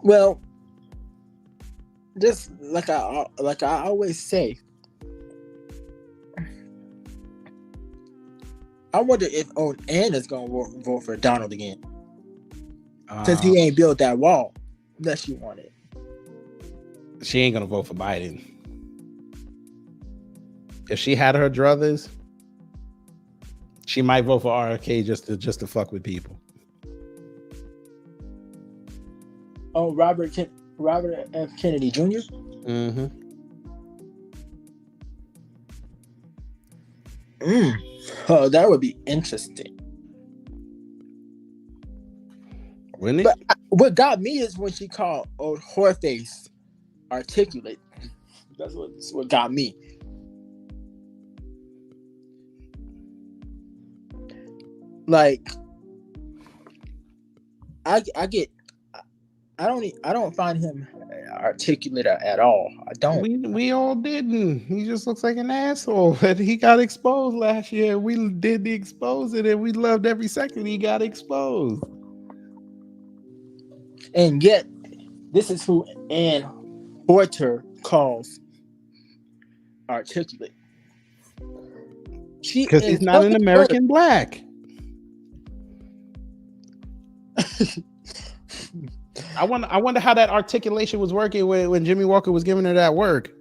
Well, just like I always say, I wonder if old Ann is gonna vote for Donald again, since he ain't built that wall that she wanted. She ain't gonna vote for Biden. If she had her druthers, she might vote for RFK just to fuck with people. Oh, Robert F. Kennedy Jr. Oh, that would be interesting. Wouldn't it? But what got me is when she called old whoreface articulate. That's what got me. Like, I don't find him articulate at all. I don't. We all didn't. He just looks like an asshole. And he got exposed last year. We did the exposing, and we loved every second he got exposed. And yet, this is who Ann Horter calls articulate. Because he's not an American black. I wonder how that articulation was working when Jimmy Walker was giving her that work.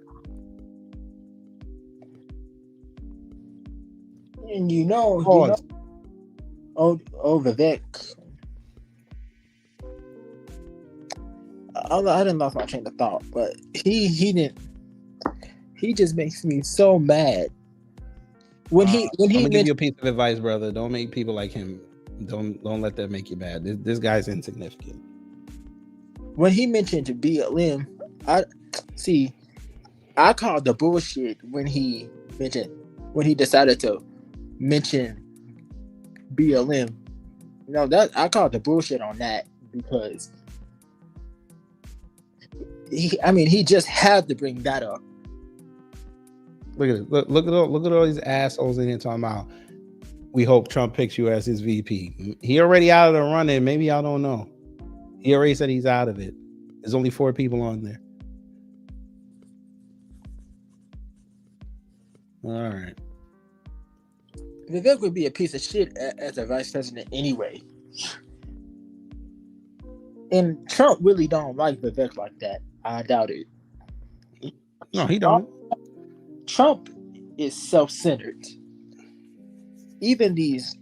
And Vivek. I didn't lose my train of thought, but he didn't. He just makes me so mad when he I'm gonna give you a piece of advice, brother. Don't make people like him. Don't let that make you mad. This guy's insignificant. When he mentioned BLM, I called the bullshit when he decided to mention BLM. I called the bullshit on that because he just had to bring that up. Look at it. Look at all these assholes in here talking about we hope Trump picks you as his VP. He already out of the running. Maybe y'all don't know. He already said he's out of it. There's only 4 people on there. All right. Vivek would be a piece of shit as a vice president anyway. And Trump really don't like Vivek like that. I doubt it. No, he don't. Trump is self-centered. Even these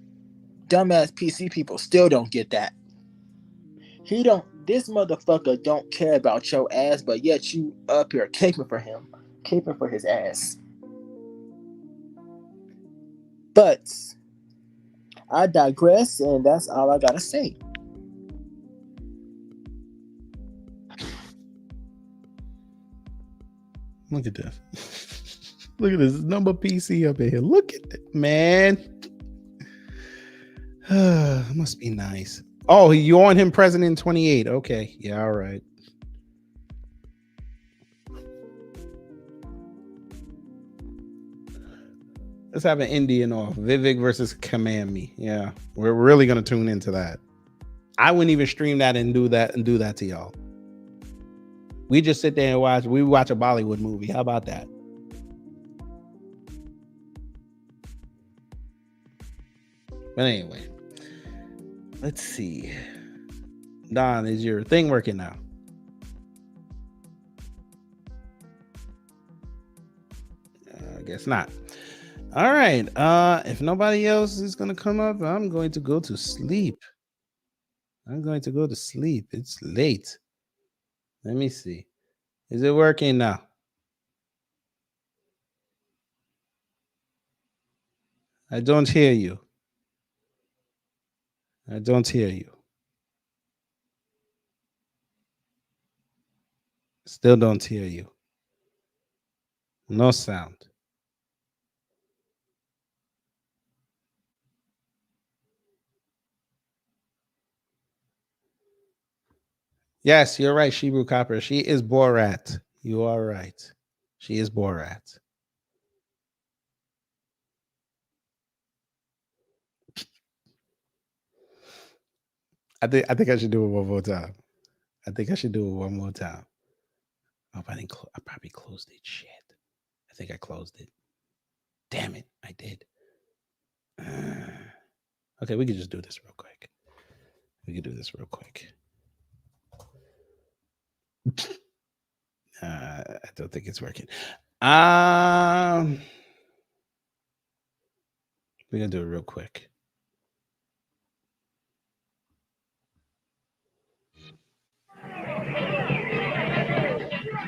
dumbass PC people still don't get that. This motherfucker don't care about your ass, but yet you up here caping for his ass. But I digress, and that's all I gotta say. Look at this. Look at this number PC up in here. Look at it, man. Must be nice. Oh, you want him president in 28? Okay, yeah, all right. Let's have an Indian off. Vivek versus Command Me. Yeah, we're really gonna tune into that. I wouldn't even stream that and do that to y'all. We just sit there and watch. We watch a Bollywood movie. How about that? But anyway, let's see. Don, is your thing working now? I guess not. All right. If nobody else is gonna come up, I'm going to go to sleep. It's late. Let me see. Is it working now? I don't hear you. Still don't hear you. No sound. Yes, you're right, Shebrew Copper. She is Borat. You are right. She is Borat. I think I should do it one more time. Oh, I probably closed it. Shit. I think I closed it. Damn it. I did. Okay, we can just do this real quick. I don't think it's working. We're gonna do it real quick.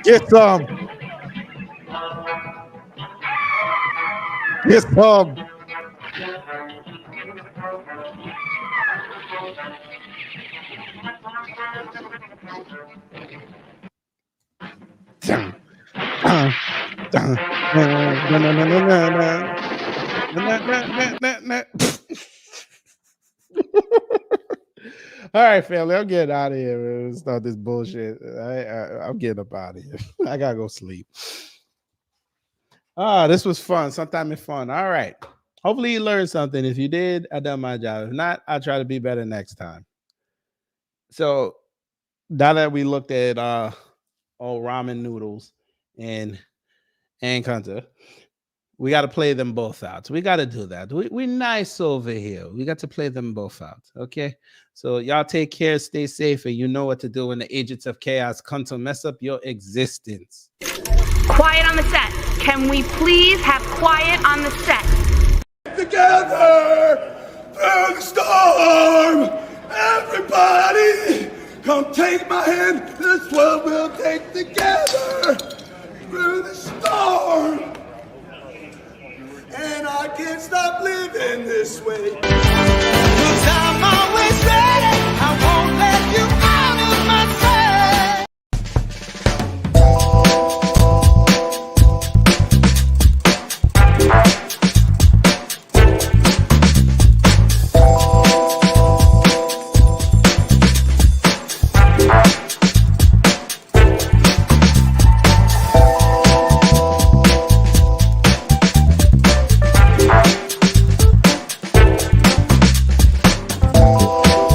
Get some. All right, family, I'm getting out of here. Man. Let's start this bullshit. I'm getting up out of here. I gotta go sleep. This was fun. Sometime it's fun. All right. Hopefully you learned something. If you did, I done my job. If not, I'll try to be better next time. So now that we looked at all ramen noodles and Coulter, we got to play them both out. We got to do that. We're nice over here. We got to play them both out. Okay. So y'all take care, stay safe, and you know what to do when the agents of chaos come to mess up your existence. Quiet on the set. Can we please have quiet on the set? Together through the storm, everybody come take my hand. This world we'll take together through the storm. And I can't stop living this way. 'Cause I'm always ready. I won't let you out of my sight.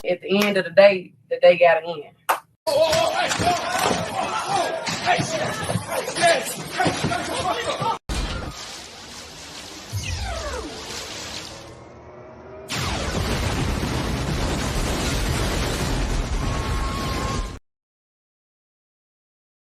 At the end of the day got to end. Hey.